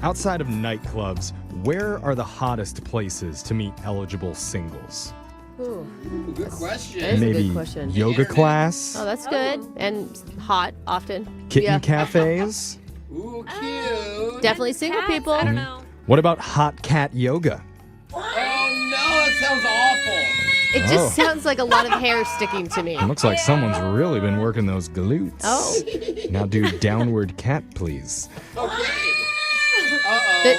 outside of nightclubs, where are the hottest places to meet eligible singles? Ooh, Good question. that is a Maybe good question. yoga class? Oh, that's good. And hot, often. Kitten cafes? Ooh, cute. Definitely single Cats? people. I don't know. What about hot cat yoga? Oh, no, that sounds awful. It just sounds like a lot of hair sticking to me. It looks like someone's really been working those glutes. Oh. Now do downward cat, please. Okay. Uh-oh.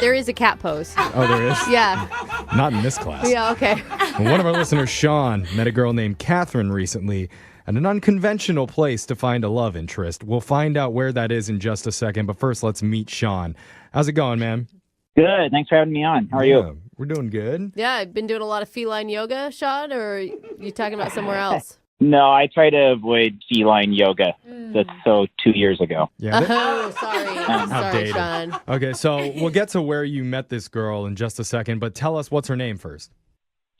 There is a cat pose. Oh, there is? Yeah. Not in this class. Yeah, okay. One of our listeners, Sean, met a girl named Catherine recently at an unconventional place to find a love interest. We'll find out where that is in just a second, but first let's meet Sean. How's it going, man? Good. Thanks for having me on. How are you? We're doing good. Yeah, I've been doing a lot of feline yoga, Sean, or are you talking about somewhere else? No, I try to avoid feline yoga. That's 2 years ago. Yeah. Oh, sorry. Sorry, Outdated. Sean. Okay, so we'll get to where you met this girl in just a second, but tell us what's her name first.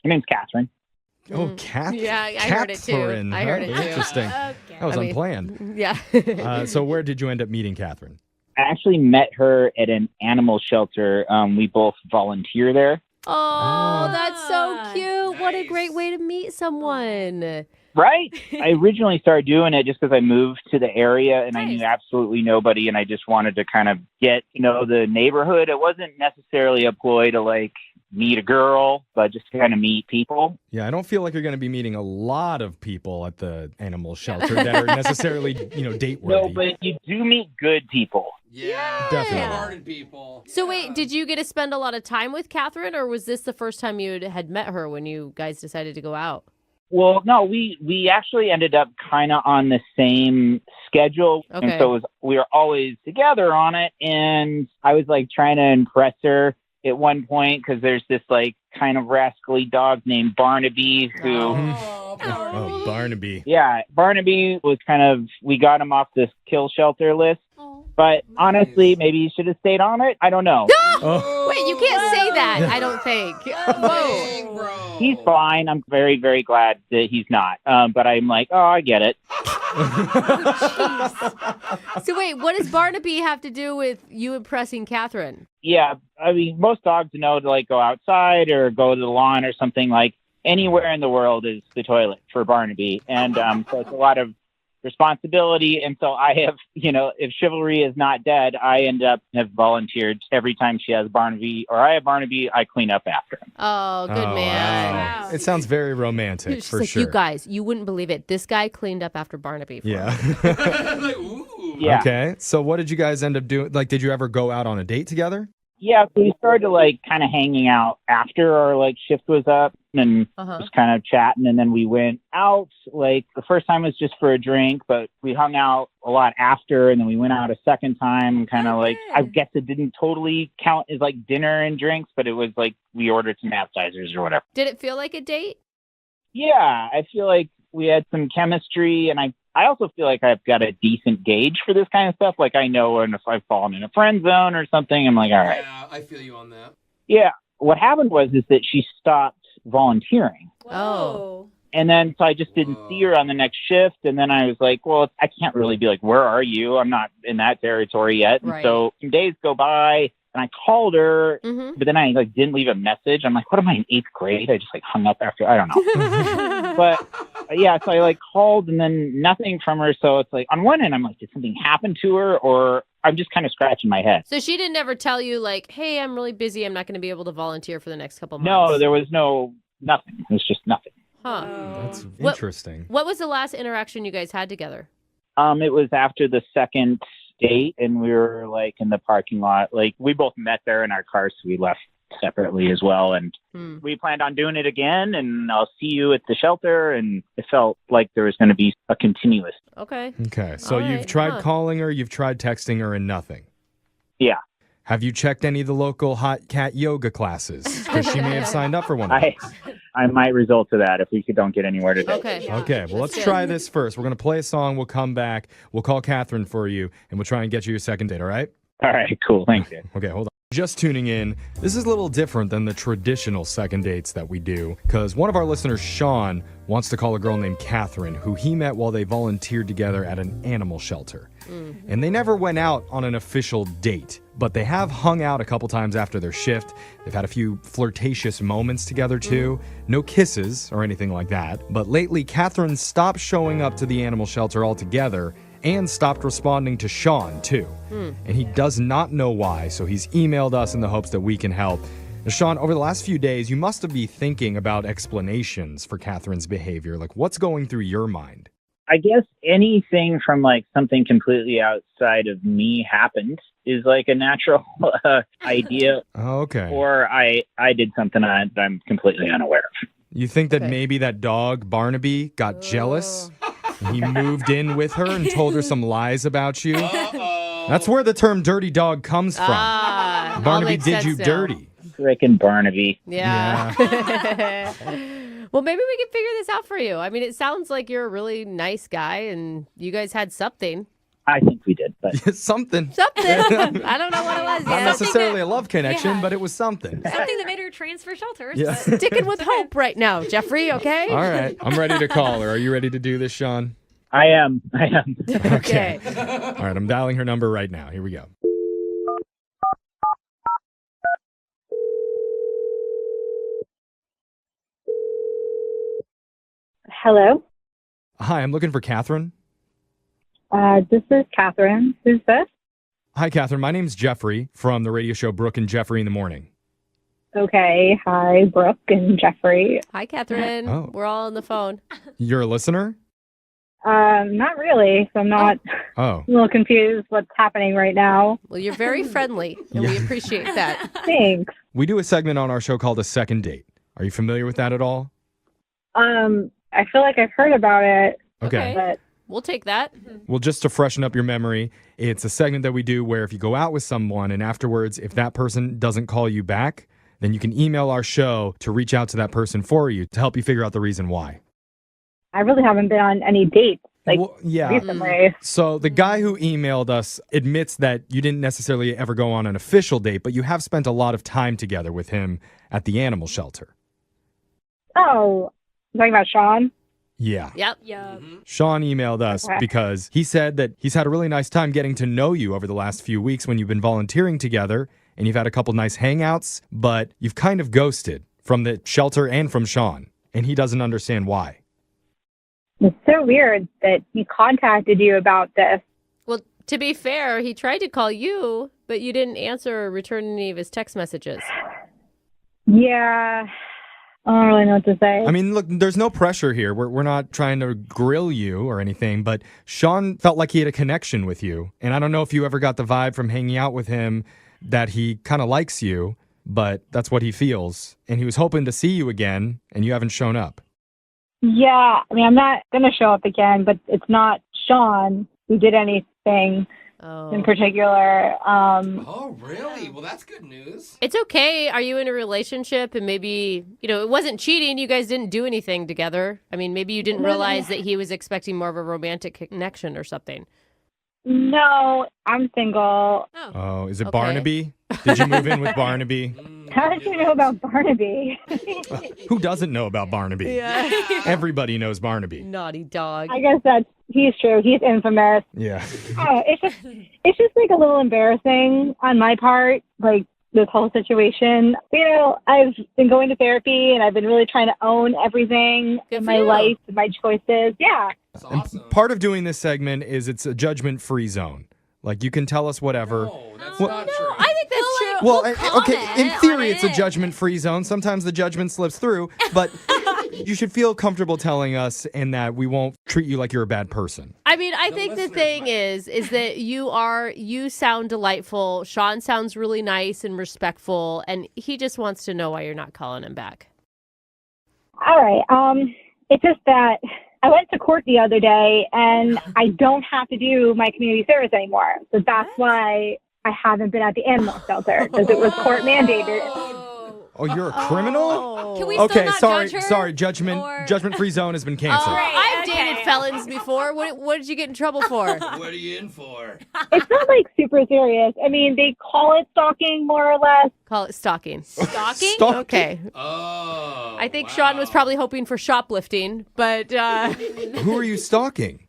Her name's Catherine. Oh, Catherine. Yeah, I heard it too. I heard it too. Interesting. Okay. That was I mean- unplanned. Yeah. So where did you end up meeting Catherine? I actually met her at an animal shelter. We both volunteer there. Oh, that's so Ah, cute. What a nice. great way to meet someone. Right? I originally started doing it just because I moved to the area and I Nice. knew absolutely nobody and I just wanted to kind of get to know the neighborhood. It wasn't necessarily a ploy to like meet a girl, but just to kind of meet people. Yeah, I don't feel like you're going to be meeting a lot of people at the animal shelter that are necessarily, date worthy. No, but you do meet good people. Yeah. Definitely. Hearted people. So wait, did you get to spend a lot of time with Catherine, or was this the first time you had met her when you guys decided to go out? Well, no, we actually ended up kind of on the same schedule. Okay. And so we were always together on it. And I was like trying to impress her at one point because there's this like kind of rascally dog named Barnaby who, Oh, Oh, Barnaby. yeah, Barnaby was kind of, we got him off this kill shelter list. But honestly, maybe you should have stayed on it. I don't know. Oh, Wait, you can't say that, I don't think. Whoa. Dang, bro. He's fine. I'm very, very glad that he's not. But I'm like, oh, I get it. So wait, what does Barnaby have to do with you impressing Catherine? Yeah, I mean, most dogs know to like go outside or go to the lawn or something. Like anywhere in the world is the toilet for Barnaby, and so it's a lot of responsibility. And so I have, if chivalry is not dead, I end up have volunteered every time she has Barnaby or I have Barnaby, I clean up after him. Oh, good Oh, man. wow. It sounds very romantic, She's for like, sure. you guys, you wouldn't believe it. This guy cleaned up after Barnaby. For Yeah. him. Like, ooh. Yeah. Okay. So what did you guys end up doing? Like, did you ever go out on a date together? Yeah, so we started to like kind of hanging out after our like shift was up and Uh-huh. just kind of chatting. And then we went out. Like the first time was just for a drink, but we hung out a lot after. And then we went out a second time. Kind of like, I guess it didn't totally count as like dinner and drinks, but it was like we ordered some appetizers or whatever. Did it feel like a date? Yeah, I feel like we had some chemistry, and I also feel like I've got a decent gauge for this kind of stuff. Like I know when if I've fallen in a friend zone or something, I'm like, all right. Yeah, I feel you on that. Yeah. What happened was that she stopped volunteering. Oh. And then so I just didn't see her on the next shift. And then I was like, well, I can't really be like, where are you? I'm not in that territory yet. And Right. so some days go by and I called her, Mm-hmm. but then I like didn't leave a message. I'm like, what am I in 8th grade? I just like hung up after, I don't know. But yeah, so I like called and then nothing from her. So it's like on one end, I'm like, did something happen to her? Or I'm just kind of scratching my head. So she didn't ever tell you like, hey, I'm really busy. I'm not going to be able to volunteer for the next couple months. No, there was nothing. It was just nothing. Huh. That's What- interesting. What was the last interaction you guys had together? It was after the second date and we were like in the parking lot. Like we both met there in our cars. So we left separately as well. And Hmm. we planned on doing it again and I'll see you at the shelter. And it felt like there was going to be a continuous. Okay. Okay. So All you've right, tried huh. calling her, you've tried texting her, and nothing. Yeah. Have you checked any of the local hot cat yoga classes? Because she may have signed up for one of I those. I might resort to that if we don't get anywhere today. Okay. Okay, well, let's good. try this first. We're going to play a song. We'll come back. We'll call Catherine for you, and we'll try and get you your second date, all right? All right, cool. Thank you. Okay, hold on. Just tuning in, this is a little different than the traditional second dates that we do, because one of our listeners, Sean, wants to call a girl named Catherine, who he met while they volunteered together at an animal shelter. And they never went out on an official date, but they have hung out a couple times after their shift. They've had a few flirtatious moments together too. No kisses or anything like that. But lately, Catherine stopped showing up to the animal shelter altogether and stopped responding to Sean too. And he does not know why, so he's emailed us in the hopes that we can help. Now, Sean, over the last few days, you must have been thinking about explanations for Catherine's behavior. Like, what's going through your mind? I guess anything from like something completely outside of me happened is like a natural idea, Oh, okay. or I did something that I'm completely unaware of. You think that Okay. maybe that dog, Barnaby, got jealous? And he moved in with her and told her some lies about you? Uh-oh. That's where the term dirty dog comes from. Ah, all Barnaby makes did you sense now. dirty. Frickin' Barnaby. Yeah. Well, maybe we can figure this out for you. I mean, it sounds like you're a really nice guy and you guys had something. I think we did, but Something. Something. I don't know what it was Not yet. necessarily a love connection, yeah. but it was something. Something that made her transfer shelters. Yeah. Sticking with hope right now, Jeffrey, okay? All right. I'm ready to call her. Are you ready to do this, Sean? I am. Okay. All right. I'm dialing her number right now. Here we go. Hello, Hi, I'm looking for Catherine. this is Catherine. Who's this? Hi, Catherine. My name's Jeffrey from the radio show Brooke and Jeffrey in the Morning. Okay, hi, Brooke and Jeffrey. Hi, Catherine. Oh. We're all on the phone. You're a listener? Not really. So I'm not Oh. a little confused what's happening right now. Well, you're very friendly, and we Yeah. appreciate that. Thanks. We do a segment on our show called A Second Date. Are you familiar with that at all? I feel like I've heard about it, Okay. but We'll take that. Well, just to freshen up your memory, it's a segment that we do where if you go out with someone and afterwards, if that person doesn't call you back, then you can email our show to reach out to that person for you to help you figure out the reason why. I really haven't been on any dates Well, yeah. recently. So the guy who emailed us admits that you didn't necessarily ever go on an official date, but you have spent a lot of time together with him at the animal shelter. Oh, you talking about Sean? Yeah. Yep. Yeah. Sean emailed us Okay. because he said that he's had a really nice time getting to know you over the last few weeks when you've been volunteering together and you've had a couple nice hangouts, but you've kind of ghosted from the shelter and from Sean, and he doesn't understand why. It's so weird that he contacted you about this. Well, to be fair, he tried to call you, but you didn't answer or return any of his text messages. Yeah, I don't really know what to say. I mean, look, there's no pressure here. We're not trying to grill you or anything, but Sean felt like he had a connection with you. And I don't know if you ever got the vibe from hanging out with him that he kind of likes you, but that's what he feels. And he was hoping to see you again, and you haven't shown up. Yeah, I mean, I'm not going to show up again, but it's not Sean who did anything Oh. in particular. Oh, really? Well, that's good news. It's okay. Are you in a relationship and maybe, it wasn't cheating. You guys didn't do anything together. I mean, maybe you didn't realize that he was expecting more of a romantic connection or something. No, I'm single. Oh, is it Okay. Barnaby? Did you move in with Barnaby? How did you know about Barnaby? Who doesn't know about Barnaby? Everybody knows Barnaby. Naughty dog. I guess he's true. He's infamous. Yeah. It's just like a little embarrassing on my part, like this whole situation. I've been going to therapy and I've been really trying to own everything Good in for my you. life and my choices. Yeah. That's And awesome. part of doing this segment is it's a judgment-free zone. Like, you can tell us whatever. No, that's Well- not true. I think that's true. Well, We'll okay, in comment theory, on it's a it. judgment-free zone. Sometimes the judgment slips through, but you should feel comfortable telling us and that we won't treat you like you're a bad person. I mean, I The think the listeners thing might. is that you sound delightful. Sean sounds really nice and respectful, and he just wants to know why you're not calling him back. All right. It's just that I went to court the other day and I don't have to do my community service anymore. So that's why I haven't been at the animal shelter because it was court mandated. Oh. Oh, you're a criminal? Oh. Can we still Okay, not sorry, judge her? sorry. Or- Judgment-free zone has been canceled. I've okay. dated felons before. What did you get in trouble for? What are you in for? It's not like super serious. I mean, they call it stalking more or less. Call it stalking. Stalking? Stalking? Okay. Oh. I think Sean was probably hoping for shoplifting, but Who are you stalking?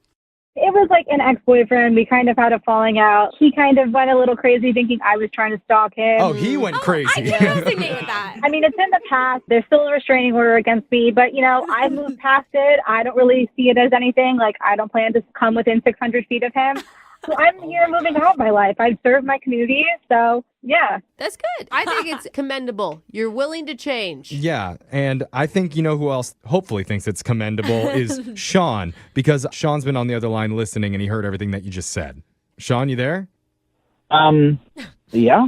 It was like an ex-boyfriend. We kind of had a falling out. He kind of went a little crazy thinking I was trying to stalk him. Oh, he went I crazy. can resonate with that. I mean, it's in the past. There's still a restraining order against me, but, you know, I moved past it. I don't really see it as anything. Like, I don't plan to come within 600 feet of him. So I'm here moving on with my life. I've served my community, so, yeah. that's good. I think it's commendable. You're willing to change. Yeah, and I think you know who else hopefully thinks it's commendable is Sean, because Sean's been on the other line listening and he heard everything that you just said. Sean, you there? Yeah.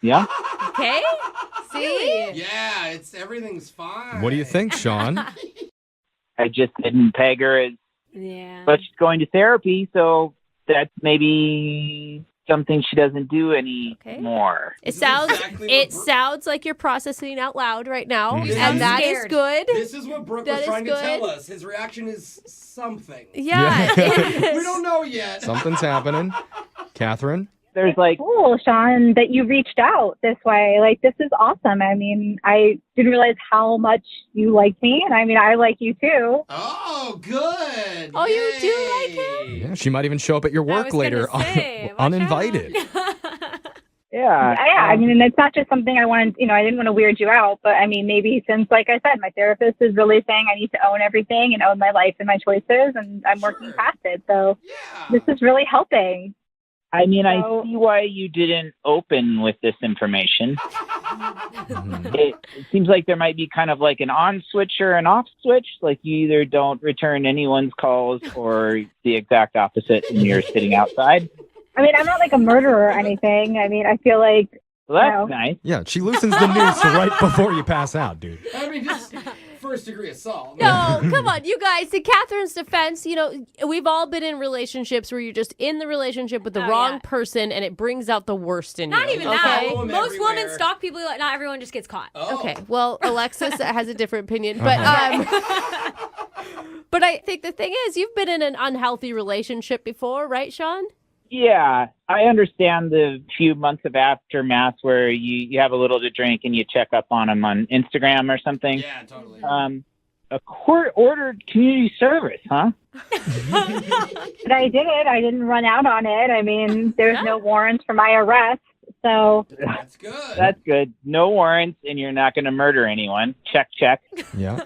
Yeah. Okay? See? Yeah, everything's fine. What do you think, Sean? I just didn't peg her as Yeah. but she's going to therapy, so that's maybe something she doesn't do anymore. It This is sounds exactly it what Brooke- sounds like you're processing out loud right now, Mhm. and I'm that is scared. good. This is what Brooke That was is trying to good. tell us. His reaction is something. Yeah. it We is. don't know yet. Something's happening. Catherine? There's like, Cool, Sean, that you reached out this way. Like, this is awesome. I mean, I didn't realize how much you liked me, and I mean, I like you too. Oh, good. Oh, you do like Yay. Yeah, she might even show up at your I work was gonna later say, watch uninvited. out. yeah. Yeah, I mean, and it's not just something I wanted, you know, I didn't want to weird you out, but I mean, maybe since, like I said, my therapist is really saying I need to own everything and own my life and my choices, and I'm working Sure. past it. So Yeah. this is really helping. I mean, So- I see why you didn't open with this information. It seems like there might be kind of like an on switch or an off switch. Like you either don't return anyone's calls or the exact opposite and you're sitting outside. I mean, I'm not like a murderer or anything. I mean, I feel like, Well, that's No. nice. Yeah, she loosens the noose right before you pass out, dude. I mean, just first degree assault. No, come on, you guys. In Catherine's defense, you know, we've all been in relationships where you're just in the relationship with the Oh, wrong yeah. person, and it brings out the worst in Not you. even okay? that. Follow 'em Most women everywhere. stalk people. Not everyone just gets caught. Oh. Okay, well, Alexis has a different opinion, but but I think the thing is, you've been in an unhealthy relationship before, right, Sean? Yeah, I understand the few months of aftermath where you have a little to drink and you check up on them on Instagram or something. Yeah, totally. A court-ordered community service, huh? but I did it. I didn't run out on it. I mean, there's no warrants for my arrest. So That's good. That's good. No warrants, and you're not going to murder anyone. Check, check. Yeah.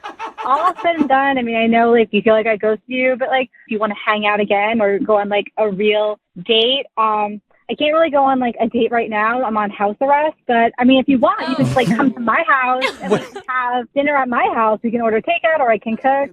all said and done, I mean, I know like you feel like I ghosted you, but like if you want to hang out again or go on like a real date, I can't really go on like a date right now. I'm on house arrest, but I mean, if you want, you can just like come to my house and we can have dinner at my house. We can order takeout or I can cook.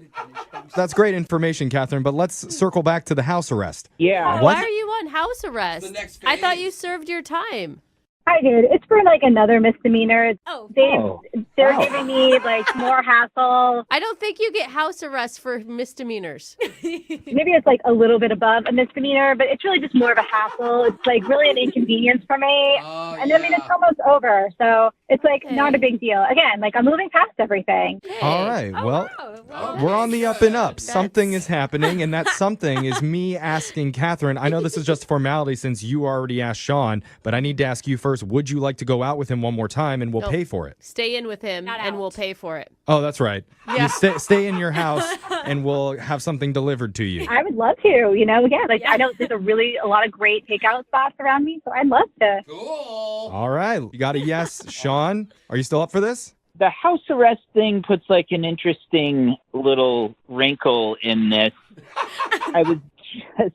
That's great information, Catherine, but let's circle back to the house arrest. Yeah. What? Why are you on house arrest? The next I thought phase. you served your time. I did. It's for like another misdemeanor. Oh, They're Wow. giving me like more hassle. I don't think you get house arrest for misdemeanors. Maybe it's like a little bit above a misdemeanor, but it's really just more of a hassle. It's like really an inconvenience for me. Oh, And I mean, it's almost over. So it's like not a big deal. Again, like I'm moving past everything. All right. Well, Oh, we're on the up and up. That's- Something is happening, and that something is me asking Catherine. I know this is just a formality since you already asked Sean, but I need to ask you first. Would you like to go out with him one more time, and we'll Nope. pay for it? Stay in with him, Not and out. we'll pay for it. Oh, that's right. Yeah. You stay in your house, and we'll have something delivered to you. I would love to, you know, again, like I know there's a lot of great takeout spots around me, so I'd love to. Cool. All right. You got a yes, Sean. Are you still up for this? The house arrest thing puts like an interesting little wrinkle in this. I was just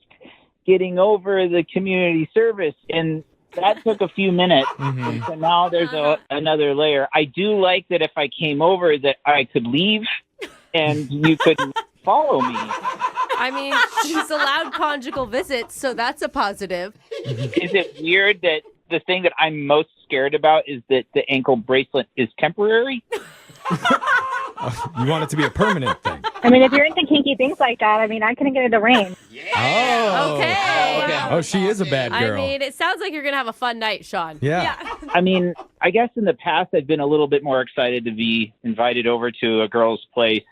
getting over the community service, and that took a few minutes. Mhm. So now there's another layer. I do like that if I came over that I could leave and you could follow me. I mean, she's allowed conjugal visits, so that's a positive. Is it weird that the thing that I'm most scared about is that the ankle bracelet is temporary? You want it to be a permanent thing. I mean, if you're into kinky things like that, I mean, I couldn't get it arranged. Yeah. Oh. Okay. Oh, she is a bad I girl. mean, it sounds like you're going to have a fun night, Sean. yeah. Yeah. I mean, I guess in the past I've been a little bit more excited to be invited over to a girl's place.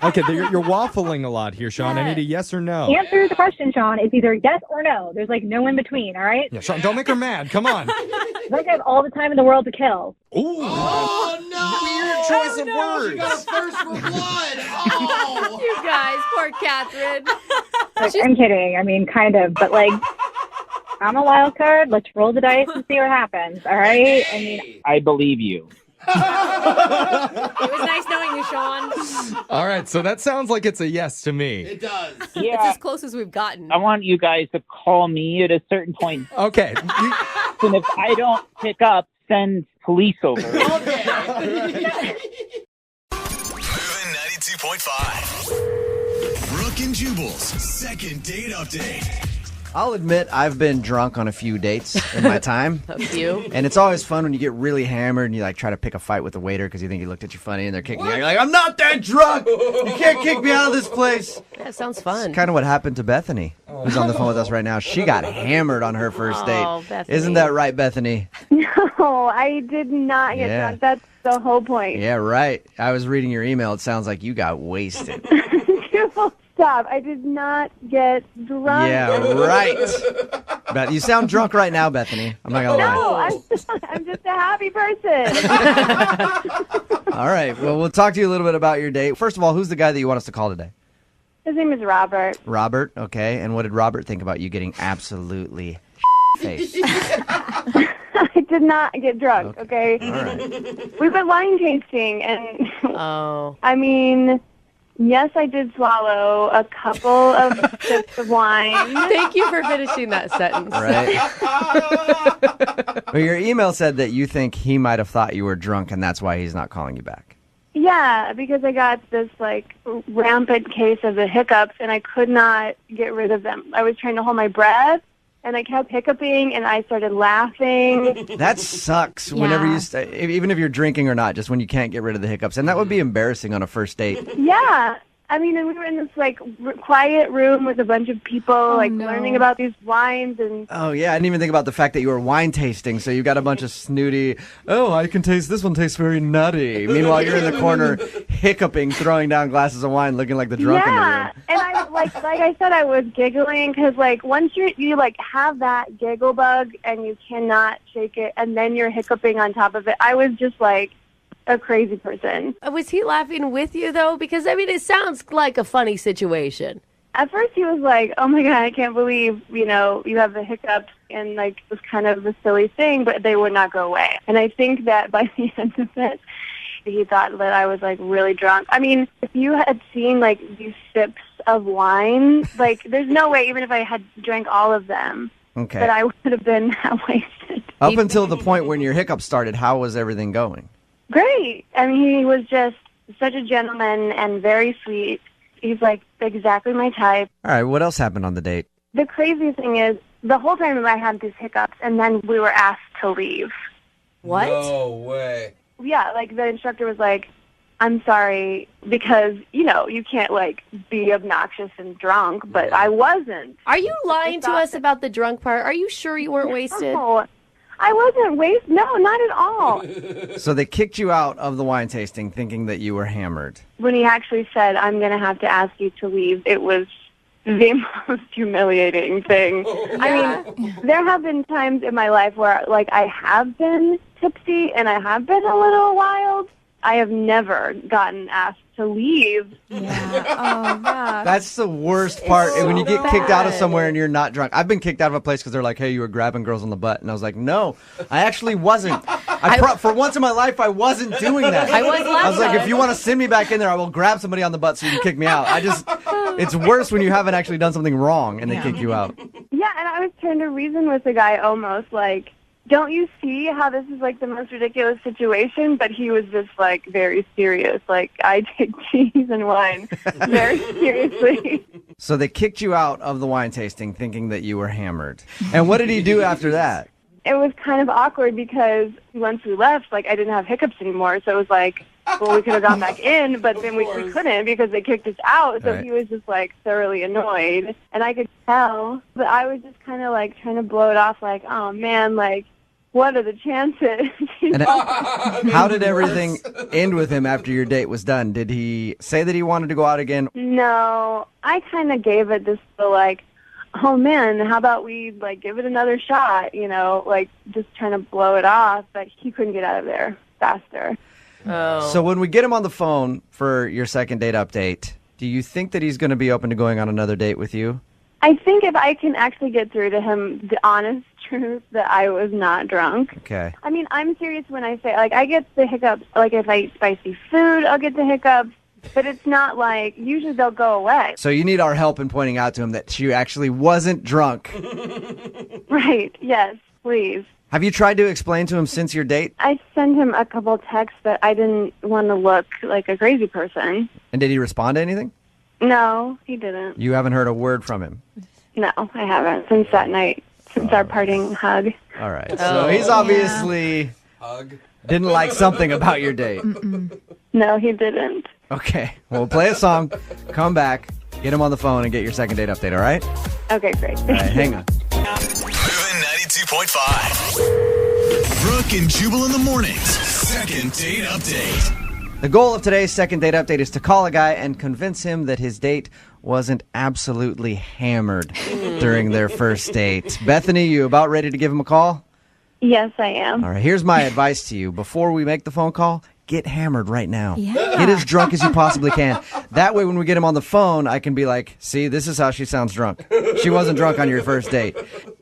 Okay, you're waffling a lot here, Sean. I need a yes or no. Answer the question, Sean. It's either yes or no. There's like no in between, all right? Yeah, Sean, don't make her mad. Come on. I think I have all the time in the world to kill. Ooh. Oh, no. Weird choice of She words. got a thirst for blood. Oh. You guys, poor Catherine. Like, I'm kidding. I mean, kind of. But, like, I'm a wild card. Let's roll the dice and see what happens, all right? I mean, I believe you. It was nice knowing you, Sean. All right, so that sounds like it's a yes to me. It does. It's Yeah, as close as we've gotten. I want you guys to call me at a certain point. Okay. And if I don't pick up, send police over. Okay. Moving 92.5. Brooke and Jubal's second date update. I'll admit I've been drunk on a few dates in my time. A few. And it's always fun when you get really hammered and you like try to pick a fight with the waiter because you think he looked at you funny and they're kicking you out. You're like, I'm not that drunk. You can't kick me out of this place. That sounds fun. Kind of what happened to Bethany, who's on the phone with us right now. She got hammered on her first date. Oh, Bethany. Isn't that right, Bethany? No, I did not get Yeah. drunk. That's the whole point. Yeah, right. I was reading your email. It sounds like you got wasted. Stop. I did not get drunk. Yeah, right. But you sound drunk right now, Bethany. I'm not going to No, lie. I'm just a happy person. All right. Well, we'll talk to you a little bit about your date. First of all, who's the guy that you want us to call today? His name is Robert. Robert, okay. And what did Robert think about you getting absolutely faced? I did not get drunk, okay? All right. We've been wine tasting, and Oh. I mean, yes, I did swallow a couple of sips of wine. Thank you for finishing that sentence. Right. Well, your email said that you think he might have thought you were drunk, and that's why he's not calling you back. Yeah, because I got this, like, rampant case of the hiccups, and I could not get rid of them. I was trying to hold my breath, and I kept hiccuping, and I started laughing. That sucks whenever you, even if you're drinking or not, just when you can't get rid of the hiccups. And that would be embarrassing on a first date. Yeah. I mean, and we were in this, like, quiet room with a bunch of people, learning about these wines, and Oh, yeah. I didn't even think about the fact that you were wine tasting, so you got a bunch of snooty, oh, I can taste, this one tastes very nutty. Meanwhile, you're in the corner hiccuping, throwing down glasses of wine, looking like the drunk in the yeah. room. And I, like I said, I was giggling because, like, once you like, have that giggle bug and you cannot shake it, and then you're hiccuping on top of it, I was just, like, a crazy person. Was he laughing with you, though? Because, I mean, it sounds like a funny situation. At first, he was like, oh, my God, I can't believe, you have the hiccups, and, like, it was kind of a silly thing, but they would not go away. And I think that by the end of it, he thought that I was, like, really drunk. I mean, if you had seen, like, these sips of wine, like, there's no way, even if I had drank all of them, Okay. that I would have been that wasted. Up until the point when your hiccups started, how was everything going? Great. I mean, he was just such a gentleman and very sweet. He's, like, exactly my type. All right, what else happened on the date? The crazy thing is, the whole time I had these hiccups, and then we were asked to leave. What? No way. Yeah, like, the instructor was like, I'm sorry, because, you can't, like, be obnoxious and drunk, but I wasn't. Are you lying to us about the drunk part? Are you sure you weren't wasted? No, I wasn't wasted. No, not at all. So they kicked you out of the wine tasting thinking that you were hammered. When he actually said, I'm going to have to ask you to leave, it was the most humiliating thing. I mean, there have been times in my life where, like, I have been tipsy and I have been a little wild. I have never gotten asked to leave. That's the worst part. When you get kicked out of somewhere and you're not drunk. I've been kicked out of a place because they're like, hey, you were grabbing girls on the butt. And I was like, no, I actually wasn't. For once in my life, I wasn't doing that. I was last I was like, time. if you want to send me back in there, I will grab somebody on the butt so you can kick me out. It's worse when you haven't actually done something wrong and they kick you out. Yeah, and I was trying to reason with the guy almost like, don't you see how this is, like, the most ridiculous situation? But he was just, like, very serious. Like, I take cheese and wine very seriously. So they kicked you out of the wine tasting thinking that you were hammered. And what did he do after that? It was kind of awkward because once we left, like, I didn't have hiccups anymore. So it was like, well, we could have gone back in, but then we couldn't because they kicked us out. So Right. he was just, like, thoroughly annoyed. And I could tell. But I was just kind of, like, trying to blow it off like, oh, man, like, what are the chances? And how did everything end with him after your date was done? Did he say that he wanted to go out again? No, I kind of gave it this like, oh man, how about we like give it another shot, like just trying to blow it off, but he couldn't get out of there faster. Oh. So when we get him on the phone for your second date update, do you think that he's going to be open to going on another date with you? I think if I can actually get through to him the honest truth that I was not drunk. Okay. I mean, I'm serious when I say, like, I get the hiccups. Like, if I eat spicy food, I'll get the hiccups. But it's not like, usually they'll go away. So you need our help in pointing out to him that she actually wasn't drunk. Right. Yes, please. Have you tried to explain to him since your date? I sent him a couple texts that I didn't want to look like a crazy person. And did he respond to anything? No, he didn't. You haven't heard a word from him? No, I haven't since that night, since our parting hug. All right. So he's obviously didn't like something about your date. No, he didn't. Okay. Well, we'll play a song, come back, get him on the phone, and get your second date update, all right? Okay, great. All right, hang on. Moving 92.5. Brooke and Jubal in the mornings. Second date update. The goal of today's second date update is to call a guy and convince him that his date wasn't absolutely hammered during their first date. Bethany, you about ready to give him a call? Yes, I am. All right, here's my advice to you. Before we make the phone call, get hammered right now. Yeah. Get as drunk as you possibly can. That way, when we get him on the phone, I can be like, see, this is how she sounds drunk. She wasn't drunk on your first date.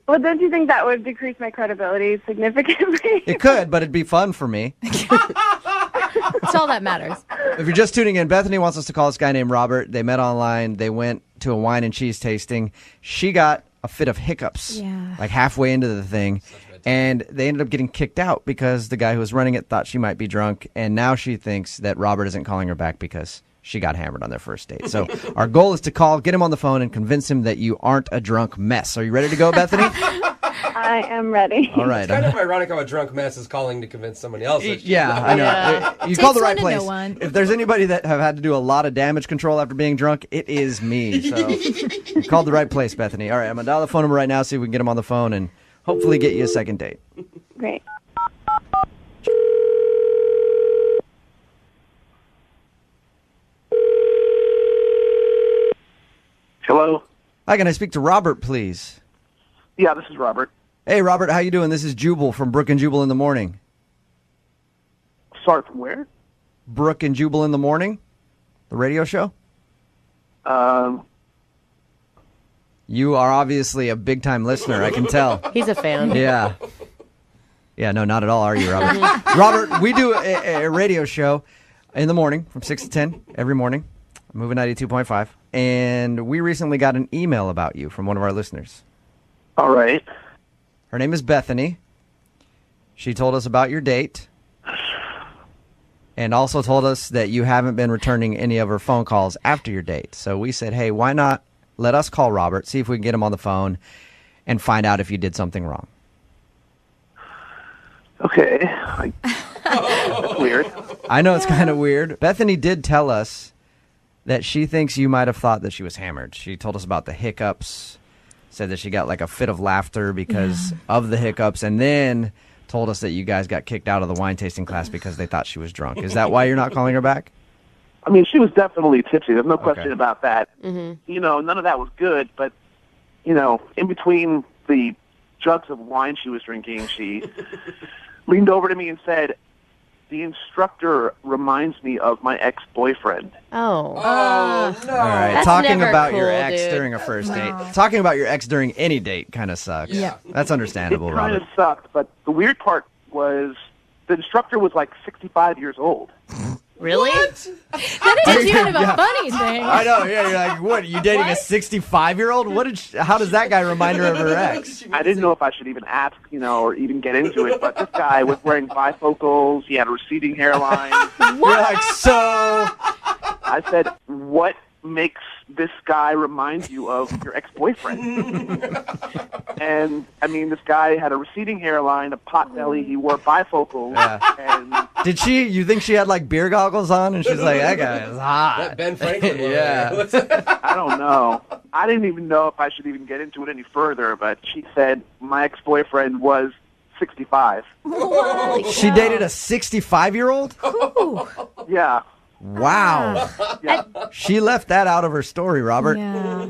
Well, don't you think that would decrease my credibility significantly? It could, but it'd be fun for me. That's all that matters. If you're just tuning in, Bethany wants us to call this guy named Robert. They met online. They went to a wine and cheese tasting. She got a fit of hiccups, like halfway into the thing. And they ended up getting kicked out because the guy who was running it thought she might be drunk. And now she thinks that Robert isn't calling her back because she got hammered on their first date. So our goal is to call, get him on the phone, and convince him that you aren't a drunk mess. Are you ready to go, Bethany? I am ready. All right. It's kind of ironic how a drunk mess is calling to convince somebody else. Yeah, I know. Yeah. You Takes called the right one to know place. one. If there's anybody that have had to do a lot of damage control after being drunk, it is me. So you called the right place, Bethany. All right, I'm going to dial the phone number right now, see if we can get him on the phone and hopefully get you a second date. Great. Hello? Hi, can I speak to Robert, please? Yeah, this is Robert. Hey, Robert, how you doing? This is Jubal from Brooke and Jubal in the Morning. Sorry, from where? Brooke and Jubal in the Morning? The radio show? You are obviously a big-time listener, I can tell. He's a fan. Yeah. Yeah, no, not at all, are you, Robert? Robert, we do a radio show in the morning from 6 to 10 every morning, Moving 92.5, and we recently got an email about you from one of our listeners. All right. Her name is Bethany. She told us about your date and also told us that you haven't been returning any of her phone calls after your date. So we said, hey, why not let us call Robert, see if we can get him on the phone and find out if you did something wrong. Okay. That's weird. I know it's kind of weird. Bethany did tell us that she thinks you might have thought that she was hammered. She told us about the hiccups, said that she got like a fit of laughter because of the hiccups, and then told us that you guys got kicked out of the wine tasting class because they thought she was drunk. Is that why you're not calling her back? I mean, she was definitely tipsy. There's no question about that. Mm-hmm. You know, none of that was good, but, you know, in between the jugs of wine she was drinking, she leaned over to me and said, the instructor reminds me of my ex-boyfriend. Oh. No. All right. That's Talking never about your cool, ex dude. during a first date. Talking about your ex during any date kind of sucks. Yeah. That's understandable, It kind Robert. of sucked, but the weird part was the instructor was like 65 years old. Really? That is kind of a funny thing. I know. Yeah, you're like, what? Are you dating a 65-year-old? What did? How does that guy remind her of her ex? I didn't know if I should even ask, you know, or even get into it, but this guy was wearing bifocals. He had a receding hairline. You're like, so. I said, what makes this guy remind you of your ex-boyfriend? And, I mean, this guy had a receding hairline, a pot belly, he wore bifocals, and... Did she? You think she had like beer goggles on, and she's like, that guy is hot. That Ben Franklin one. Yeah. I don't know. I didn't even know if I should even get into it any further, but she said my ex-boyfriend was 65. She dated a 65-year-old? Yeah. Wow. Yeah. She left that out of her story, Robert. Yeah.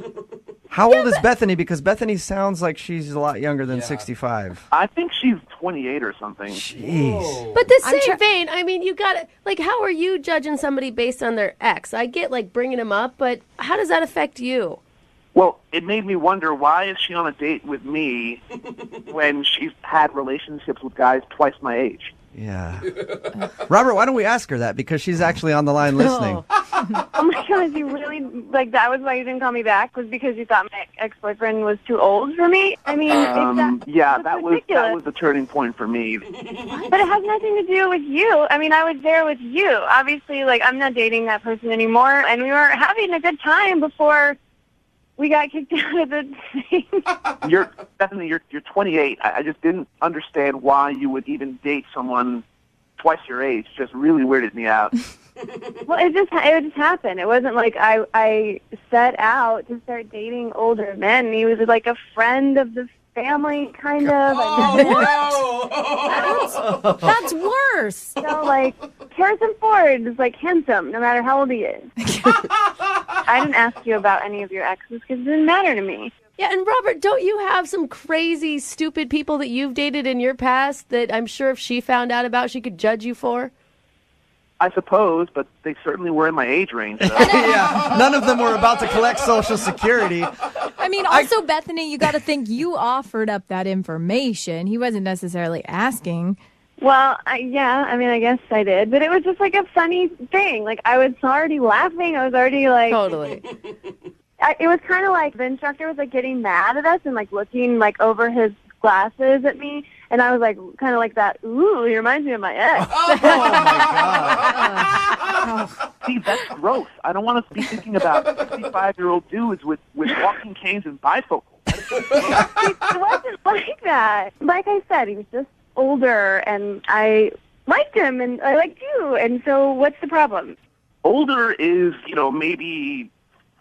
How old is Bethany? Because Bethany sounds like she's a lot younger than 65. I think she's 28 or something. Jeez. But the same vein, I mean, you got to, like, how are you judging somebody based on their ex? I get, like, bringing him up, but how does that affect you? Well, it made me wonder, why is she on a date with me when she's had relationships with guys twice my age? Yeah. Robert, why don't we ask her that? Because she's actually on the line listening. Oh my God, you really, like, that was why you didn't call me back? Was because you thought my ex-boyfriend was too old for me? I mean, that was the turning point for me. But it has nothing to do with you. I mean, I was there with you. Obviously, like, I'm not dating that person anymore, and we were having a good time before we got kicked out of the thing. You're 28. I just didn't understand why you would even date someone twice your age. Just really weirded me out. Well, it just happened. It wasn't like I set out to start dating older men. He was like a friend of the family, kind of. That's worse. You know, like, Harrison Ford is, like, handsome, no matter how old he is. I didn't ask you about any of your exes because it didn't matter to me. Yeah, and Robert, don't you have some crazy, stupid people that you've dated in your past that I'm sure if she found out about, she could judge you for? I suppose, but they certainly were in my age range. So. Yeah, none of them were about to collect Social Security. I mean, also, Bethany, you got to think you offered up that information. He wasn't necessarily asking. Well, I guess I did. But it was just like a funny thing. Like, I was already laughing. I was already like... Totally. It was kind of like the instructor was like getting mad at us and like looking like over his glasses at me. And I was like, kind of like that, ooh, he reminds me of my ex. Oh, my God. See, that's gross. I don't want to be thinking about 65-year-old dudes with walking canes and bifocals. It wasn't like that. Like I said, he was just older, and I liked him, and I liked you. And so what's the problem? Older is, maybe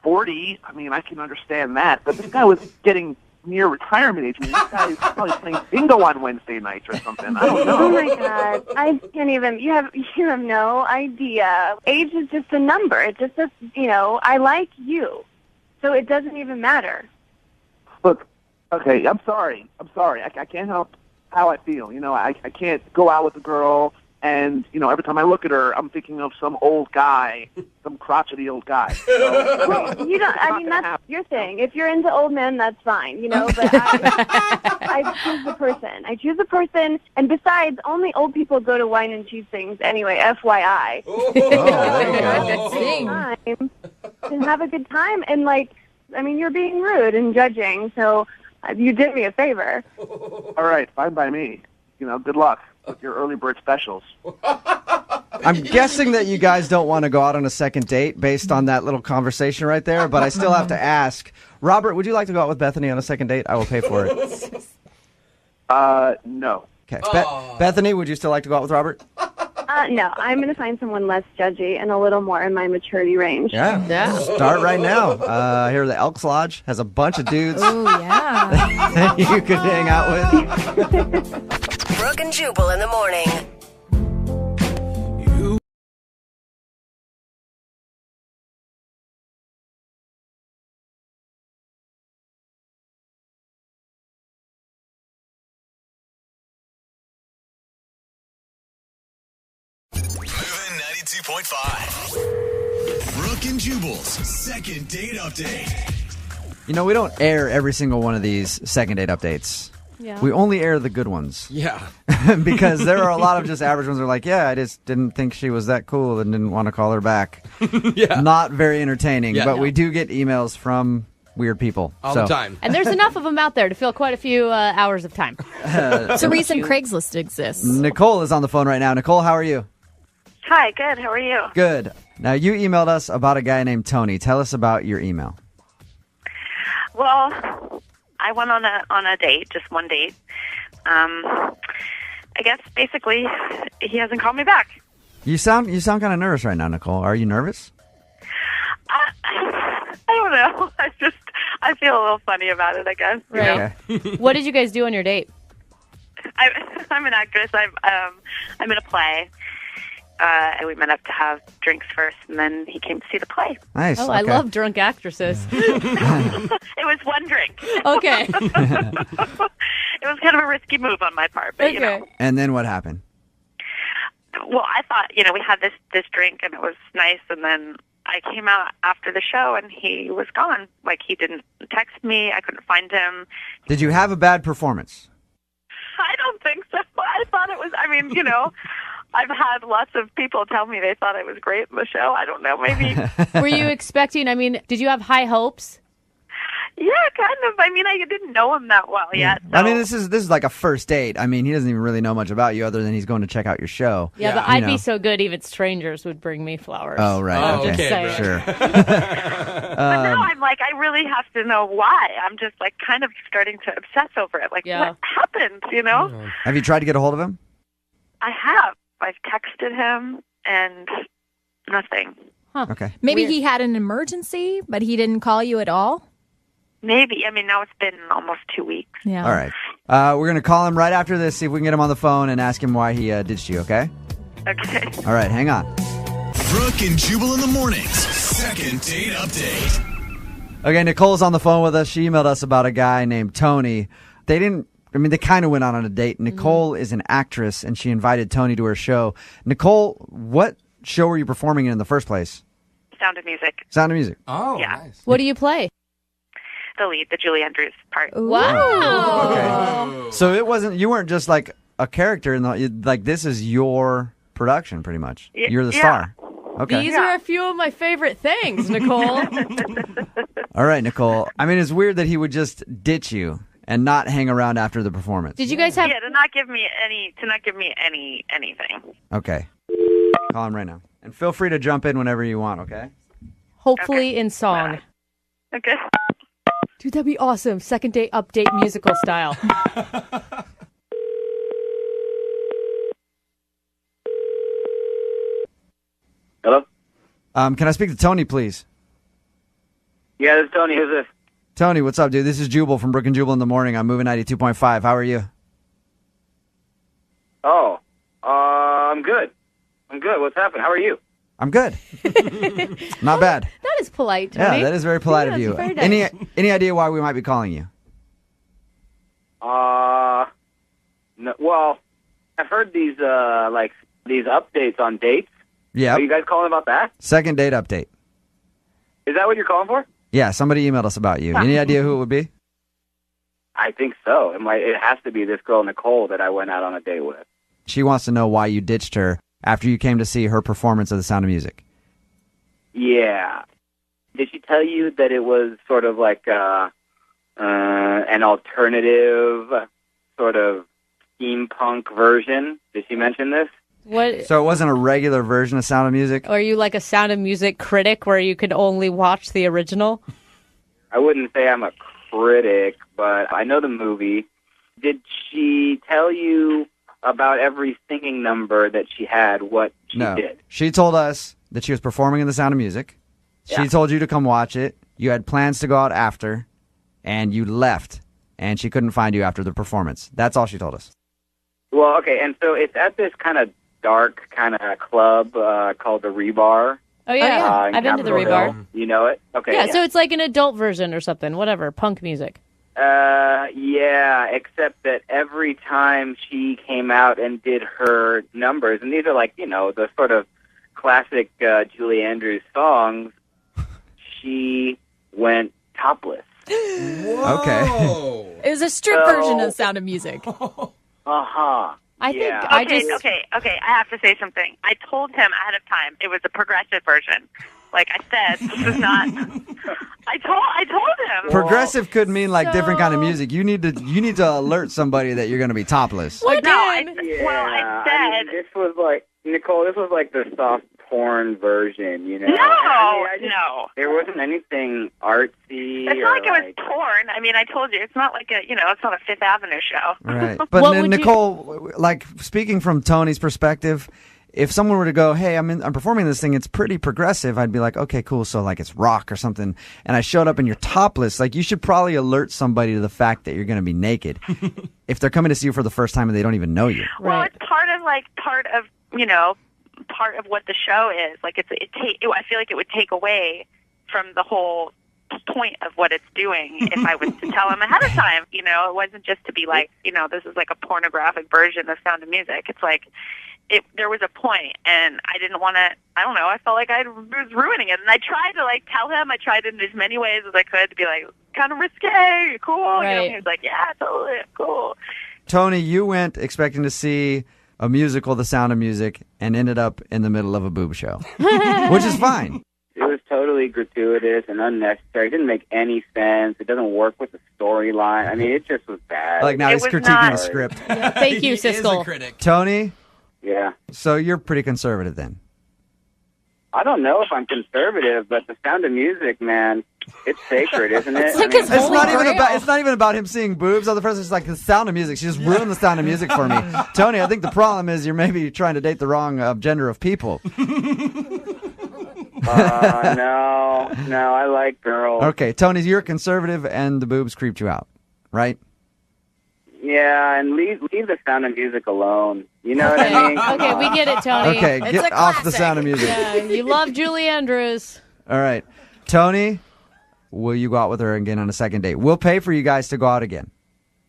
40. I mean, I can understand that. But this guy was getting near retirement age. I mean, this guy is probably playing bingo on Wednesday nights or something. I don't know. Oh, my God. I can't even. You have no idea. Age is just a number. It's just I like you. So it doesn't even matter. Look, okay, I'm sorry. I can't help how I feel. I can't go out with a girl and, every time I look at her, I'm thinking of some old guy, some crotchety old guy. Well, you don't, I mean, that's your thing. If you're into old men, that's fine, but I choose the person. I choose the person, and besides, only old people go to wine and cheese things anyway, FYI. And have a good time, and you're being rude and judging, so you did me a favor. All right, fine by me. Good luck with your early bird specials. I'm guessing that you guys don't want to go out on a second date based on that little conversation right there, but I still have to ask. Robert, would you like to go out with Bethany on a second date? I will pay for it. No. Okay. Bethany, would you still like to go out with Robert? No, I'm going to find someone less judgy and a little more in my maturity range. Yeah. Start right now. Here, the Elks Lodge has a bunch of dudes. Oh, yeah. that you could hang out with. Brooke and Jubal in the morning. Moving 92.5. Brooke and Jubal's second date update. We don't air every single one of these second date updates. Yeah. We only air the good ones. Yeah. Because there are a lot of just average ones that are like, yeah, I just didn't think she was that cool and didn't want to call her back. Yeah. Not very entertaining, Yeah. but we do get emails from weird people. All the time. And there's enough of them out there to fill quite a few hours of time. So recent Craigslist exists. Nicole is on the phone right now. Nicole, how are you? Hi, good. How are you? Good. Now, you emailed us about a guy named Tony. Tell us about your email. Well, I went on a date, just one date. I guess basically he hasn't called me back. You sound kind of nervous right now, Nicole. Are you nervous? I don't know. I feel a little funny about it, I guess. Right. Okay. What did you guys do on your date? I'm an actress. I'm in a play. And we met up to have drinks first, and then he came to see the play. Nice. Oh, I love drunk actresses. It was one drink. Okay. It was kind of a risky move on my part, but you know. And then what happened? Well, I thought, we had this drink, and it was nice, and then I came out after the show, and he was gone. Like, he didn't text me. I couldn't find him. Did you have a bad performance? I don't think so. I thought it was, I've had lots of people tell me they thought it was great in the show. I don't know, maybe. Were you expecting, did you have high hopes? Yeah, kind of. I didn't know him that well yet. So. This is like a first date. He doesn't even really know much about you other than he's going to check out your show. Yeah, but I'd be so good even strangers would bring me flowers. Oh, right. Okay. Sure. But now I'm like, I really have to know why. I'm just like kind of starting to obsess over it. Like, what happened, Have you tried to get a hold of him? I have. I've texted him and nothing. Huh. Okay. Maybe he had an emergency, but he didn't call you at all? Maybe. Now it's been almost 2 weeks. Yeah. All right. We're going to call him right after this, see if we can get him on the phone and ask him why he ditched you, okay? Okay. All right, hang on. Brooke and Jubal in the mornings. Second date update. Okay, Nicole's on the phone with us. She emailed us about a guy named Tony. They kind of went out on a date. Nicole is an actress, and she invited Tony to her show. Nicole, what show were you performing in the first place? Sound of Music. Sound of Music. Oh, yeah. Nice. What do you play? The lead, the Julie Andrews part. Wow. Okay. So you weren't just like a character this is your production pretty much. You're the star. Okay. These are a few of my favorite things, Nicole. All right, Nicole. It's weird that he would just ditch you and not hang around after the performance. Did you guys have... Yeah, to not give me anything. Okay. Call him right now. And feel free to jump in whenever you want, okay? Hopefully in song. Okay. Dude, that'd be awesome. Second date update musical style. Hello? Can I speak to Tony, please? Yeah, this is Tony. Who's this? Tony, what's up, dude? This is Jubal from Brooke and Jubal in the morning. I'm moving 92.5. How are you? Oh, I'm good. What's happening? How are you? I'm good. Not bad. That is polite, Tony. Yeah, that is very polite of you. Very nice. Any idea why we might be calling you? No, well, I've heard these updates on dates. Yeah. Are you guys calling about that? Second date update. Is that what you're calling for? Yeah, somebody emailed us about you. Any idea who it would be? I think so. It has to be this girl, Nicole, that I went out on a date with. She wants to know why you ditched her after you came to see her performance of The Sound of Music. Yeah. Did she tell you that it was sort of like an alternative sort of steampunk version? Did she mention this? What? So it wasn't a regular version of Sound of Music? Are you like a Sound of Music critic where you could only watch the original? I wouldn't say I'm a critic, but I know the movie. Did she tell you about every singing number that she had, what she did? She told us that she was performing in The Sound of Music. She told you to come watch it. You had plans to go out after, and you left, and she couldn't find you after the performance. That's all she told us. Well, okay, and so it's at this kind of dark kind of club called the Rebar. Oh, yeah. I've been to the Rebar. Hill. You know it? Okay. Yeah, so it's like an adult version or something, whatever, punk music. Yeah, except that every time she came out and did her numbers, and these are like, the sort of classic Julie Andrews songs, she went topless. Whoa. Okay. It was a strip version of Sound of Music. Uh-huh. I think Okay. I have to say something. I told him ahead of time it was a progressive version. Like I said, this is not. I told him. Progressive could mean like different kind of music. You need to alert somebody that you're going to be topless. I said. I mean, this was like Nicole. This was like the soft porn version, No. There wasn't anything artsy. It's not like it was porn. I mean, I told you, it's not like it's not a Fifth Avenue show. Right. But Nicole, like speaking from Tony's perspective, if someone were to go, hey, I'm performing this thing, it's pretty progressive, I'd be like, okay, cool. So like it's rock or something. And I showed up and you're topless. Like you should probably alert somebody to the fact that you're going to be naked if they're coming to see you for the first time and they don't even know you. Well, it's part of what the show is. Like I feel like it would take away from the whole point of what it's doing if I was to tell him ahead of time. You know, it wasn't just to be like, you know, this is like a pornographic version of Sound of Music. It's like there was a point, and I didn't want to. I don't know. I felt like I was ruining it, and I tried to like tell him. I tried in as many ways as I could to be like, kind of risque, cool. Right. You know, he was like, yeah, totally, cool. Tony, you went expecting to see a musical, The Sound of Music, and ended up in the middle of a boob show, which is fine. It was totally gratuitous and unnecessary. It didn't make any sense. It doesn't work with the storyline. I mean, it just was bad. Like now he's critiquing the script. Yeah, thank you, Siskel. Tony? Yeah. So you're pretty conservative then? I don't know if I'm conservative, but The Sound of Music, man, it's sacred, isn't it? It's like his holy grail. It's not even about him seeing boobs. Other person is like The Sound of Music. She just ruined The Sound of Music for me. Tony, I think the problem is you're maybe trying to date the wrong gender of people. No, I like girls. Okay, Tony, you're conservative and the boobs creeped you out, right? Yeah, and leave The Sound of Music alone. You know what I mean? Okay, we get it, Tony. Okay, It's get a off The classic. Sound of Music. Yeah, you love Julie Andrews. All right. Tony, will you go out with her again on a second date? We'll pay for you guys to go out again.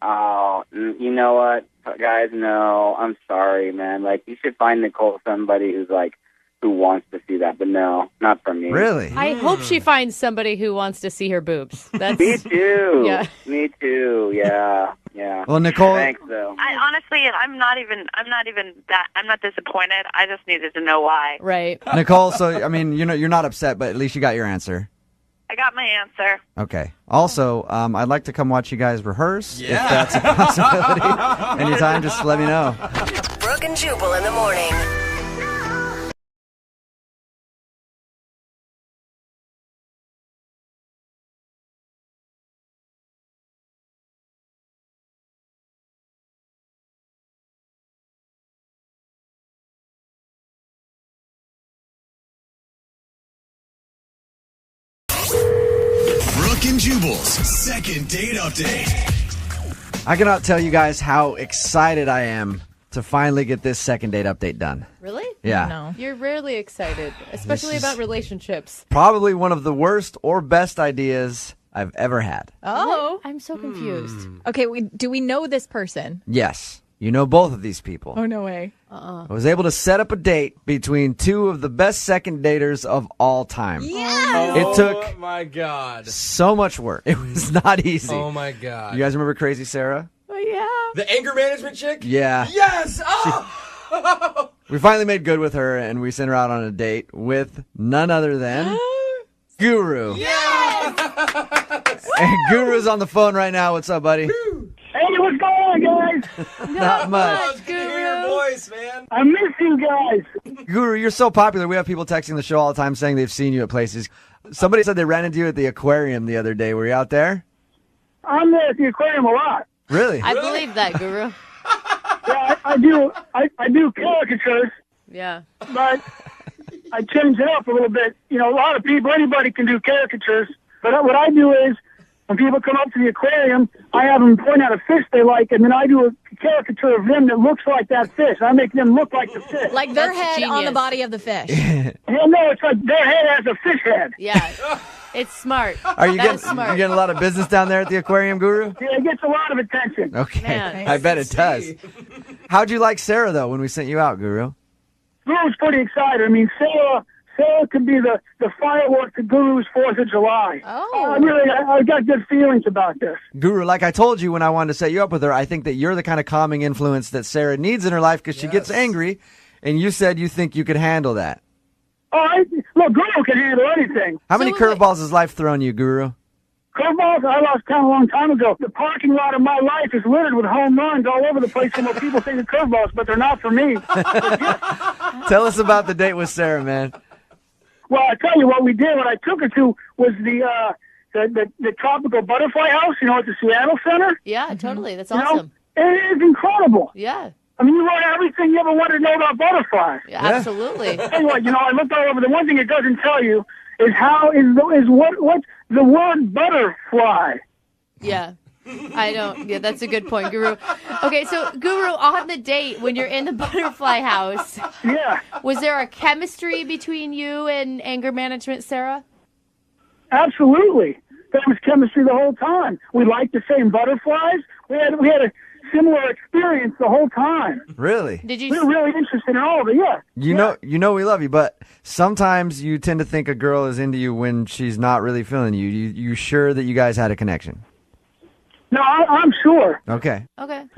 Oh, you know what, guys? No, I'm sorry, man. Like, you should find Nicole somebody who wants to see that, but no, not for me. Really? I hope she finds somebody who wants to see her boobs. That's Me too. Yeah. Me too. Yeah. Well, Nicole. Thanks, though. I honestly, I'm not disappointed. I just needed to know why. Right. Nicole, so, I mean, you're not upset, but at least you got your answer. I got my answer. Okay. Also, I'd like to come watch you guys rehearse, if that's a possibility. Anytime, just let me know. Brooke and Jubal in the morning. Brooke and Jubal's second date update. I cannot tell you guys how excited I am to finally get this second date update done. Really? Yeah. No. You're rarely excited, especially This is- about relationships. Probably one of the worst or best ideas I've ever had. Oh. I'm so confused. Okay, do we know this person? Yes. You know both of these people. Oh, no way. I was able to set up a date between two of the best second daters of all time. It took Oh my God. so much work. It was not easy. Oh my God. You guys remember Crazy Sarah? Oh, yeah. The anger management chick? Yeah. Yes! Oh! We finally made good with her, and we sent her out on a date with none other than Guru. And Guru's on the phone right now. What's up, buddy? Hey, what's going on, guys? Not much. Good to hear your voice, man. I miss you guys. Guru, you're so popular. We have people texting the show all the time saying they've seen you at places. Somebody said they ran into you at the aquarium the other day. Were you out there? I'm there at the aquarium a lot. Really? I believe that, Guru. Yeah, I do caricatures, Yeah. but I change it up a little bit. You know, a lot of people, anybody can do caricatures, but what I do is, when people come up to the aquarium, I have them point out a fish they like, and then I do a caricature of them that looks like that fish. I make them look like the fish. Like their That's head on the genius. body of the fish. Hell no, it's like their head has a fish head. Yeah. It's smart. Are you That getting is smart. you getting a lot of business down there at the aquarium, Guru? Yeah, it gets a lot of attention. Okay. Man. I bet it does. How'd you like Sarah, though, when we sent you out, Guru? Guru's pretty excited. I mean, Sarah could be the firework to Guru's 4th of July. Oh. I got good feelings about this. Guru, like I told you when I wanted to set you up with her, I think that you're the kind of calming influence that Sarah needs in her life because she gets angry, and you said you think you could handle that. Look, Guru can handle anything. How many curveballs has life thrown you, Guru? Curveballs, I lost count a long time ago. The parking lot of my life is littered with home runs all over the place from what people think are curveballs, but they're not for me. Tell us about the date with Sarah, man. Well, I tell you what we did. What I took her to was the tropical butterfly house, you know, at the Seattle Center. Yeah, totally. That's You know, awesome. it is incredible. Yeah. I mean, you learn everything you ever wanted to know about butterflies. Yeah, absolutely. Tell you what, I looked all over. The one thing it doesn't tell you is what's the word butterfly. Yeah. I don't. Yeah, that's a good point, Guru. Okay, so Guru, on the date when you're in the butterfly house, was there a chemistry between you and anger management, Sarah? Absolutely. There was chemistry the whole time. We liked the same butterflies. We had a similar experience the whole time. Really? We were really interested in all of it, yeah. You know we love you, but sometimes you tend to think a girl is into you when she's not really feeling you. You sure that you guys had a connection? No, I'm sure. Okay.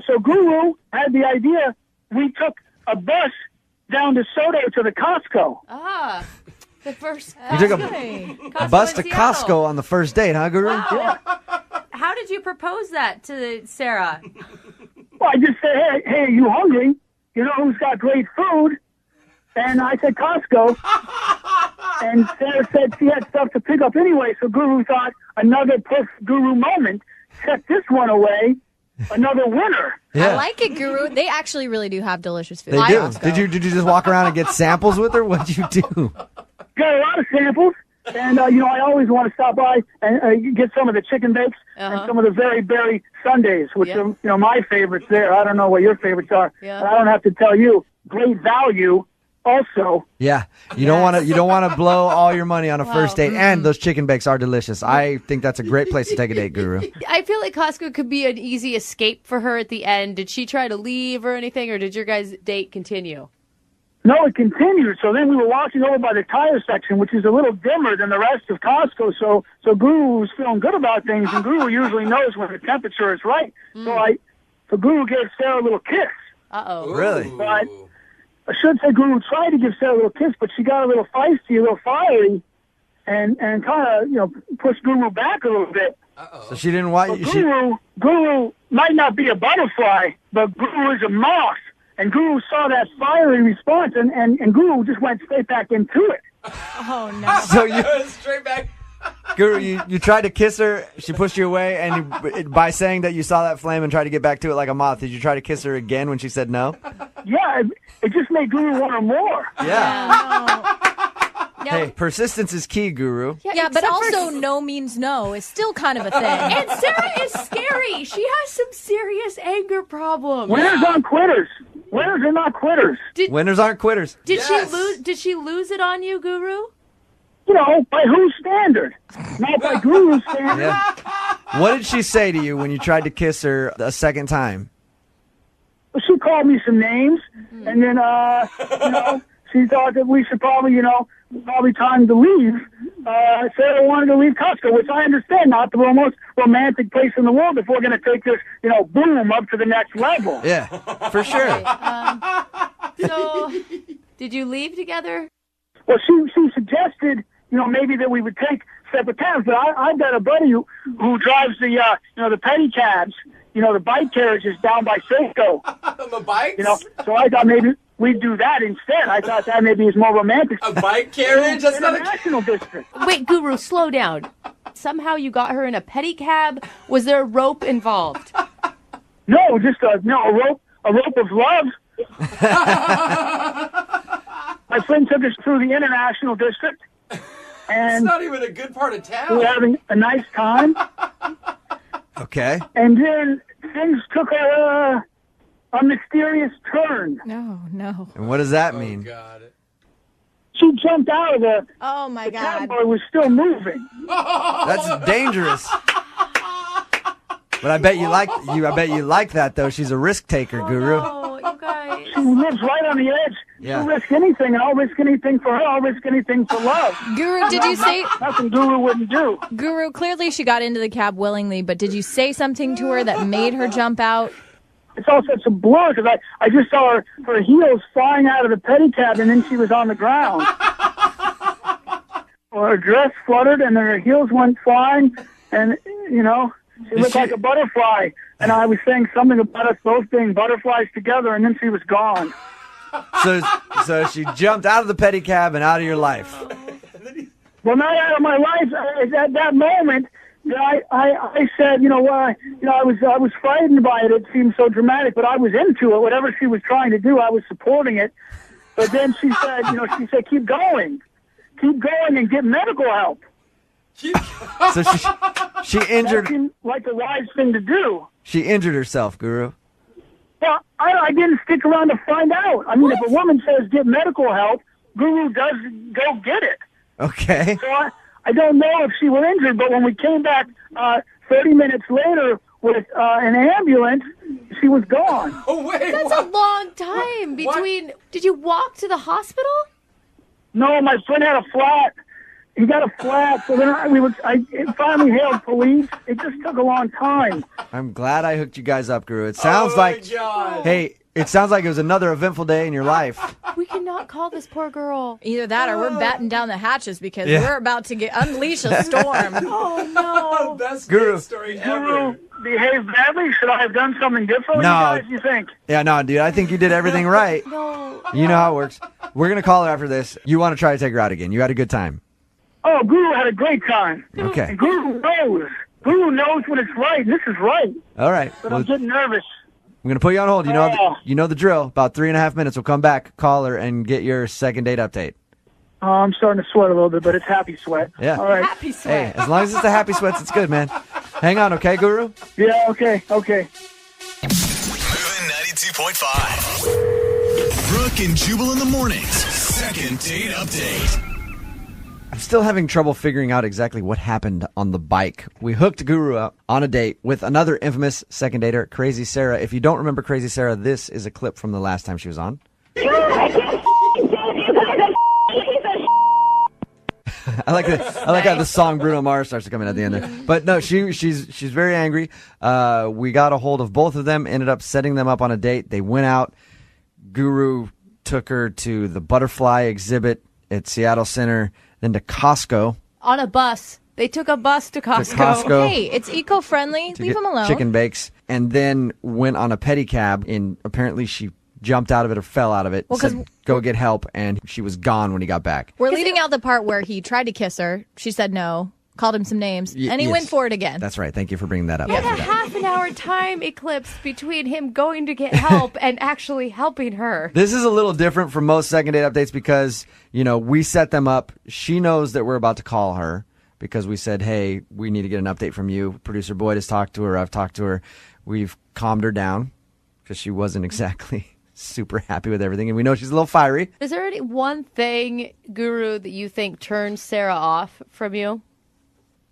So Guru had the idea. We took a bus down to Soto to the Costco. Ah, the first. You took a bus to Costco on the first date, huh, Guru? Wow. How did you propose that to Sarah? Well, I just said, hey, are you hungry? You know who's got great food? And I said Costco. And Sarah said she had stuff to pick up anyway, so Guru thought another perfect Guru moment. Set this one away. Another winner. I like it, Guru. They actually really do have delicious food. They do. Did you just walk around and get samples with her? What'd you do? Got a lot of samples. And, I always want to stop by and get some of the chicken bakes and some of the very berry sundaes, which are, my favorites there. I don't know what your favorites are. Yeah. I don't have to tell you. Great value also. Yeah. You don't want to blow all your money on a first date, and those chicken bakes are delicious. I think that's a great place to take a date, Guru. I feel like Costco could be an easy escape for her at the end. Did she try to leave or anything, or did your guys' date continue? No, it continued. So then we were walking over by the tire section, which is a little dimmer than the rest of Costco. So Guru was feeling good about things, and Guru usually knows when the temperature is right. So Guru gave Sarah a little kiss. Uh-oh. Really? But I should say Guru tried to give Sarah a little kiss, but she got a little feisty, a little fiery, and kind of, pushed Guru back a little bit. So she didn't want you. Guru might not be a butterfly, but Guru is a moth. And Guru saw that fiery response, and Guru just went straight back into it. Oh, no. So you straight back. Guru, you tried to kiss her, she pushed you away, and by saying that you saw that flame and tried to get back to it like a moth, did you try to kiss her again when she said no? Yeah, it just made Guru want her more. Yeah. Hey, persistence is key, Guru. Yeah, but also no means no is still kind of a thing. And Sarah is scary. She has some serious anger problems. Winners aren't quitters. Winners are not quitters. Winners aren't quitters. Did she lose it on you, Guru? By whose standard? Not by Guru's standard. Yeah. What did she say to you when you tried to kiss her a second time? She called me some names, and then, she thought that we should probably, probably time to leave. Sarah wanted to leave Costco, which I understand, not the most romantic place in the world if we're going to take this, boom up to the next level. Yeah, for sure. So, did you leave together? Well, she suggested, maybe that we would take separate cabs, but I've got a buddy who drives the, the pedicabs, the bike carriages down by Seiko. The bikes? So I thought maybe we'd do that instead. I thought that maybe is more romantic. A bike carriage? That's not a national district. Wait, Guru, slow down. Somehow you got her in a pedicab. Was there a rope involved? No, just a rope of love. My friend took us through the international district. And it's not even a good part of town. We were having a nice time. Okay. And then things took a mysterious turn. No. And what does that mean? God. She jumped out of the. Oh my God. The cowboy was still moving. That's dangerous. But I bet you like that though. She's a risk taker, Guru. Oh, you guys. She lives right on the edge. Yeah. She'll risk anything, and I'll risk anything for her. I'll risk anything for love. Guru, did you say... Nothing Guru wouldn't do. Guru, clearly she got into the cab willingly, but did you say something to her that made her jump out? It's all such a blur, because I just saw her heels flying out of the pedicab, and then she was on the ground. Well, her dress fluttered, and then her heels went flying, and, she looked like a butterfly. And I was saying something about us both being butterflies together, and then she was gone. So she jumped out of the pedicab and out of your life. Well, not out of my life. At that moment, Yeah, I said, I was frightened by it. It seemed so dramatic, but I was into it. Whatever she was trying to do, I was supporting it. But then she said, keep going and get medical help. So she injured. That seemed like the wise thing to do. She injured herself, Guru. Well, I didn't stick around to find out. I mean, if a woman says get medical help, Guru does go get it. Okay. So I don't know if she was injured, but when we came back 30 minutes later with an ambulance, she was gone. Oh, wait. That's a long time between. Did you walk to the hospital? No, my friend had a flat. He got a flat, so then I finally hailed police. It just took a long time. I'm glad I hooked you guys up, Guru. It sounds it sounds like it was another eventful day in your life. We cannot call this poor girl. Either that or we're batten down the hatches because we're about to unleash a storm. Oh, no. Best Guru. date story ever. Guru behaved badly? Should I have done something different? No. What do you think? Yeah, no, dude, I think you did everything right. No. You know how it works. We're going to call her after this. You want to try to take her out again. You had a good time. Oh, Guru had a great time. Okay. And Guru knows. Guru knows when it's right. This is right. All right. But Well, I'm getting nervous. I'm going to put you on hold. You know the drill. About 3.5 minutes. We'll come back, call her, and get your second date update. Oh, I'm starting to sweat a little bit, but it's happy sweat. Yeah. All right. Happy sweat. Hey, as long as it's the happy sweats, it's good, man. Hang on, okay, Guru? Yeah, okay. Moving 92.5. Brooke and Jubal in the mornings. Second date update. I'm still having trouble figuring out exactly what happened on the bike. We hooked Guru up on a date with another infamous second dater, Crazy Sarah. If you don't remember Crazy Sarah, this is a clip from the last time she was on. I like how the song Bruno Mars starts to come in at the end there. But no, she's very angry. We got a hold of both of them, ended up setting them up on a date. They went out. Guru took her to the butterfly exhibit at Seattle Center, then to Costco. On a bus. They took a bus to Costco. Costco. Hey, it's eco-friendly. To Leave get them alone. chicken bakes, and then went on a pedicab, and apparently she jumped out of it or fell out of it. Well, 'cause said, go get help, and she was gone when he got back. We're leaving out the part where he tried to kiss her. She said no, called him some names, and he yes. went for it again. That's right. Thank you for bringing that up. What a half an hour time eclipse between him going to get help and actually helping her. This is a little different from most second date updates because, we set them up. She knows that we're about to call her because we said, hey, we need to get an update from you. Producer Boyd has talked to her. I've talked to her. We've calmed her down because she wasn't exactly super happy with everything. And we know she's a little fiery. Is there any one thing, Guru, that you think turns Sarah off from you?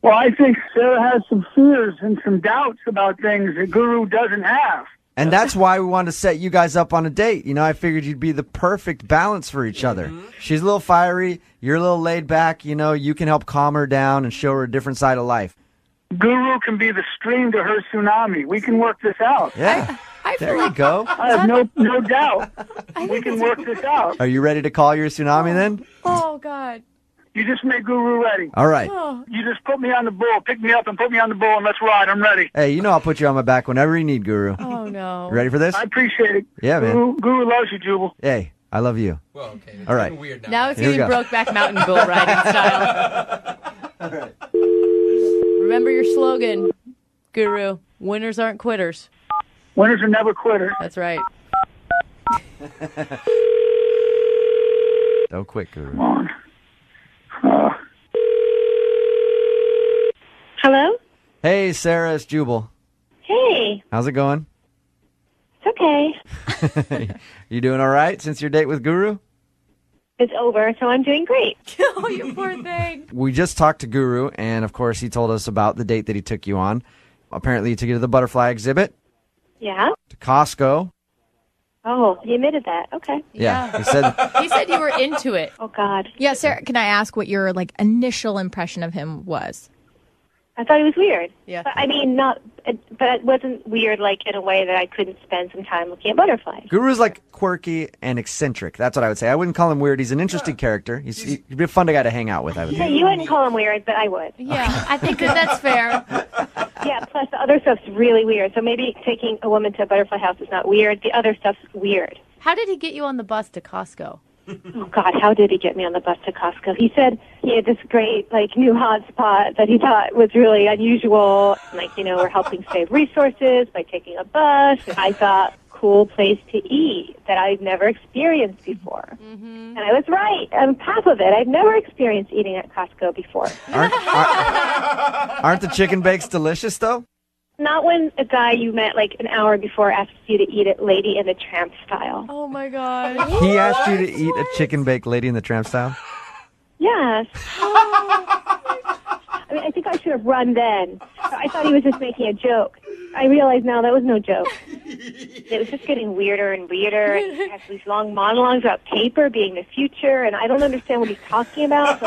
Well, I think Sarah has some fears and some doubts about things that Guru doesn't have. And that's why we wanted to set you guys up on a date. I figured you'd be the perfect balance for each other. She's a little fiery. You're a little laid back. You can help calm her down and show her a different side of life. Guru can be the stream to her tsunami. We can work this out. Yeah. There you go. I have no doubt. We can work this out. Are you ready to call your tsunami then? Oh, God. You just make Guru ready. All right. You just put me on the bull. Pick me up and put me on the bull, and let's ride. I'm ready. Hey, I'll put you on my back whenever you need, Guru. Oh, no. Ready for this? I appreciate it. Yeah, man. Guru loves you, Jubal. Hey, I love you. Well, okay. All right. Weird Now it's Here we getting go. Brokeback Mountain bull riding style. All right. Remember your slogan, Guru. Winners aren't quitters. Winners are never quitters. That's right. Don't quit, Guru. Come on. Hello? Hey, Sarah, it's Jubal. Hey, How's it going? it's okay. You doing all right since your date with Guru? It's over, so I'm doing great. Oh, you poor thing. We just talked to Guru, and of course, he told us about the date that he took you on. Apparently, he took you to the butterfly exhibit, Yeah? to Costco. Oh, you admitted that. Okay. Yeah, he said. He said you were into it. Oh, God. Yeah, Sarah, can I ask what your initial impression of him was? I thought it was weird. Yeah. But, but it wasn't weird, in a way that I couldn't spend some time looking at butterflies. Guru's quirky and eccentric. That's what I would say. I wouldn't call him weird. He's an interesting character. He'd be a fun guy to hang out with, I would Yeah, think. you wouldn't call him weird, but I would. Yeah, I think that's fair. Yeah, plus the other stuff's really weird. So maybe taking a woman to a butterfly house is not weird. The other stuff's weird. How did he get you on the bus to Costco? Oh God, how did he get me on the bus to Costco? He said he had this great, new hotspot that he thought was really unusual. We're helping save resources by taking a bus. And I thought, cool place to eat that I've never experienced before. And I was right on top of it. I've never experienced eating at Costco before. Aren't the chicken bakes delicious, though? Not when a guy you met an hour before asks you to eat it Lady in the Tramp style. Oh, my God. He asked you to eat a chicken bake Lady in the Tramp style? Yes. I think I should have run then. I thought he was just making a joke. I realize now that was no joke. It was just getting weirder and weirder. And he has these long monologues about paper being the future, and I don't understand what he's talking about.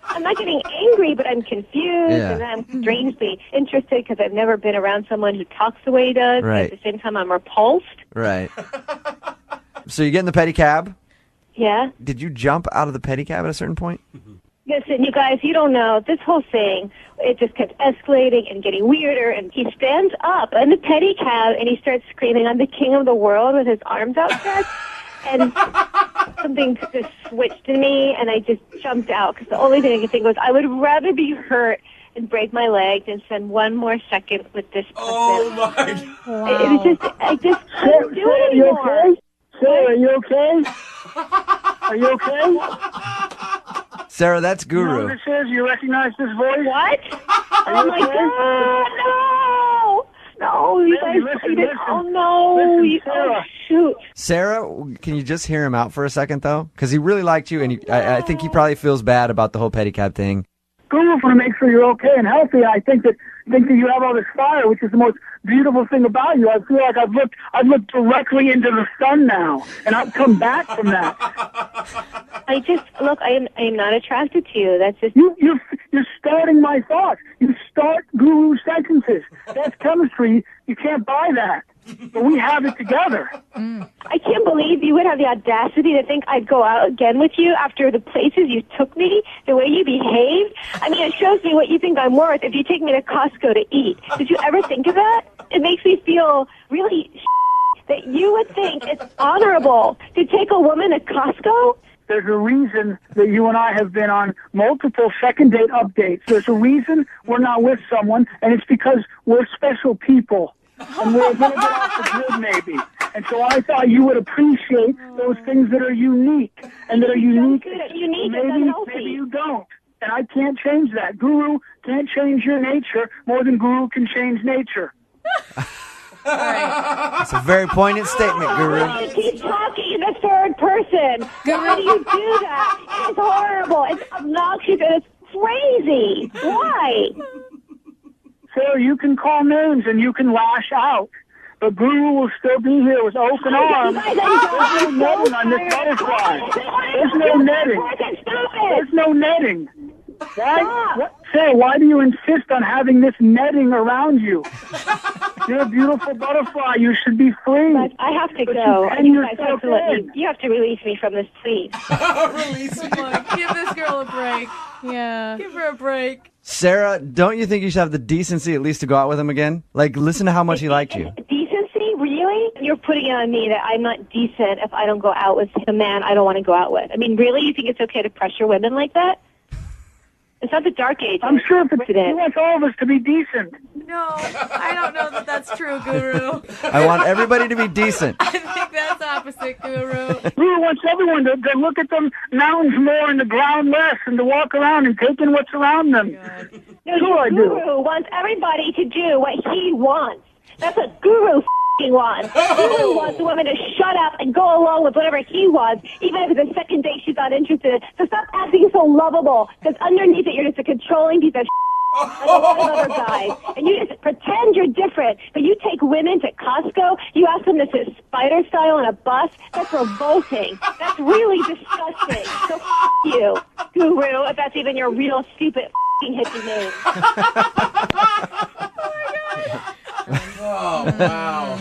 I'm not getting angry, but I'm confused, and I'm strangely interested because I've never been around someone who talks the way he does. Right. But at the same time, I'm repulsed. Right. So you get in the pedicab. Yeah. Did you jump out of the pedicab at a certain point? Listen, you guys, you don't know. This whole thing, it just kept escalating and getting weirder. And he stands up in the pedicab and he starts screaming, "I'm the king of the world," with his arms outstretched. And something just switched in me, and I just jumped out because the only thing I could think was I would rather be hurt and break my leg than spend one more second with this person. Oh, my God. Wow. It was just, I just couldn't do it anymore. Sarah, are you okay? Are you okay? Sarah, that's You know Guru. who this is? You recognize this voice? What? Are Oh, you my okay? God, no! No, you guys, Listen. oh, no. Listen, Sarah. Oh, shoot. Sarah, can you just hear him out for a second, though? Because he really liked you, and I think he probably feels bad about the whole pedicab thing. Guru want to make sure you're okay and healthy. I think that you have all this fire, which is the most beautiful thing about you. I feel like I've looked directly into the sun now, and I've come back from that. I am not attracted to you. That's just You're starting my thoughts. You start Guru sentences. That's chemistry. You can't buy that. But we have it together. I can't believe you would have the audacity to think I'd go out again with you after the places you took me, the way you behaved. I mean, it shows me what you think I'm worth if you take me to Costco to eat. Did you ever think of that? It makes me feel really that you would think it's honorable to take a woman to Costco. There's a reason that you and I have been on multiple second date updates. There's a reason we're not with someone, and it's because we're special people. And we're a little bit off the grid, maybe. And so I thought you would appreciate those things that are unique. And that are unique. Maybe you don't. And I can't change that. Guru can't change your nature more than Guru can change nature. It's a very poignant statement, Guru. You keep talking in the third person. Why do you do that? It's horrible. It's obnoxious and it's crazy. Why? Sarah, you can call names and you can lash out. But Guru will still be here with open arms. There's no netting on this butterfly. There's no netting. There's no netting. Why? Sarah, why do you insist on having this netting around you? You're a beautiful butterfly. You should be free. But I have to go. You guys have to you have to release me from this, please. Release me. Give this girl a break. Yeah. Give her a break. Sarah, don't you think you should have the decency at least to go out with him again? Listen to how much he liked you. Decency? Really? You're putting it on me that I'm not decent if I don't go out with a man I don't want to go out with. I mean, really? You think it's okay to pressure women like that? It's not the dark age. I'm sure he wants all of us to be decent. No, I don't know that that's true, Guru. I want everybody to be decent. I think that's opposite, Guru. Guru wants everyone to look at the mountains more and the ground less and to walk around and take in what's around them. No, Sure I do. Guru wants everybody to do what he wants. That's what Guru wants. Guru wants a woman to shut up and go along with whatever he wants, even if it's a second date she's not interested in. So stop acting so lovable, because underneath it you're just a controlling piece of like a lot of other guys. And you just pretend you're different, but you take women to Costco, you ask them to sit spider style on a bus. That's revolting. That's really disgusting. So you, Guru, if that's even your real stupid hippie name. Oh, wow.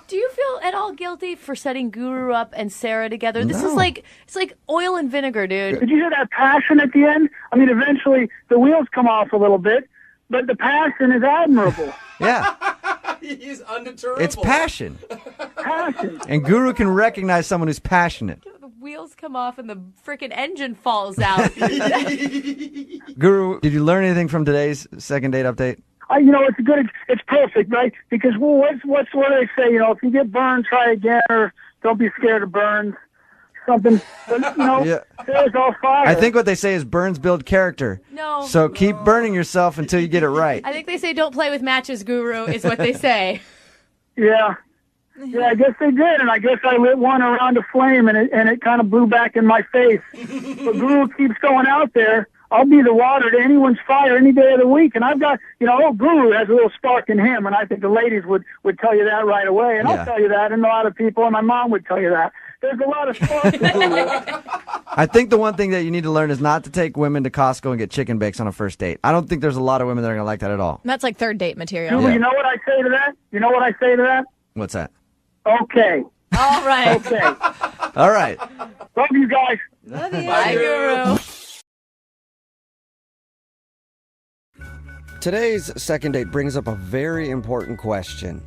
Do you feel at all guilty for setting Guru up and Sarah together? This is it's like oil and vinegar, dude. Did you hear that passion at the end? I mean, eventually the wheels come off a little bit, but the passion is admirable. Yeah. He's undeterminable. It's passion. Passion. And Guru can recognize someone who's passionate. The wheels come off and the freaking engine falls out. Guru, did you learn anything from today's second date update? It's perfect, right? Because what do they say? If you get burned, try again, or don't be scared of burns. Something, but, there's all fire. I think what they say is burns build character. No. So keep burning yourself until you get it right. I think they say don't play with matches, Guru, is what they say. Yeah, I guess they did, and I guess I lit one around a flame, and it kind of blew back in my face. But Guru keeps going out there. I'll be the water to anyone's fire any day of the week. And I've got, Guru has a little spark in him, and I think the ladies would tell you that right away. And I'll tell you that, and a lot of people, and my mom would tell you that. There's a lot of spark in Guru. I think the one thing that you need to learn is not to take women to Costco and get chicken bakes on a first date. I don't think there's a lot of women that are going to like that at all. That's like third date material. You know what I say to that? What's that? Okay. All right. Okay. All right. Love you guys. Love you. Bye, Guru. Today's second date brings up a very important question.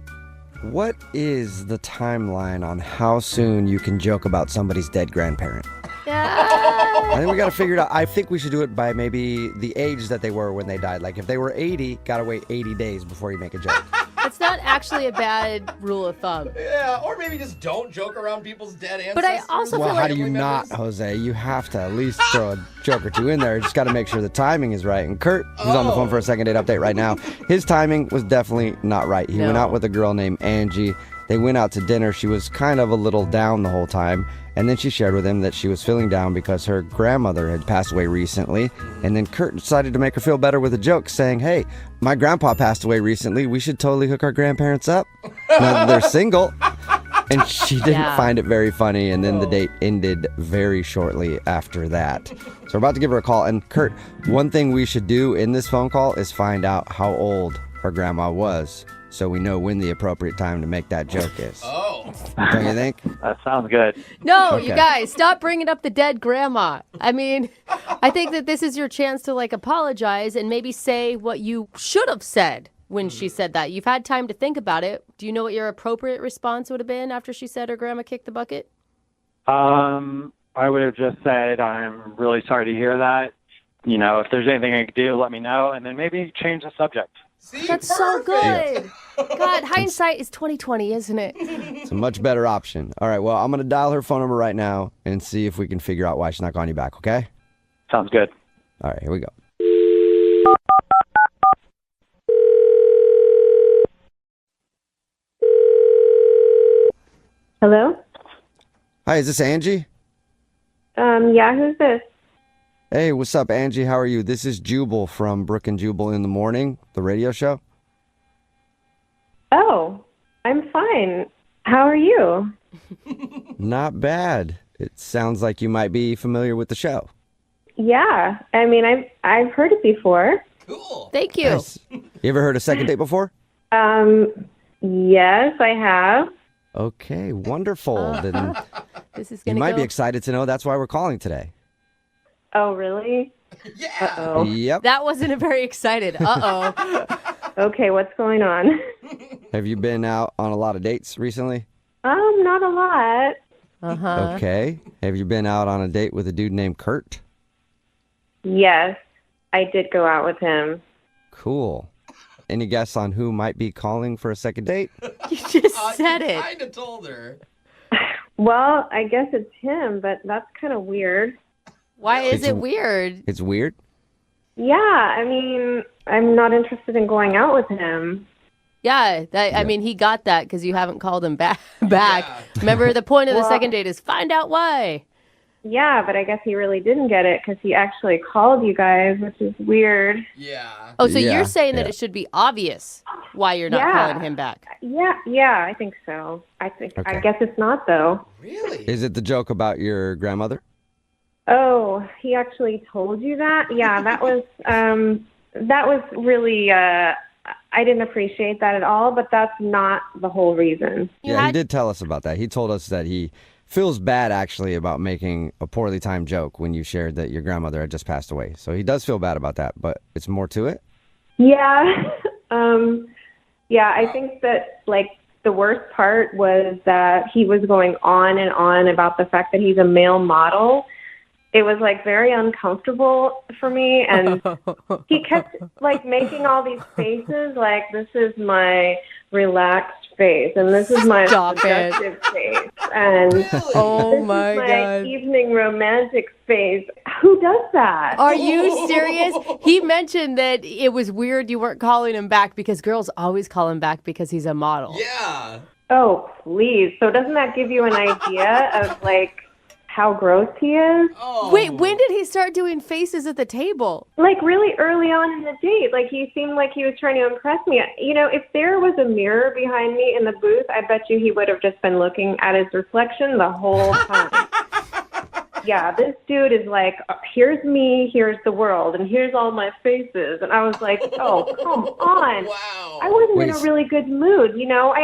What is the timeline on how soon you can joke about somebody's dead grandparent? I think we got to figure it out. I think we should do it by maybe the age that they were when they died. Like if they were 80, got to wait 80 days before you make a joke. That's not actually a bad rule of thumb. Yeah, or maybe just don't joke around people's dead ancestors. But I also Well, feel how like do you not, Jose? You have to at least throw a joke or two in there. You just got to make sure the timing is right. And Kurt, who's on the phone for a second date update right now, his timing was definitely not right. He went out with a girl named Angie. They went out to dinner. She was kind of a little down the whole time. And then she shared with him that she was feeling down because her grandmother had passed away recently. And then Kurt decided to make her feel better with a joke, saying, hey, my grandpa passed away recently. We should totally hook our grandparents up. Now that they're single. And she didn't find it very funny. And then the date ended very shortly after that. So we're about to give her a call. And Kurt, one thing we should do in this phone call is find out how old her grandma was, so we know when the appropriate time to make that joke is. Don't you think? That sounds good. No, Okay. you guys, stop bringing up the dead grandma. I mean, I think that this is your chance to apologize and maybe say what you should have said when she said that. You've had time to think about it. Do you know what your appropriate response would have been after she said her grandma kicked the bucket? I would have just said, I'm really sorry to hear that. If there's anything I could do, let me know, and then maybe change the subject. See, That's so good. God, hindsight is 20/20, isn't it? It's a much better option. All right, well, I'm going to dial her phone number right now and see if we can figure out why she's not calling you back, okay? Sounds good. All right, here we go. Hello? Hi, is this Angie? Yeah, who's this? Hey, what's up, Angie? How are you? This is Jubal from Brooke Jubal in the Morning, the radio show. Oh, I'm fine. How are you? Not bad. It sounds like you might be familiar with the show. Yeah, I mean, I've heard it before. Cool. Thank you. Nice. You ever heard of Second Date before? Yes, I have. Okay, wonderful. Then This is you gonna might go. be excited to know that's why we're calling today. Oh, really? Yeah. Uh-oh. Yep. That wasn't a very excited. Okay, what's going on? Have you been out on a lot of dates recently? Not a lot. Uh-huh. Okay. Have you been out on a date with a dude named Kurt? Yes, I did go out with him. Cool. Any guess on who might be calling for a second date? You just said it. I kind of told her. Well, I guess it's him, but that's kind of weird. Why is It's- it weird? It's weird. Yeah, I mean, I'm not interested in going out with him. Yeah, I mean, he got that because you haven't called him back. Remember, the point of the second date is find out why. Yeah, but I guess he really didn't get it because he actually called you guys, which is weird. Yeah. Oh, so Yeah, you're saying that yeah. it should be obvious why you're not Yeah. calling him back. Yeah, I think so. I Okay. guess it's not though. Really? Is it the joke about your grandmother? Oh, he actually told you that? Yeah, that was really I didn't appreciate that at all, but that's not the whole reason. Yeah, he did tell us about that. He told us that he feels bad actually about making a poorly timed joke when you shared that your grandmother had just passed away. So he does feel bad about that, but it's more to it. Yeah. Yeah, I think that, like, the worst part was that he was going on and on about the fact that he's a male model. It was, like, very uncomfortable for me, and he kept, like, making all these faces, like, this is my relaxed face, and this is my seductive face, and this is my evening romantic face. Who does that? Are you serious? He mentioned that it was weird you weren't calling him back because girls always call him back because he's a model. Yeah. Oh, please. So doesn't that give you an idea of, like, how gross he is? Wait, when did he start doing faces at the table? Like, really early on in the date. Like, he seemed like he was trying to impress me. You know, if there was a mirror behind me in the booth, I bet you he would have just been looking at his reflection the whole time. Yeah, this dude is like, here's me, here's the world, and here's all my faces. And I was like, oh, come on. Wow. I wasn't in a really good mood, you know.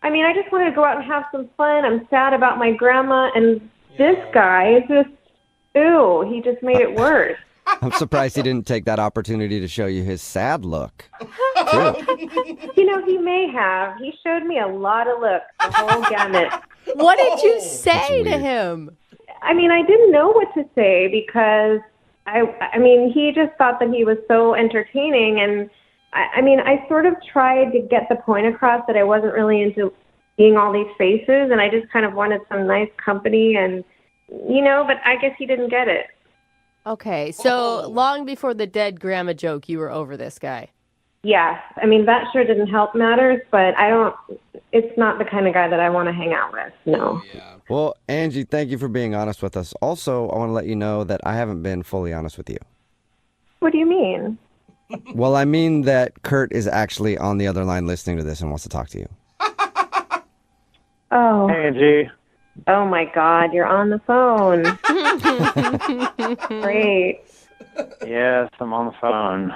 I mean, I just wanted to go out and have some fun. I'm sad about my grandma, and this guy is just, ew, he just made it worse. I'm surprised he didn't take that opportunity to show you his sad look. You know, he may have. He showed me a lot of looks, the whole gamut. What did you say to him? I mean, I didn't know what to say because, I mean, he just thought that he was so entertaining. And, I mean, I sort of tried to get the point across that I wasn't really into seeing all these faces, and I just kind of wanted some nice company, and, you know, but I guess he didn't get it. Okay, so long before the dead grandma joke, you were over this guy. Yeah, I mean, that sure didn't help matters, but it's not the kind of guy that I want to hang out with, no. Well, Angie, thank you for being honest with us. Also, I want to let you know that I haven't been fully honest with you. What do you mean? Well, I mean that Kurt is actually on the other line listening to this and wants to talk to you. Oh. Hey, Angie. Oh, my God, you're on the phone. Great. Yes, I'm on the phone.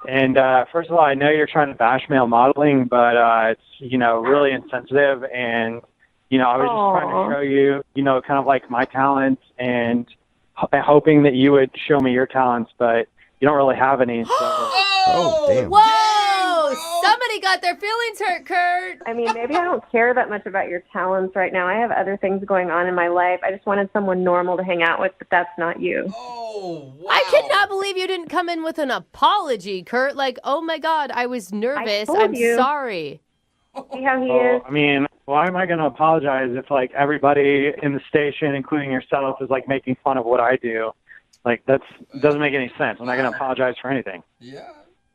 And first of all, I know you're trying to bash male modeling, but it's, you know, really insensitive. And, you know, I was just trying to show you, you know, kind of like my talents and hoping that you would show me your talents, but you don't really have any. So. Oh, damn. Whoa! Somebody got their feelings hurt, Kurt. I mean, maybe I don't care that much about your talents right now. I have other things going on in my life. I just wanted someone normal to hang out with, but that's not you. Oh, wow. I cannot believe you didn't come in with an apology, Kurt. Like, oh my God, I was nervous. I'm sorry. See how he is? I mean, why am I going to apologize if, like, everybody in the station, including yourself, is, like, making fun of what I do? Like, that doesn't make any sense. I'm not going to apologize for anything. Yeah.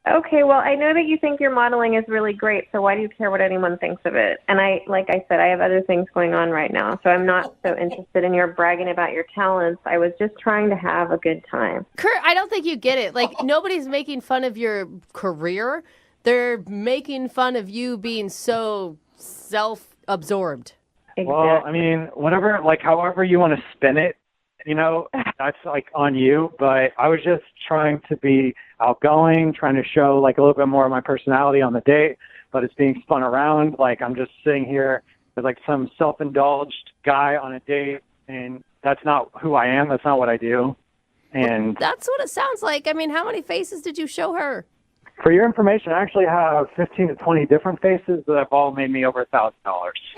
Okay, well, I know that you think your modeling is really great, so why do you care what anyone thinks of it? And like I said, I have other things going on right now, so I'm not so interested in your bragging about your talents. I was just trying to have a good time. Kurt, I don't think you get it. Like, nobody's making fun of your career. They're making fun of you being so self-absorbed. Exactly. Well, I mean, whatever, like, however you want to spin it, you know, that's, like, on you. But I was just trying to be outgoing, trying to show, like, a little bit more of my personality on the date, but it's being spun around. Like, I'm just sitting here as, like, some self-indulged guy on a date, and that's not who I am. That's not what I do. And that's what it sounds like. I mean, how many faces did you show her? for your information, I actually have 15 to 20 different faces that have all made me over $1,000.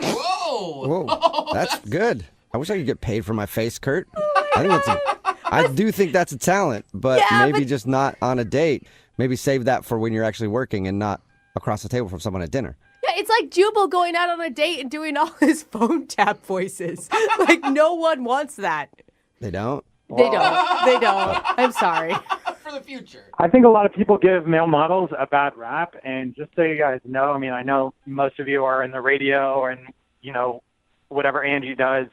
Whoa, that's good. I wish I could get paid for my face, Kurt. I do think that's a talent, but maybe just not on a date. Maybe save that for when you're actually working and not across the table from someone at dinner. Yeah, it's like Jubal going out on a date and doing all his phone tap voices. Like, no one wants that. They don't? They don't. They don't. I'm sorry. For the future. I think a lot of people give male models a bad rap, and just so you guys know, I mean, I know most of you are in the radio and, you know, whatever Angie does.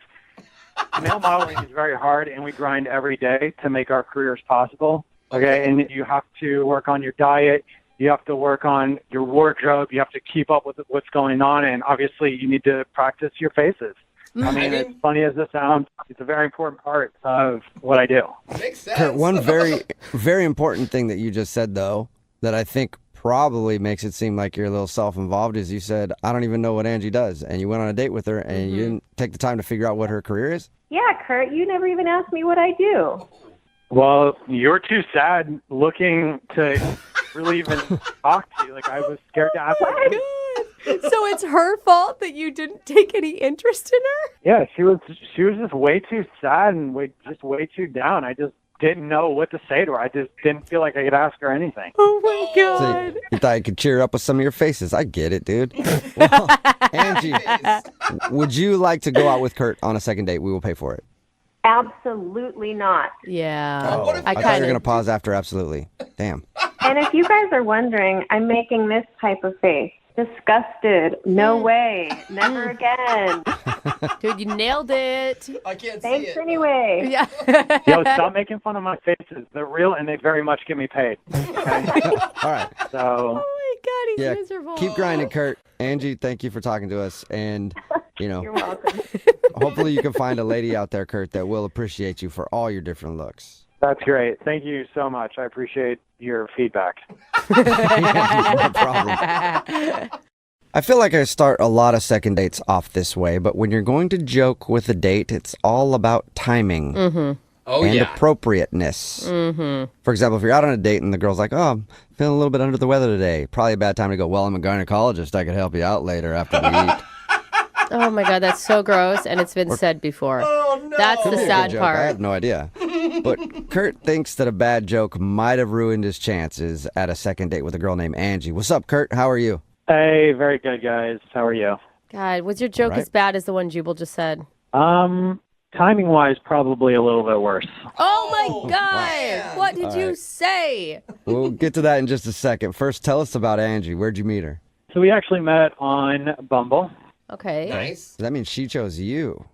Male modeling is very hard, and we grind every day to make our careers possible. Okay, and you have to work on your diet. You have to work on your wardrobe. You have to keep up with what's going on, and obviously you need to practice your faces. I mean, as funny as this sounds, it's a very important part of what I do. Makes sense. Kurt, one very, very important thing that you just said, though, that I think probably makes it seem like you're a little self-involved is you said, I don't even know what Angie does. And you went on a date with her, and you didn't take the time to figure out what her career is? Yeah, Kurt, you never even asked me what I do. Well, you're too sad looking to really even talk to you. Like, I was scared to ask. Like, So it's her fault that you didn't take any interest in her? yeah, she was just way too sad and way too down. I just didn't know what to say to her. I just didn't feel like I could ask her anything. Oh my God. You thought you could cheer her up with some of your faces. I get it, dude. Well, Angie, would you like to go out with Kurt on a second date? We will pay for it. Absolutely not. Yeah. I thought you were going to pause after absolutely. Damn. And if you guys are wondering, I'm making this type of face. Disgusted. No way. Never again. Dude, you nailed it. I can't Thanks see it. anyway. Yeah. Yo, stop making fun of my faces. They're real and they very much get me paid. Okay? All right. So, Oh my God, he's Yeah, miserable. keep grinding, Kurt. Angie, thank you for talking to us. And, You're welcome. hopefully you can find a lady out there, Kurt, that will appreciate you for all your different looks. that's great. Thank you so much. I appreciate your feedback. No problem. I feel like I start a lot of second dates off this way, but when you're going to joke with a date, it's all about timing Oh, and yeah. appropriateness. For example, if you're out on a date and the girl's like, oh, I'm feeling a little bit under the weather today, probably a bad time to go, well, I'm a gynecologist. I could help you out later after we eat. Oh my God, that's so gross, and it's been said before. Oh, no. That's the Could be a good sad joke. I part. have no idea. But Kurt thinks that a bad joke might have ruined his chances at a second date with a girl named Angie. What's up, Kurt? How are you? Hey, very good, guys. How are you? God, was your joke as bad as the one Jubal just said? Timing-wise, probably a little bit worse. Oh my God! What did you say? We'll get to that in just a second. First, tell us about Angie. Where'd you meet her? So we actually met on Bumble. Okay. Nice. That means she chose you.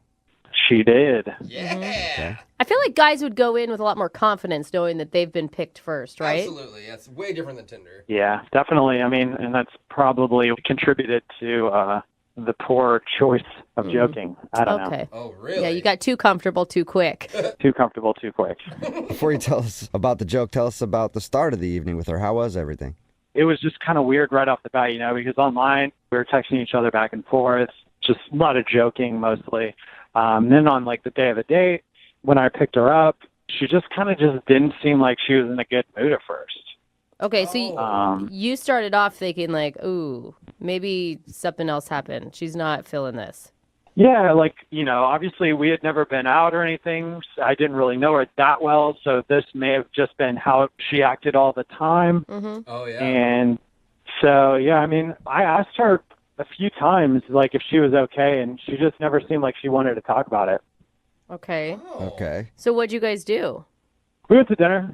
She did. Yeah. Okay. I feel like guys would go in with a lot more confidence knowing that they've been picked first, right? Absolutely. That's way different than Tinder. Yeah, definitely. I mean, and that's probably contributed to the poor choice of joking. I don't know. Okay. Oh, really? Yeah, you got too comfortable too quick. Too comfortable, too quick. Before you tell us about the joke, tell us about the start of the evening with her. How was everything? It was just kind of weird right off the bat, you know, because online we were texting each other back and forth, just a lot of joking mostly. Then on like the day of the date, when I picked her up, she just kind of just didn't seem like she was in a good mood at first. Okay, so you started off thinking like, ooh, maybe something else happened. She's not feeling this. Yeah, like, you know, obviously we had never been out or anything. So I didn't really know her that well, so this may have just been how she acted all the time. Oh, yeah. And so, yeah, I mean, I asked her a few times, like, if she was okay, and she just never seemed like she wanted to talk about it. Okay. Okay. So what'd you guys do? We went to dinner.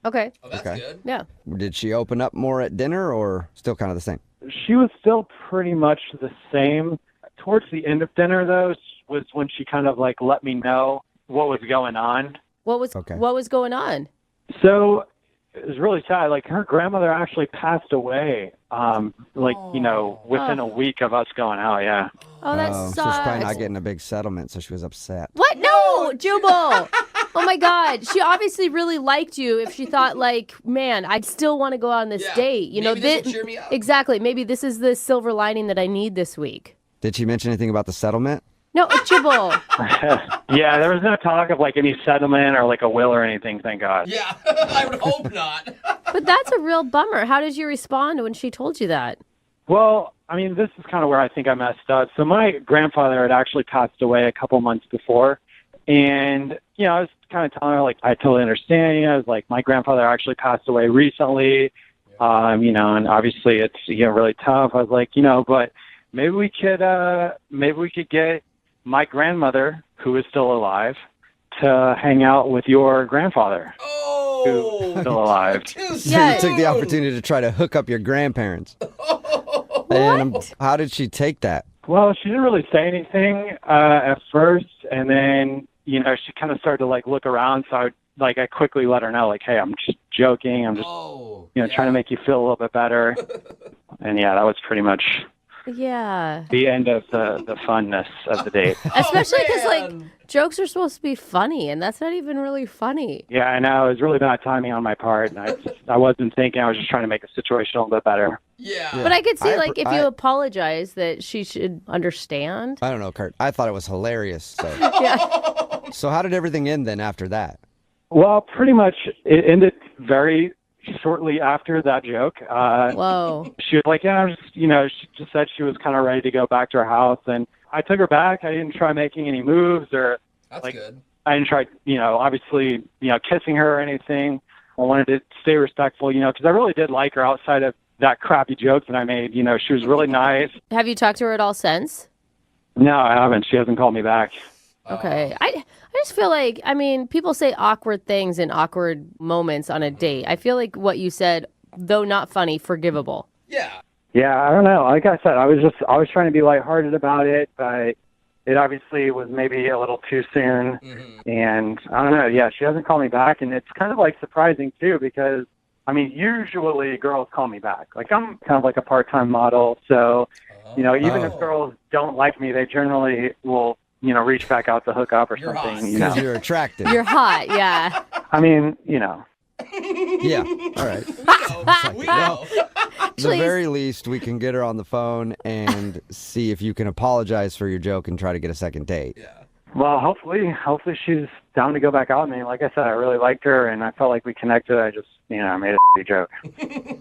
Okay. Oh, that's Okay. good. Yeah. Did she open up more at dinner or still kind of the same? She was still pretty much the same. Towards the end of dinner, though, was when she kind of, like, let me know what was going on. What was going on? So it was really sad. Like, her grandmother actually passed away, you know, within a week of us going out, yeah. Oh, that So she's sucks. probably not getting a big settlement, so she was upset. What? No, Jubal. Oh my God. She obviously really liked you if she thought like, man, I still want to go on this date. You know, maybe this will cheer me up. Exactly. Maybe this is the silver lining that I need this week. Did she mention anything about the settlement? No, Jubal. Yeah, there was no talk of, like, any settlement or, like, a will or anything, thank God. Yeah, I would hope not. But that's a real bummer. How did you respond when she told you that? Well, I mean, this is kind of where I think I messed up. So my grandfather had actually passed away a couple months before. And, you know, I was kind of telling her, like, I totally understand. You know, I was like, my grandfather actually passed away recently. You know, and obviously it's, you know, really tough. I was like, you know, but maybe we could get my grandmother, who is still alive, to hang out with your grandfather, who's still alive. So you took the opportunity to try to hook up your grandparents. And how did she take that? Well, she didn't really say anything at first, and then, you know, she kind of started to, like, look around, so I quickly let her know, like, hey, I'm just joking. I'm just, you know, trying to make you feel a little bit better. And, yeah, that was pretty much Yeah. the end of the funness of the date. Especially because, like, jokes are supposed to be funny, and that's not even really funny. Yeah, I know. It was really bad timing on my part, and I wasn't thinking. I was just trying to make the situation a little bit better. Yeah. But I could see, like, if you apologize, that she should understand. I don't know, Kurt. I thought it was hilarious. So. Yeah. So how did everything end then after that? Well, pretty much it ended very shortly after that joke. Whoa. She was like, yeah, she just said she was kind of ready to go back to her house. And I took her back. I didn't try making any moves or That's good. I didn't try, obviously, kissing her or anything. I wanted to stay respectful, because I really did like her outside of that crappy joke that I made. She was really nice. Have you talked to her at all since? No, I haven't. She hasn't called me back. Okay. I just feel like, people say awkward things in awkward moments on a date. I feel like what you said, though not funny, forgivable. Yeah. Yeah, I don't know. Like I said, I was trying to be lighthearted about it, but it obviously was maybe a little too soon. Mm-hmm. And I don't know. Yeah, she hasn't called me back. And it's kind of like surprising, too, because, usually girls call me back. Like, I'm kind of like a part-time model. So, even if girls don't like me, they generally will, reach back out to hook up or something. Because you're attractive. You're hot, yeah. Yeah, all right. Well, at the very least, we can get her on the phone and see if you can apologize for your joke and try to get a second date. Yeah. Well, hopefully she's down to go back out with me. Like I said, I really liked her, and I felt like we connected. I just, I made a joke.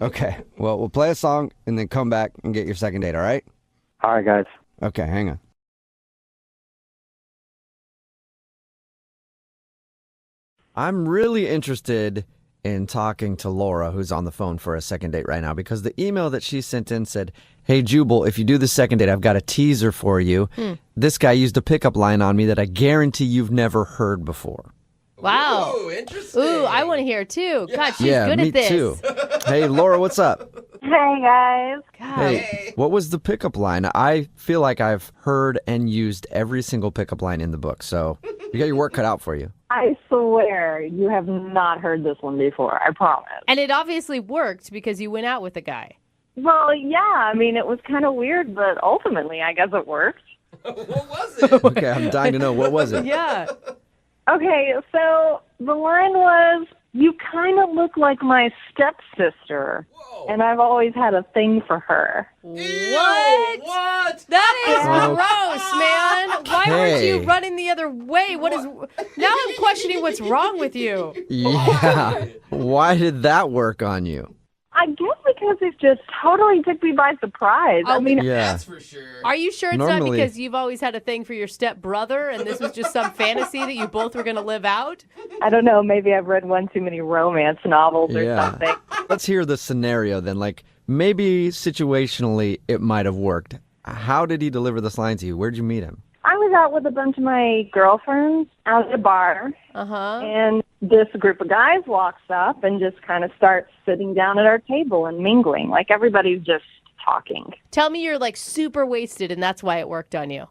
Okay. Well, we'll play a song and then come back and get your second date, all right? All right, guys. Okay, hang on. I'm really interested in talking to Laura, who's on the phone for a second date right now, because the email that she sent in said, hey, Jubal, if you do the second date, I've got a teaser for you. This guy used a pickup line on me that I guarantee you've never heard before. Wow. Ooh, interesting. Ooh, I want to hear it too. God, she's yeah, good me at this. too. Hey, Laura, what's up? Hey, guys. Hey, what was the pickup line? I feel like I've heard and used every single pickup line in the book, so you got your work cut out for you. I swear you have not heard this one before. I promise. And it obviously worked because you went out with a guy. Well, yeah. It was kind of weird, but ultimately, I guess it worked. What was it? Okay, I'm dying to know. What was it? Yeah. Okay, so the line was, you kind of look like my stepsister, and I've always had a thing for her. What? What? That is gross, man. Why weren't you Hey. running the other way? What is? Now I'm questioning what's wrong with you. Yeah. Why did that work on you? I guess because it just totally took me by surprise. Yeah. That's for sure. Are you sure it's Normally- not because you've always had a thing for your stepbrother and this was just some fantasy that you both were going to live out? I don't know. Maybe I've read one too many romance novels or Yeah. something. Let's hear the scenario then. Like, maybe situationally it might have worked. How did he deliver this line to you? Where'd you meet him? I was out with a bunch of my girlfriends out at a bar, and this group of guys walks up and just kind of starts sitting down at our table and mingling. Like, everybody's just talking. Tell me you're like super wasted and that's why it worked on you.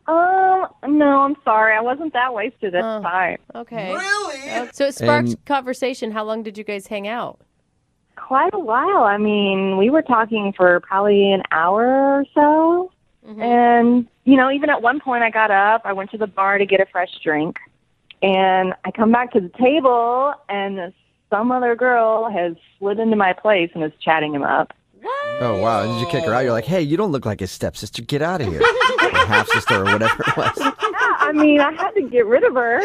No, I'm sorry. I wasn't that wasted at the time. Okay. Really? So it sparked And- conversation. How long did you guys hang out? Quite a while. We were talking for probably an hour or so. And, even at one point I got up, I went to the bar to get a fresh drink, and I come back to the table, and some other girl has slid into my place and is chatting him up. Oh, wow. Did you kick her out? You're like, hey, you don't look like his stepsister. Get out of here. Or half-sister or whatever it was. Yeah, I had to get rid of her.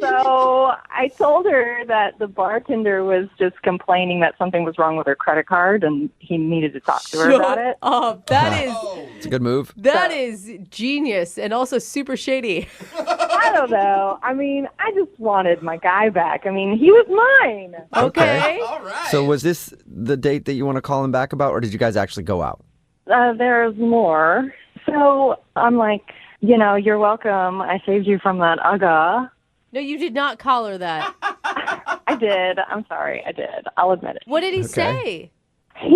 So I told her that the bartender was just complaining that something was wrong with her credit card, and he needed to talk to her about it. Oh, that is It's a good move. that is genius and also super shady. I don't know. I just wanted my guy back. He was mine. Okay. All right. So was this the date that you want to call him back about, or did you guys actually go out? There's more. So I'm like, you're welcome. I saved you from that Ugga. No, you did not call her that. I did. I'm sorry. I did. I'll admit it. What did he say? He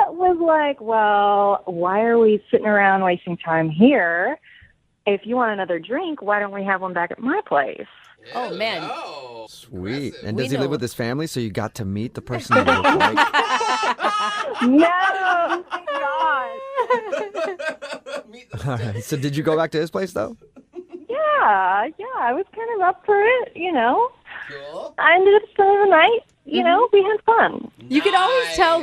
was like, well, why are we sitting around wasting time here? If you want another drink, why don't we have one back at my place? Oh, man. Oh, Sweet. And We does he know. live with his family, so you got to meet the person you look like? No, thank God. All right. So did you go back to his place, though? Yeah, I was kind of up for it, cool. I ended up spending the night, we had fun. You can always tell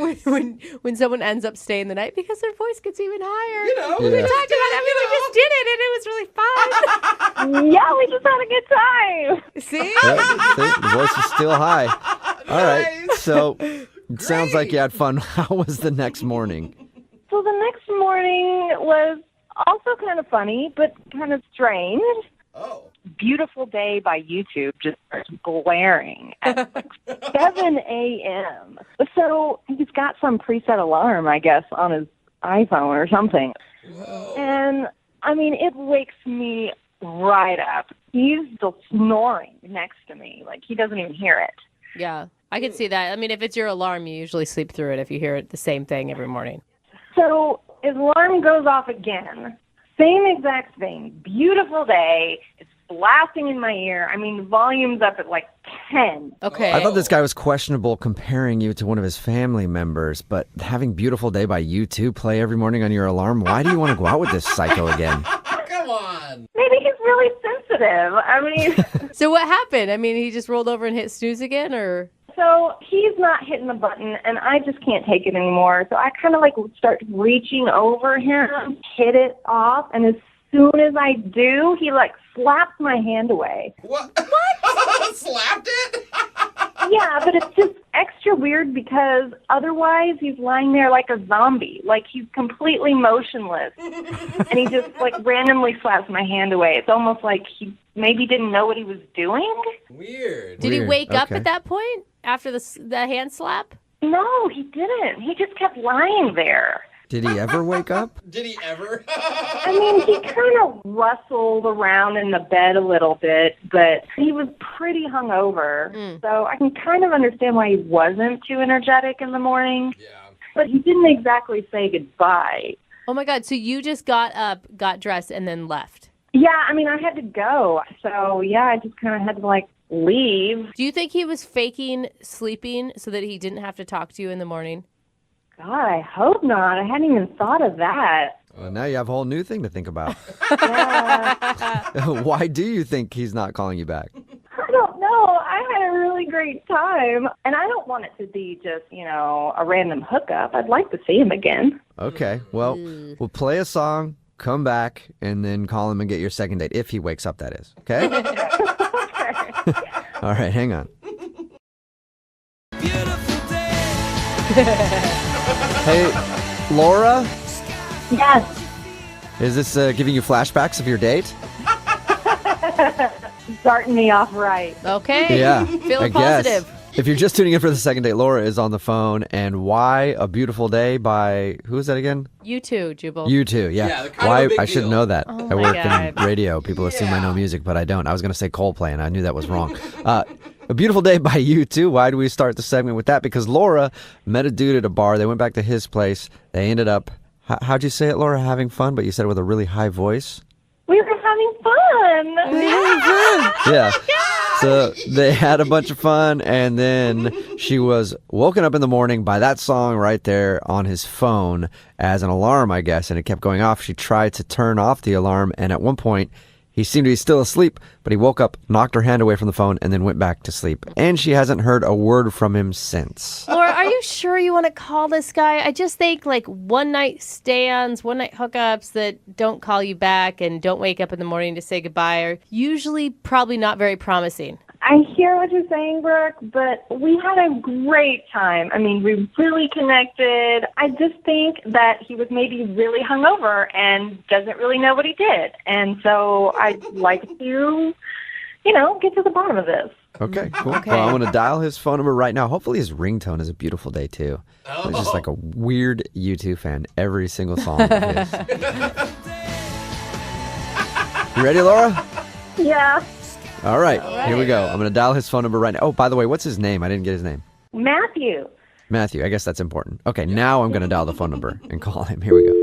when someone ends up staying the night because their voice gets even higher. Yeah. We talked about it. We just did it, and it was really fun. Yeah, we just had a good time. See? Yeah, see, the voice is still high. All right. So it sounds like you had fun. How was the next morning? So the next morning was also kind of funny, but kind of strange. Oh. Beautiful Day by YouTube just starts blaring at like 7 a.m. So he's got some preset alarm, I guess, on his iPhone or something. Whoa. And, I mean, it wakes me right up. He's still snoring next to me. Like, he doesn't even hear it. Yeah, I can see that. I mean, if it's your alarm, you usually sleep through it if you hear it the same thing every morning. So his alarm goes off again. Same exact thing. Beautiful day. It's blasting in my ear. I mean, the volume's up at like 10. Okay. I thought this guy was questionable comparing you to one of his family members, but having Beautiful Day by U2 play every morning on your alarm, why do you want to go out with this psycho again? Come on. Maybe he's really sensitive. I mean... So what happened? I mean, he just rolled over and hit snooze again, or? So he's not hitting the button, and I just can't take it anymore. So I kind of like start reaching over him, hit it off, and as soon as I do, he like slaps my hand away. What? Slapped it? Yeah, but it's just extra weird because otherwise he's lying there like a zombie. Like he's completely motionless. And he just like randomly slaps my hand away. It's almost like he maybe didn't know what he was doing. Weird. Did he wake up at that point after the hand slap? No, he didn't. He just kept lying there. Did he ever wake up? Did he ever? I mean, he kind of rustled around in the bed a little bit, but he was pretty hungover. So I can kind of understand why he wasn't too energetic in the morning. Yeah. But he didn't exactly say goodbye. Oh, my God. So you just got up, got dressed, and then left? Yeah, I mean, I had to go. So, yeah, I just kind of had to, like, leave. Do you think he was faking sleeping so that he didn't have to talk to you in the morning? God, I hope not. I hadn't even thought of that. Well, now you have a whole new thing to think about. Yeah. Why do you think he's not calling you back? I don't know. I had a really great time. And I don't want it to be just, a random hookup. I'd like to see him again. Okay, well, we'll play a song, come back, and then call him and get your second date, if he wakes up, that is. Okay? All right, hang on. Hey, Laura? Yes. Is this giving you flashbacks of your date? Starting me off right. Okay. Yeah. Feeling I positive. Guess. If you're just tuning in for the second date, Laura is on the phone. And Why a Beautiful Day by, who is that again? You too, Jubal. You too, yeah. Yeah, kind Why? of a big I should deal. know that. Oh I my work God. in radio. People assume I know music, but I don't. I was going to say Coldplay, and I knew that was wrong. A Beautiful Day by U2. Why do we start the segment with that? Because Laura met a dude at a bar. They went back to his place. They ended up, how'd you say it, Laura? Having fun, but you said it with a really high voice. We were having fun. Yeah. So they had a bunch of fun, and then she was woken up in the morning by that song right there on his phone as an alarm, I guess, and it kept going off. She tried to turn off the alarm, and at one point, he seemed to be still asleep, but he woke up, knocked her hand away from the phone, and then went back to sleep. And she hasn't heard a word from him since. Laura, are you sure you want to call this guy? I just think like one night stands, one night hookups that don't call you back and don't wake up in the morning to say goodbye are usually probably not very promising. I hear what you're saying, Brooke, but we had a great time. I mean, we really connected. I just think that he was maybe really hungover and doesn't really know what he did. And so I'd like to, get to the bottom of this. Okay, cool. Okay. Well, I'm going to dial his phone number right now. Hopefully his ringtone is a beautiful day, too. It's just like a weird U2 fan. Every single song of his. You ready, Laura? Yeah. All right, here we go. I'm going to dial his phone number right now. Oh, by the way, what's his name? I didn't get his name. Matthew. Matthew. I guess that's important. Okay, now I'm going to dial the phone number and call him. Here we go.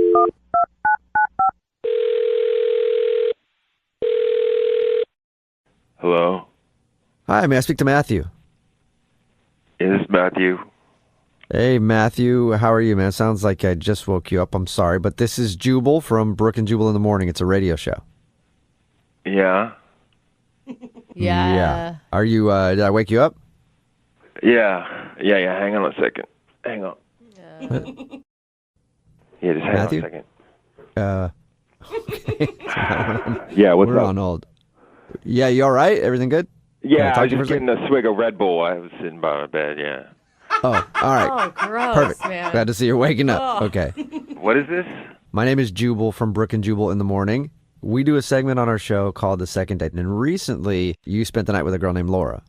Hello? Hi, may I speak to Matthew? Is this Matthew? Hey, Matthew. How are you, man? Sounds like I just woke you up. I'm sorry, but this is Jubal from Brooke and Jubal in the Morning. It's a radio show. Yeah? Yeah. Are you, did I wake you up? Yeah. Hang on a second. Hang on. Yeah, just hang Matthew? on a second. Okay. Yeah, what's We're up? on hold. Yeah, you all right? Everything good? Yeah, talk I was to you just for a getting a swig of Red Bull. I was sitting by my bed, yeah. Oh, all right. Oh, gross, Perfect. man. Glad to see you're waking up. Oh. Okay. What is this? My name is Jubal from Brooke and Jubal in the Morning. We do a segment on our show called The Second Date. And recently, you spent the night with a girl named Laura.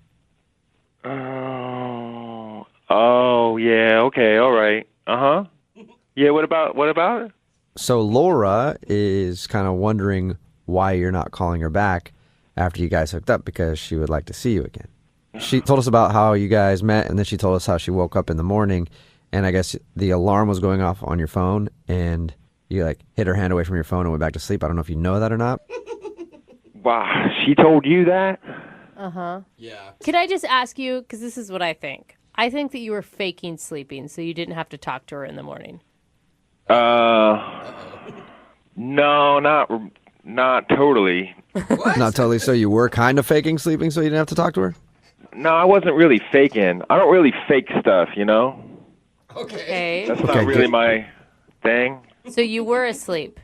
Oh, yeah, okay, all right. Uh-huh. Yeah, what about it? So Laura is kind of wondering why you're not calling her back after you guys hooked up, because she would like to see you again. She told us about how you guys met, and then she told us how she woke up in the morning, and I guess the alarm was going off on your phone, and you like hid her hand away from your phone and went back to sleep. I don't know if you know that or not. Wow, she told you that? Uh-huh. Yeah. Can I just ask you, because this is what I think. I think that you were faking sleeping so you didn't have to talk to her in the morning. No, not totally. Not totally. So you were kind of faking sleeping so you didn't have to talk to her? No, I wasn't really faking. I don't really fake stuff, you know? Okay. That's not really my thing. So you were asleep.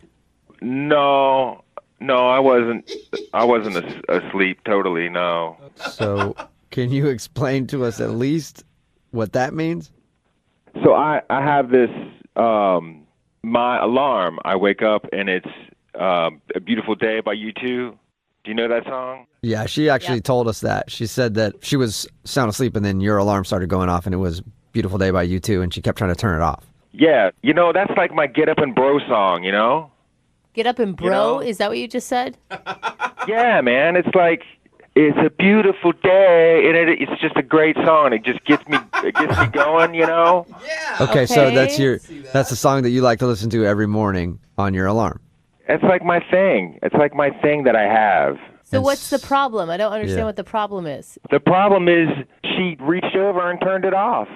No, I wasn't. I wasn't asleep totally, no. So can you explain to us at least what that means? So I have this, my alarm. I wake up and it's A Beautiful Day by U2. Do you know that song? Yeah, she actually told us that. She said that she was sound asleep and then your alarm started going off and it was Beautiful Day by U2 and she kept trying to turn it off. Yeah, you know, that's like my Get Up and Bro song, you know? Get up and bro? You know? Is that what you just said? Yeah, man, it's like, it's a beautiful day, and it's just a great song. It just gets me going, you know? Okay, so that's the song that you like to listen to every morning on your alarm. It's like my thing. It's like my thing that I have. So what's the problem? I don't understand Yeah. what the problem is. The problem is she reached over and turned it off.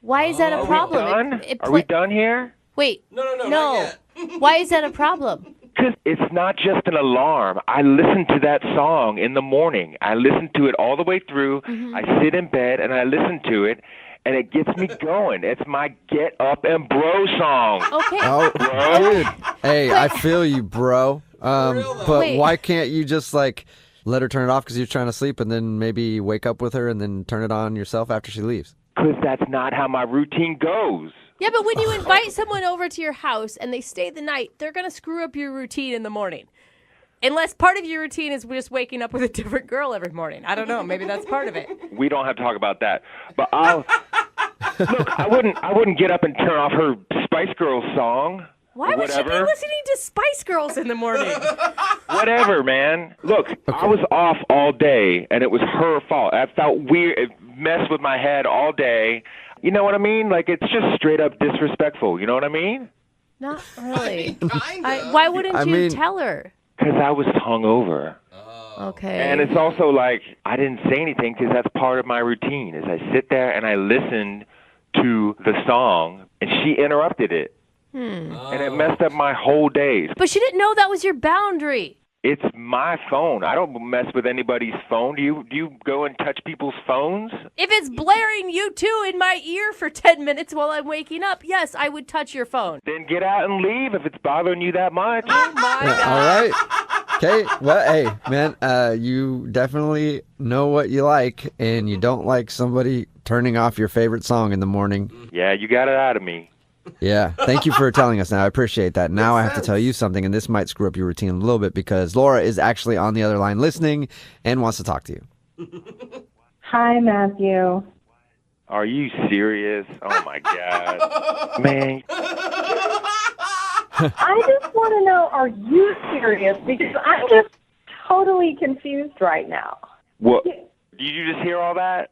Why is that a problem? Are we done? Are we done here? Wait. No. Why is that a problem? Because it's not just an alarm. I listen to that song in the morning. I listen to it all the way through. Mm-hmm. I sit in bed and I listen to it, and it gets me going. It's my Get Up and Bro song. Okay. Oh, dude. Hey, I feel you, bro. But Wait. why can't you just like let her turn it off because you're trying to sleep and then maybe wake up with her and then turn it on yourself after she leaves? Because that's not how my routine goes. Yeah, but when you invite someone over to your house and they stay the night, they're going to screw up your routine in the morning. Unless part of your routine is just waking up with a different girl every morning. I don't know. Maybe that's part of it. We don't have to talk about that. But look, I wouldn't get up and turn off her Spice Girls song. Why would she be listening to Spice Girls in the morning? Whatever, man. Look, I was off all day, and it was her fault. I felt weird. It messed with my head all day. You know what I mean? Like, it's just straight up disrespectful. You know what I mean? Not really. Why wouldn't you tell her? Because I was hungover. Okay. And it's also like, I didn't say anything because that's part of my routine, is I sit there and I listen to the song, and she interrupted it. And it messed up my whole day. But she didn't know that was your boundary. It's my phone. I don't mess with anybody's phone. Do you go and touch people's phones? If it's blaring U2 in my ear for 10 minutes while I'm waking up, yes, I would touch your phone. Then get out and leave if it's bothering you that much. Oh, my God. All right. Okay. Well, hey, man, you definitely know what you like, and you don't like somebody turning off your favorite song in the morning. Yeah, you got it out of me. Yeah. Thank you for telling us now. I appreciate that. Now I have to tell you something, and this might screw up your routine a little bit because Laura is actually on the other line listening and wants to talk to you. Hi, Matthew. Are you serious? Oh, my God. Man. I just want to know, are you serious? Because I'm just totally confused right now. What? Did you just hear all that?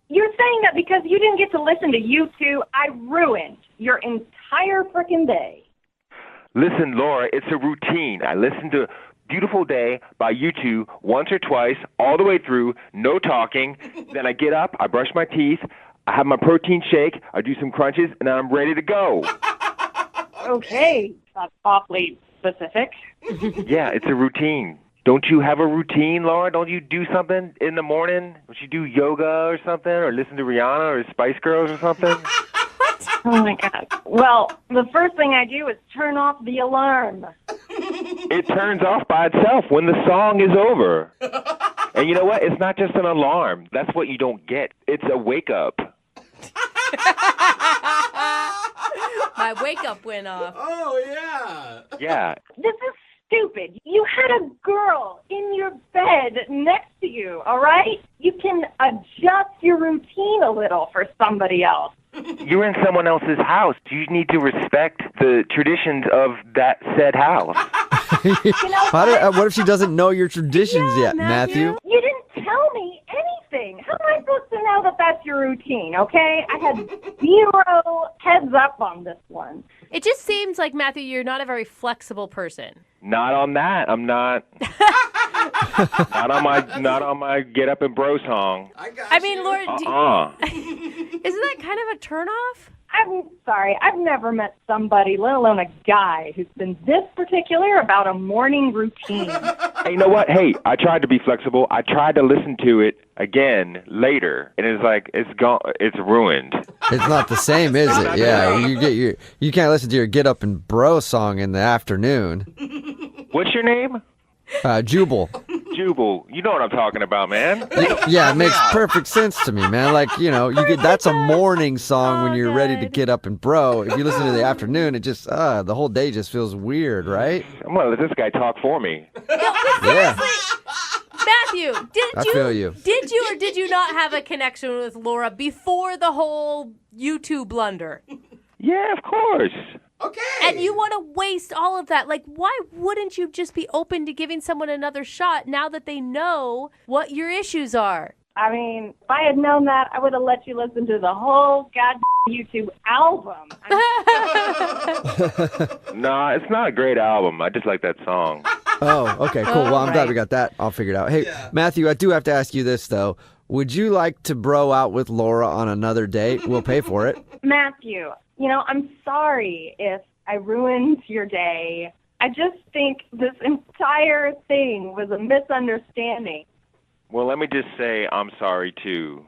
You're saying that because you didn't get to listen to U2, I ruined your entire frickin' day. Listen, Laura, it's a routine. I listen to Beautiful Day by U2 once or twice, all the way through, no talking. Then I get up, I brush my teeth, I have my protein shake, I do some crunches, and then I'm ready to go. Okay, that's awfully specific. Yeah, it's a routine. Don't you have a routine, Laura? Don't you do something in the morning? Don't you do yoga or something, or listen to Rihanna or Spice Girls or something? Oh, my God. Well, the first thing I do is turn off the alarm. It turns off by itself when the song is over. And you know what? It's not just an alarm. That's what you don't get. It's a wake up. My wake up went off. Oh, yeah. Yeah. This is stupid. You had a girl in your bed next to you, all right? You can adjust your routine a little for somebody else. You're in someone else's house. You need to respect the traditions of that said house. What if she doesn't know your traditions yet, Matthew? You didn't tell me anything. How am I supposed to know that that's your routine, okay? I had 0 heads up on this one. It just seems like, Matthew, you're not a very flexible person. Not on that. I'm not. not on my get up and bro song. I mean, Laura, isn't that kind of a turnoff? I'm sorry. I've never met somebody, let alone a guy, who's been this particular about a morning routine. Hey, you know what? Hey, I tried to be flexible. I tried to listen to it again later, and it's like it's gone. It's ruined. It's not the same, is it? Yeah, you can't listen to your get up and bro song in the afternoon. What's your name? Jubal. Jubal. You know what I'm talking about, man. Yeah, it makes perfect sense to me, man. Like, that's a morning song when you're ready to get up and bro. If you listen to the afternoon, it just, the whole day just feels weird, right? I'm going to let this guy talk for me. Yeah. Matthew, I feel you. Did you or did you not have a connection with Laura before the whole YouTube blunder? Yeah, of course. Okay. And you want to waste all of that. Like, why wouldn't you just be open to giving someone another shot now that they know what your issues are? I mean, if I had known that, I would have let you listen to the whole goddamn YouTube album. Nah, it's not a great album. I just like that song. Oh, okay, cool. Well, I'm glad we got that all figured out. Hey, Matthew, I do have to ask you this, though. Would you like to bro out with Laura on another date? We'll pay for it. Matthew, I'm sorry if I ruined your day. I just think this entire thing was a misunderstanding. Well, let me just say I'm sorry, too.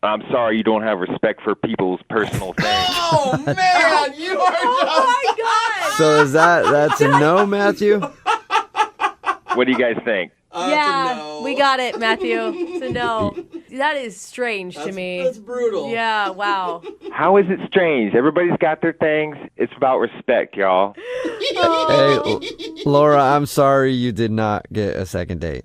I'm sorry you don't have respect for people's personal things. Oh, man, you are just... Oh, my God. So that's a no, Matthew? What do you guys think? Yeah, we got it, Matthew. It's a no. That is strange to me. That's brutal. Yeah, wow. How is it strange? Everybody's got their things. It's about respect, y'all. Hey, Laura, I'm sorry you did not get a second date.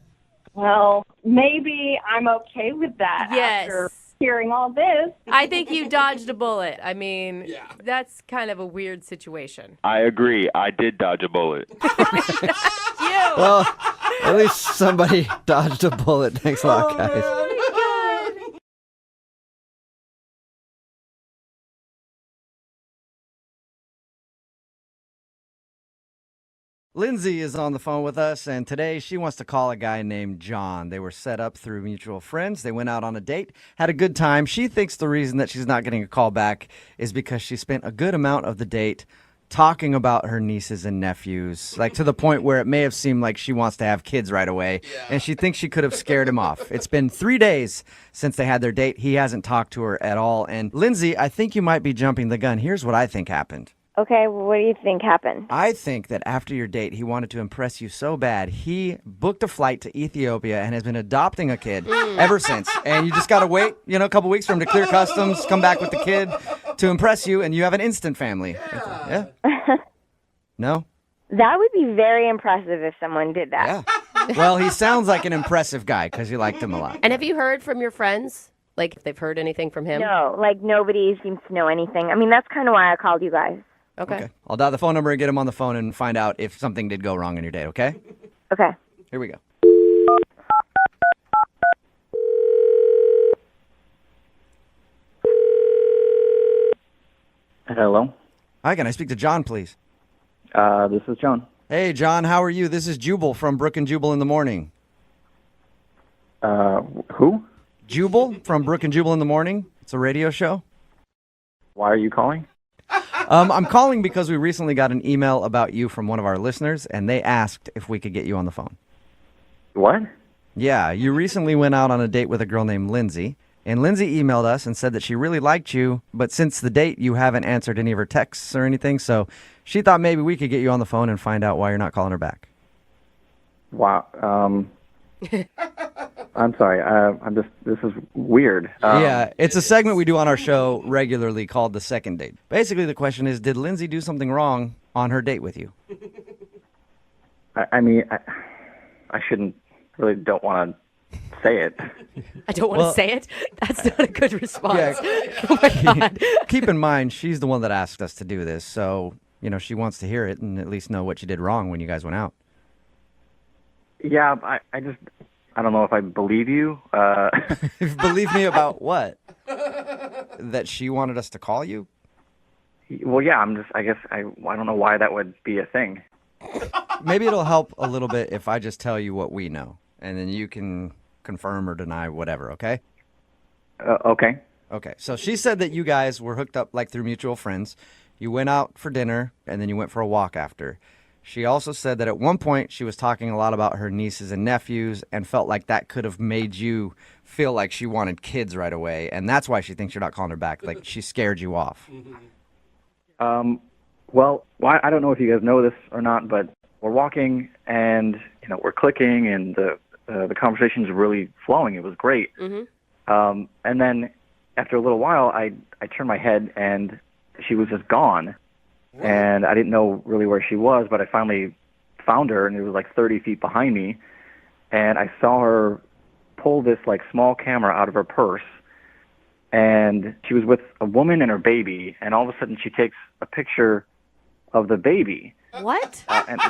Well, maybe I'm okay with that after hearing all this. I think you dodged a bullet. I mean, that's kind of a weird situation. I agree. I did dodge a bullet. Well, at least somebody dodged a bullet. Thanks a lot, guys. Lindsay is on the phone with us, and today she wants to call a guy named John. They were set up through mutual friends. They went out on a date, had a good time. She thinks the reason that she's not getting a call back is because she spent a good amount of the date talking about her nieces and nephews, like to the point where it may have seemed like she wants to have kids right away, and she thinks she could have scared him off. It's been 3 days since they had their date. He hasn't talked to her at all. And Lindsay, I think you might be jumping the gun. Here's what I think happened. Okay, well, what do you think happened? I think that after your date, he wanted to impress you so bad, he booked a flight to Ethiopia and has been adopting a kid ever since. And you just got to wait, a couple weeks for him to clear customs, come back with the kid to impress you, and you have an instant family. Yeah? No? That would be very impressive if someone did that. Yeah. Well, he sounds like an impressive guy because you liked him a lot. And have you heard from your friends? Like, if they've heard anything from him? No, nobody seems to know anything. I mean, that's kind of why I called you guys. Okay. I'll dial the phone number and get him on the phone and find out if something did go wrong in your date, okay? Okay. Here we go. Hello. Hi, can I speak to John, please? This is John. Hey, John, how are you? This is Jubal from Brooke and Jubal in the Morning. Who? Jubal from Brooke and Jubal in the Morning. It's a radio show. Why are you calling? I'm calling because we recently got an email about you from one of our listeners, and they asked if we could get you on the phone. What? Yeah, you recently went out on a date with a girl named Lindsay, and Lindsay emailed us and said that she really liked you, but since the date, you haven't answered any of her texts or anything, so she thought maybe we could get you on the phone and find out why you're not calling her back. Wow. I'm sorry. This is weird. Yeah, it's a segment we do on our show regularly called The Second Date. Basically, the question is, did Lindsay do something wrong on her date with you? I mean, I shouldn't, really don't want to say it. I don't want to say it? That's not a good response. Yeah. Oh, my God. Keep in mind, she's the one that asked us to do this, so, she wants to hear it and at least know what you did wrong when you guys went out. Yeah, I don't know if I believe you. Believe me about what? That she wanted us to call you? Well, yeah, I don't know why that would be a thing. Maybe it'll help a little bit if I just tell you what we know, and then you can confirm or deny whatever, okay? Okay. Okay, so she said that you guys were hooked up like through mutual friends. You went out for dinner, and then you went for a walk after. She also said that at one point she was talking a lot about her nieces and nephews and felt like that could have made you feel like she wanted kids right away, and that's why she thinks you're not calling her back. Like, she scared you off. Well, I don't know if you guys know this or not, but we're walking and we're clicking, and the conversation's really flowing. It was great. Mm-hmm. And then after a little while, I turned my head and she was just gone. And I didn't know really where she was, but I finally found her, and it was like 30 feet behind me. And I saw her pull this like small camera out of her purse, and she was with a woman and her baby. And all of a sudden, she takes a picture of the baby. What? And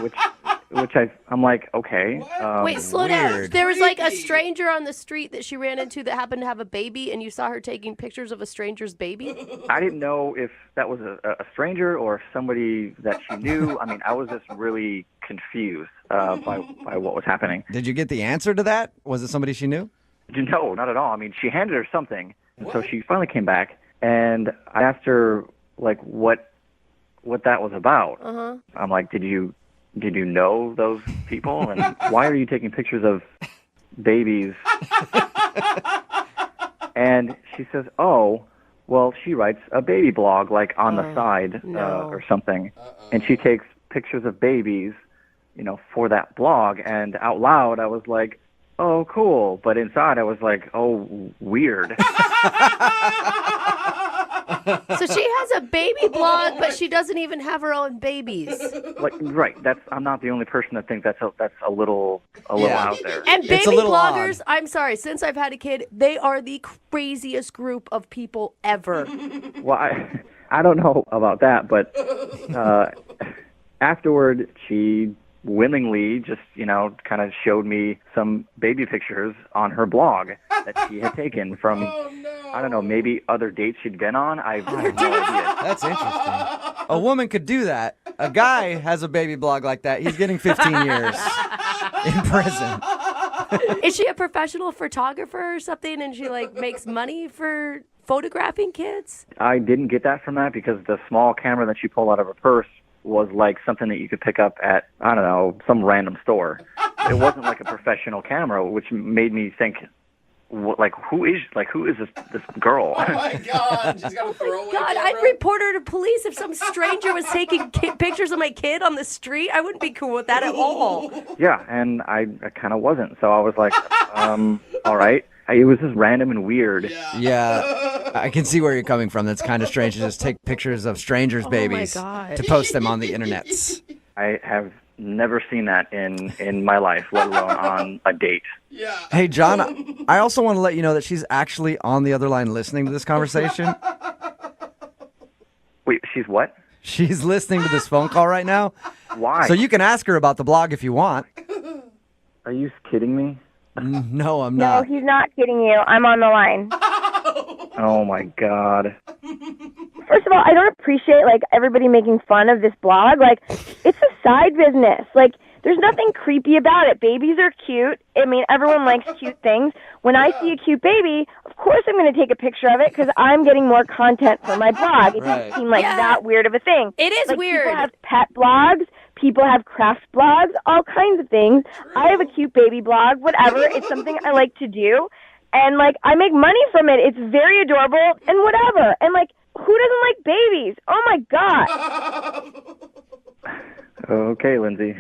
which I'm like, okay. Wait, slow down. There was like a stranger on the street that she ran into that happened to have a baby, and you saw her taking pictures of a stranger's baby? I didn't know if that was a stranger or somebody that she knew. I mean, I was just really confused by what was happening. Did you get the answer to that? Was it somebody she knew? No, not at all. I mean, she handed her something, and so she finally came back, and I asked her like what that was about. Uh-huh. I'm like, did you know those people? And why are you taking pictures of babies? And she says, oh, well, she writes a baby blog like on the side or something. And she takes pictures of babies, for that blog. And out loud, I was like, oh, cool. But inside, I was like, oh, weird. So she has a baby blog, but she doesn't even have her own babies. Right. I'm not the only person that thinks that's a little out there. And baby bloggers, I'm sorry, since I've had a kid, they are the craziest group of people ever. Well, I don't know about that, but afterward, she willingly just, kind of showed me some baby pictures on her blog that she had taken from, I don't know, maybe other dates she'd been on. I have no idea. That's interesting. A woman could do that. A guy has a baby blog like that. He's getting 15 years in prison. Is she a professional photographer or something, and she makes money for photographing kids? I didn't get that from that because the small camera that she pulled out of her purse was like something that you could pick up at, I don't know, some random store. It wasn't like a professional camera, which made me think, who is this girl? Oh my God! She's got a throwaway camera. I'd report her to police if some stranger was taking pictures of my kid on the street. I wouldn't be cool with that at all. Yeah, and I kind of wasn't. So I was like, all right. It was just random and weird. Yeah, I can see where you're coming from. That's kind of strange to just take pictures of strangers' babies to post them on the internets. I have never seen that in my life, let alone on a date. Yeah. Hey, John, I also want to let you know that she's actually on the other line listening to this conversation. Wait, she's what? She's listening to this phone call right now. Why? So you can ask her about the blog if you want. Are you kidding me? No, I'm No, not. he's not kidding you. I'm on the line. Oh my God. First of all, I don't appreciate everybody making fun of this blog. It's a side business. There's nothing creepy about it. Babies are cute. I mean, everyone likes cute things. When I see a cute baby, of course I'm going to take a picture of it because I'm getting more content for my blog. It doesn't seem that weird of a thing. It is weird. People have pet blogs. People have craft blogs, all kinds of things. I have a cute baby blog, whatever. It's something I like to do. And, I make money from it. It's very adorable and whatever. And, who doesn't like babies? Oh, my God. Okay, Lindsay.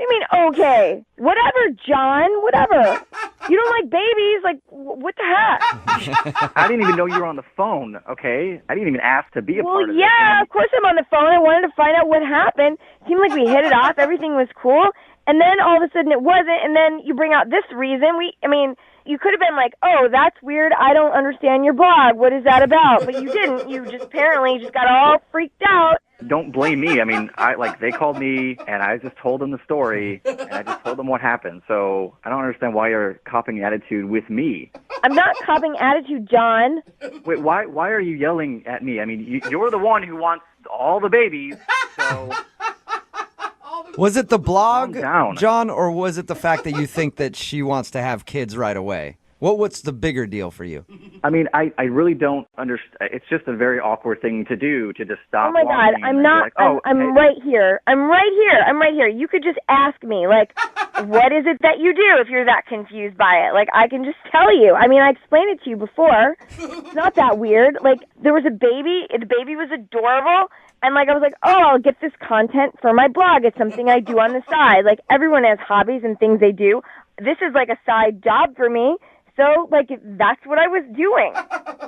You mean, okay, whatever, John, whatever. You don't like babies, like, what the heck? I didn't even know you were on the phone, okay? I didn't even ask to be a part of Well, this. yeah, of course I'm on the phone. I wanted to find out what happened. Seemed like we hit it off. Everything was cool. And then all of a sudden it wasn't. And then you bring out this reason. You could have been like, oh, that's weird. I don't understand your blog. What is that about? But you didn't. You just apparently just got all freaked out. Don't blame me. I mean, they called me, and I just told them the story, and I just told them what happened. So I don't understand why you're copying attitude with me. I'm not copying attitude, John. Wait, why are you yelling at me? I mean, you're the one who wants all the babies, so... Was it the blog, down. John, or was it the fact that you think that she wants to have kids right away? What's the bigger deal for you? I mean, I really don't understand. It's just a very awkward thing to do, to just stop. Oh my God, walking I'm and not. be like, oh, I'm hey. right here. I'm right here. You could just ask me, like, what is it that you do if you're that confused by it? Like, I can just tell you. I mean, I explained it to you before. It's not that weird. Like, there was a baby. The baby was adorable. And, like, I was like, oh, I'll get this content for my blog. It's something I do on the side. Like, everyone has hobbies and things they do. This is, like, a side job for me. So, like, that's what I was doing.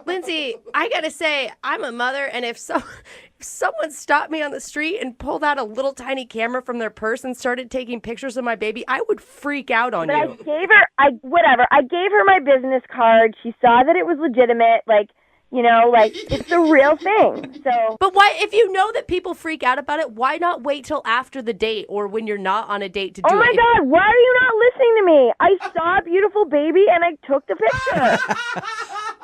Lindsay, I gotta say, I'm a mother, and if someone stopped me on the street and pulled out a little tiny camera from their purse and started taking pictures of my baby, I would freak out on you. I gave her my business card. She saw that it was legitimate. Like, you know, like, it's the real thing. So, but why, if you know that people freak out about it, why not wait till after the date or when you're not on a date to do it? Oh my God, why are you not listening to me? I saw a beautiful baby and I took the picture.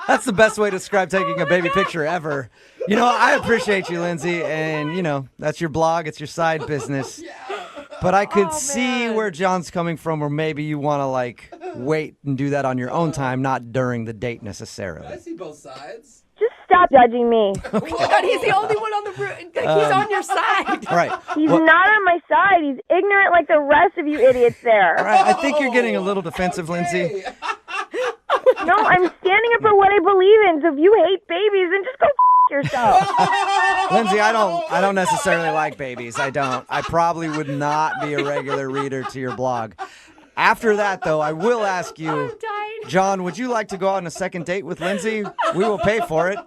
That's the best way to describe taking a baby picture ever. You know, I appreciate you, Lindsay, and, you know, that's your blog, it's your side business. But I could see where John's coming from, where maybe you want to, like, wait and do that on your own time, not during the date necessarily. I see both sides. Just stop judging me. Oh my God, he's the only one on the room. He's on your side. Right. He's not on my side. He's ignorant like the rest of you idiots there. All right, I think you're getting a little defensive, Lindsay. No, I'm standing up for what I believe in. So if you hate babies, then just go yourself. Lindsay, I don't necessarily like babies. I don't. I probably would not be a regular reader to your blog. After that, though, I will ask you, John, would you like to go out on a second date with Lindsay? We will pay for it.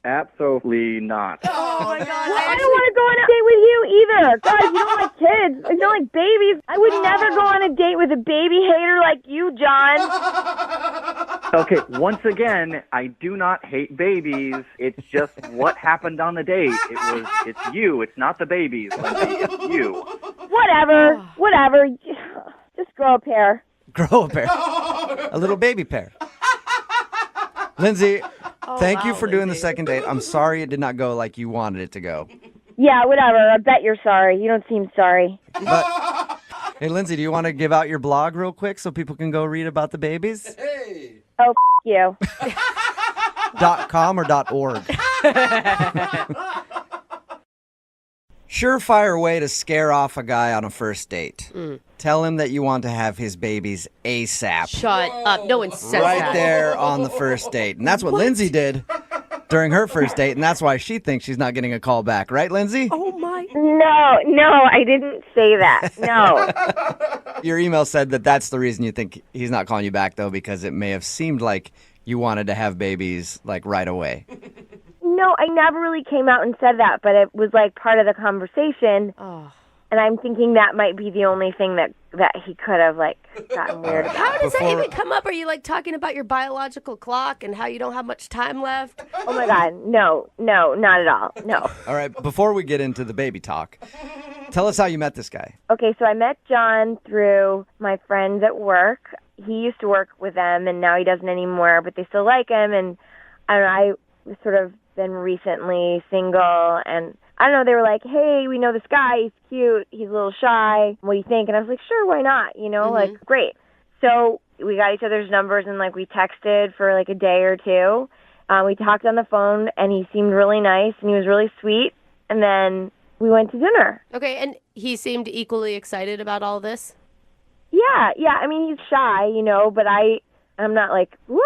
Absolutely not. Oh my God. I don't want to go on a date with you either. God, you don't like kids. You don't like babies. I would never go on a date with a baby hater like you, John. Okay, once again, I do not hate babies. It's just what happened on the date. It's you. It's not the babies, Lindsay. It's you. Whatever. Just grow a pair. Grow a pair. A little baby pair. Lindsay, thank you for doing the second date. I'm sorry it did not go like you wanted it to go. Yeah, whatever. I bet you're sorry. You don't seem sorry. But, hey, Lindsay, do you want to give out your blog real quick so people can go read about the babies? Hey. Oh, you. .com or .org? Surefire way to scare off a guy on a first date. Tell him that you want to have his babies ASAP. Shut up. No one says right that. there on the first date. And that's what Lindsay did during her first date, and that's why she thinks she's not getting a call back. Right, Lindsay? Oh, my. No, I didn't say that. No. Your email said that that's the reason you think he's not calling you back, though, because it may have seemed like you wanted to have babies, like, right away. No, I never really came out and said that, but it was, like, part of the conversation. Oh. And I'm thinking that might be the only thing that he could have, like, gotten weird about. How does that even come up? Are you, like, talking about your biological clock and how you don't have much time left? Oh, my God. No, not at all. No. All right, before we get into the baby talk, tell us how you met this guy. Okay, so I met John through my friends at work. He used to work with them, and now he doesn't anymore, but they still like him. And I don't know, I sort of been recently single, and I don't know, they were like, hey, we know this guy, he's cute, he's a little shy, what do you think? And I was like, sure, why not, you know, like, great. So we got each other's numbers, and, like, we texted for, like, a day or two. We talked on the phone, and he seemed really nice, and he was really sweet, and then we went to dinner. Okay, and he seemed equally excited about all this? Yeah, I mean, he's shy, you know, but I'm not, like, whoa,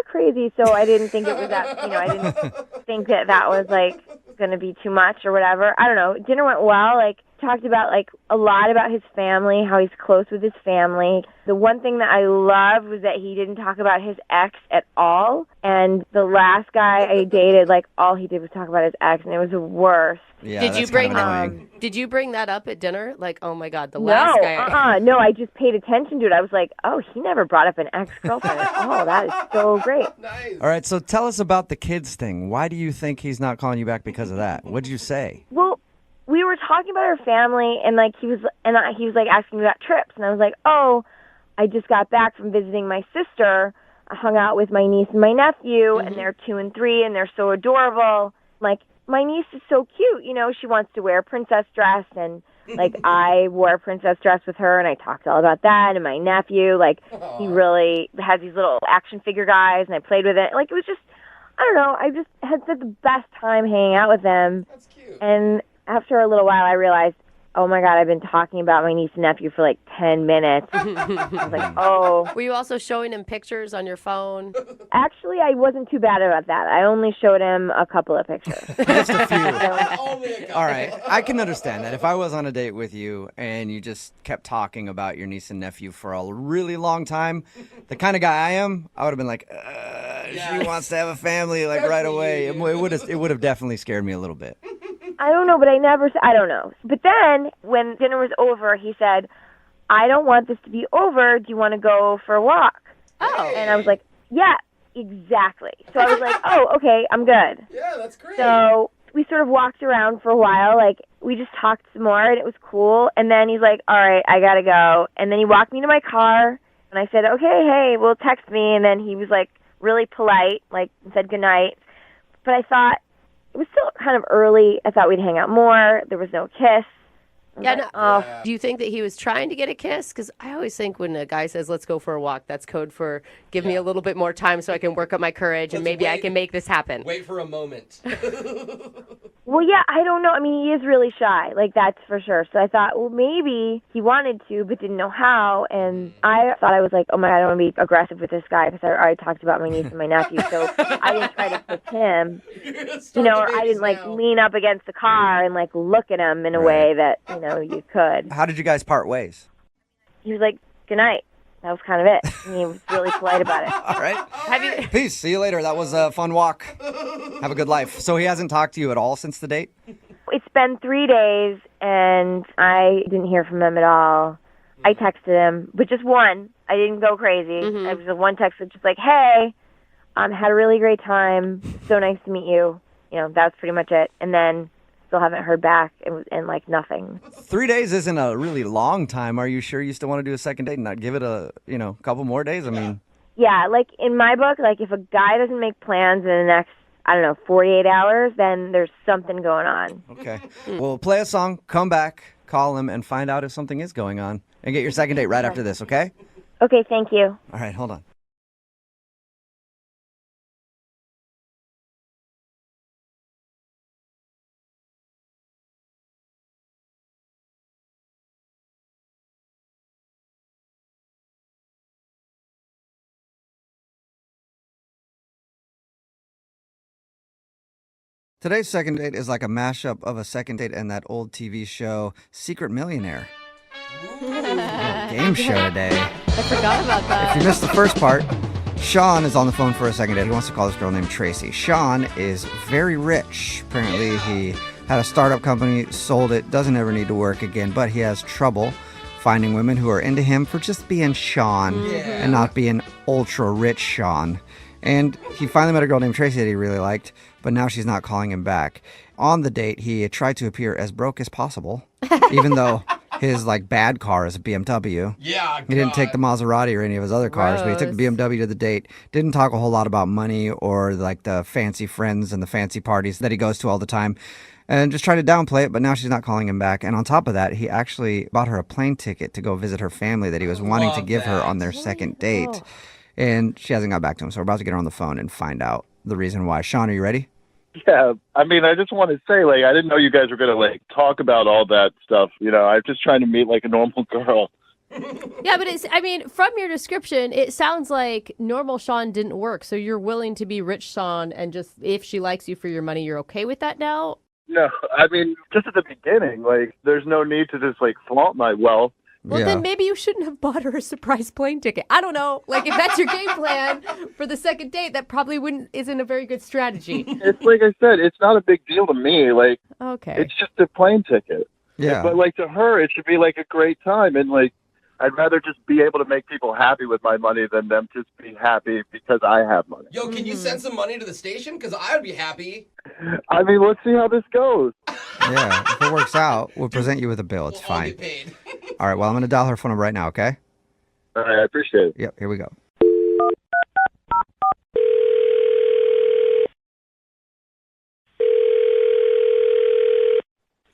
crazy, so I didn't think it was that, you know, I didn't think that was, like, going to be too much or whatever. I don't know. Dinner went well. Like, talked about, like, a lot about his family, how he's close with his family. The one thing that I loved was that he didn't talk about his ex at all. And the last guy I dated, like, all he did was talk about his ex, and it was the worst. Yeah, Did you bring Did you bring that up at dinner? Like, oh my God, the last guy. No, I just paid attention to it. I was like, oh, he never brought up an ex-girlfriend. Oh, that is so great. All right, so tell us about the kids thing. Why do you think he's not calling you back because of that? What'd you say? Well, we were talking about our family, and like he was like asking me about trips, and I was like, oh, I just got back from visiting my sister. I hung out with my niece and my nephew, and they're 2 and 3, and they're so adorable. Like, my niece is so cute, you know. She wants to wear a princess dress, and like I wore a princess dress with her, and I talked all about that. And my nephew, like, he really has these little action figure guys, and I played with it. Like, it was just, I don't know. I just had such the best time hanging out with them. That's cute. And after a little while, I realized, oh my God, I've been talking about my niece and nephew for like 10 minutes. I was like, oh. Were you also showing him pictures on your phone? Actually, I wasn't too bad about that. I only showed him a couple of pictures. Just a few. All right. I can understand that. If I was on a date with you and you just kept talking about your niece and nephew for a really long time, the kind of guy I am, I would have been like, she wants to have a family like right away. It would have definitely scared me a little bit. I don't know, but I don't know. But then when dinner was over, he said, I don't want this to be over. Do you want to go for a walk? Oh. And I was like, yeah, exactly. So I was like, oh, okay, I'm good. Yeah, that's great. So we sort of walked around for a while. Like, we just talked some more, and it was cool. And then he's like, all right, I got to go. And then he walked me to my car, and I said, okay, hey, well, text me. And then he was like really polite, like said goodnight. But I thought, it was still kind of early. I thought we'd hang out more. There was no kiss. Do you think that he was trying to get a kiss? Because I always think when a guy says, let's go for a walk, that's code for give me a little bit more time so I can work up my courage and maybe I can make this happen. Wait for a moment. Well, yeah, I don't know. I mean, he is really shy. Like, that's for sure. So I thought, well, maybe he wanted to but didn't know how. And I thought, I was like, oh, my God, I don't want to be aggressive with this guy because I already talked about my niece and my nephew. So I didn't try to kiss him. You know, or I didn't, like, lean up against the car and, like, look at him in a way that, you know, you could. How did you guys part ways? He was like, good night. That was kind of it. And he was really polite about it. All right. Peace. See you later. That was a fun walk. Have a good life. So he hasn't talked to you at all since the date? It's been 3 days, and I didn't hear from him at all. I texted him, but just one. I didn't go crazy. It was a one text that just like, hey, had a really great time. So nice to meet you. You know, that's pretty much it. And then still haven't heard back and like nothing. 3 days isn't a really long time. Are you sure you still want to do a second date and not give it a, couple more days? I mean. Yeah, like in my book, like if a guy doesn't make plans in the next, 48 hours, then there's something going on. Okay. Well, play a song, come back, call him, and find out if something is going on. And get your second date right after this, okay? Okay, thank you. All right, hold on. Today's second date is like a mashup of a second date and that old TV show, Secret Millionaire. Game show today. I forgot about that. If you missed the first part, Sean is on the phone for a second date. He wants to call this girl named Tracy. Sean is very rich. Apparently, he had a startup company, sold it, doesn't ever need to work again, but he has trouble finding women who are into him for just being Sean and not being ultra rich Sean. And he finally met a girl named Tracy that he really liked, but now she's not calling him back. On the date, he tried to appear as broke as possible, even though his bad car is a BMW. Yeah, he didn't take the Maserati or any of his other cars, but he took the BMW to the date. Didn't talk a whole lot about money or the fancy friends and the fancy parties that he goes to all the time. And just tried to downplay it, but now she's not calling him back. And on top of that, he actually bought her a plane ticket to go visit her family that he was wanting to give her on their second date. Oh. And she hasn't got back to him, so we're about to get her on the phone and find out the reason why. Sean, are you ready? Yeah, I mean, I just want to say, I didn't know you guys were going to, talk about all that stuff. I'm just trying to meet, a normal girl. Yeah, but from your description, it sounds like normal Sean didn't work, so you're willing to be rich Sean, and just, if she likes you for your money, you're okay with that now? No, I mean, just at the beginning, like, there's no need to just, like, flaunt my wealth. Well, then maybe you shouldn't have bought her a surprise plane ticket. I don't know. Like, if that's your game plan for the second date, that probably isn't a very good strategy. It's like I said, it's not a big deal to me. Like, Okay. it's just a plane ticket. Yeah. But, like, to her, it should be, like, a great time. And, like, I'd rather just be able to make people happy with my money than them just be happy because I have money. Yo, can you send some money to the station? Because I would be happy. I mean, let's see how this goes. Yeah, if it works out, we'll present you with a bill. It's fine. All right, well, I'm going to dial her phone number right now, okay? All right, I appreciate it. Yep, here we go.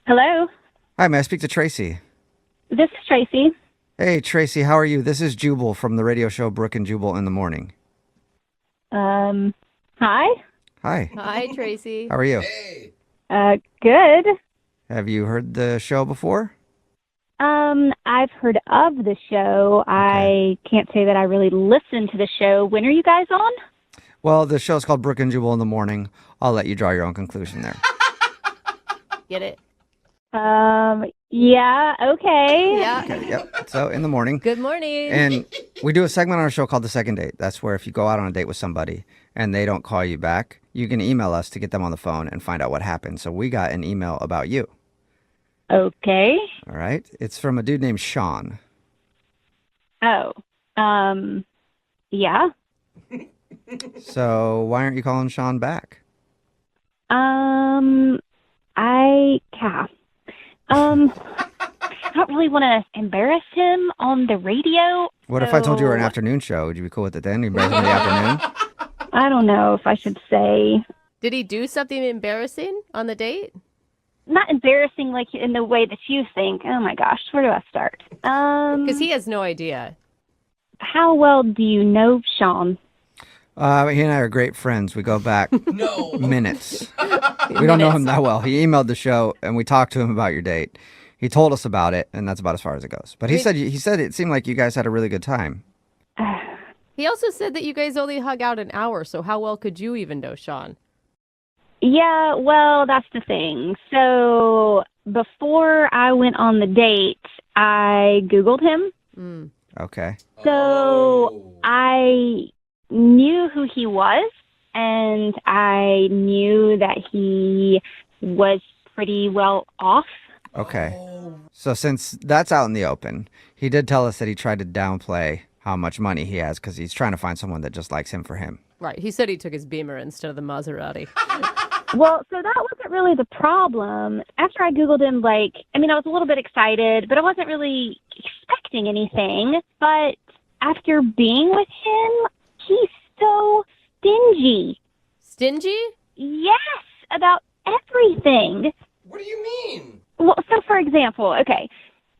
Hello, Hi, may I speak to Tracy? this is Tracy. Hey, Tracy, how are you? This is Jubal from the radio show Brooke and Jubal in the Morning. Hi. Hi, Hi, Tracy. how are you? Good. Have you heard the show before? I've heard of the show. I can't say that I really listened to the show. When are you guys on? Well, the show's called Brooke and Jubal in the Morning. I'll let you draw your own conclusion there. Get it? Yeah, okay. Yeah. Okay, yep. So, in the morning. Good morning. And we do a segment on our show called The Second Date. That's where if you go out on a date with somebody and they don't call you back, you can email us to get them on the phone and find out what happened. So we got an email about you. Okay. All right. It's from a dude named Sean. Oh, yeah. So why aren't you calling Sean back? I don't really want to embarrass him on the radio. What if I told you we were an so afternoon show? Would you be cool with it then? You embarrass me in the afternoon? I don't know if I should say. Did he do something embarrassing on the date? Not embarrassing like in the way that you think. Oh my gosh, where do I start? Because he has no idea. How well do you know Sean? He and I are great friends. We go back minutes. We don't know him that well. He emailed the show, and we talked to him about your date. He told us about it, and that's about as far as it goes. But he said it seemed like you guys had a really good time. He also said that you guys only hung out an hour, so how well could you even know Sean? Yeah, well, that's the thing. So before I went on the date, I Googled him. Okay. So I knew who he was, and I knew that he was pretty well off. Okay. So since that's out in the open, he did tell us that he tried to downplay how much money he has because he's trying to find someone that just likes him for him. Right. He said he took his Beamer instead of the Maserati. Well, so that wasn't really the problem. After I Googled him, I was a little bit excited, but I wasn't really expecting anything. But after being with him, he's so stingy. Stingy? Yes, about everything. What do you mean? Well, so for example, okay,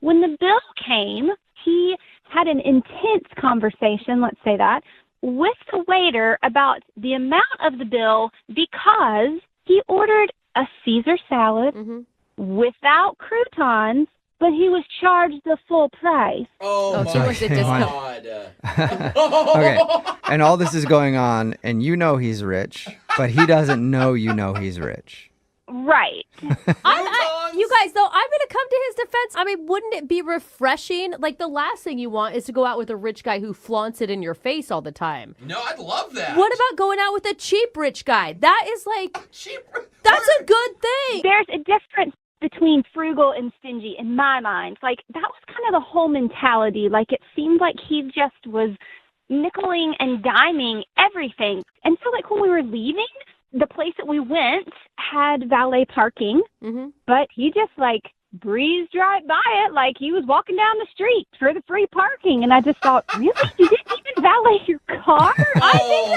when the bill came, he had an intense conversation, let's say that, with the waiter about the amount of the bill because he ordered a Caesar salad without croutons, but he was charged the full price. Oh, she wants a discount. Okay. And all this is going on, and you know he's rich, but he doesn't know you know he's rich. Right. You guys, though, I'm going to come to his defense. I mean, wouldn't it be refreshing? Like, the last thing you want is to go out with a rich guy who flaunts it in your face all the time. No, I'd love that. What about going out with a cheap rich guy? That is that's a good thing. There's a difference between frugal and stingy in my mind. Like, that was kind of the whole mentality. Like, it seemed like he just was nickeling and diming everything. And so, when we were leaving, the place that we went had valet parking, but he just breezed right by it like he was walking down the street for the free parking. And I just thought, really? You didn't even valet your car? I think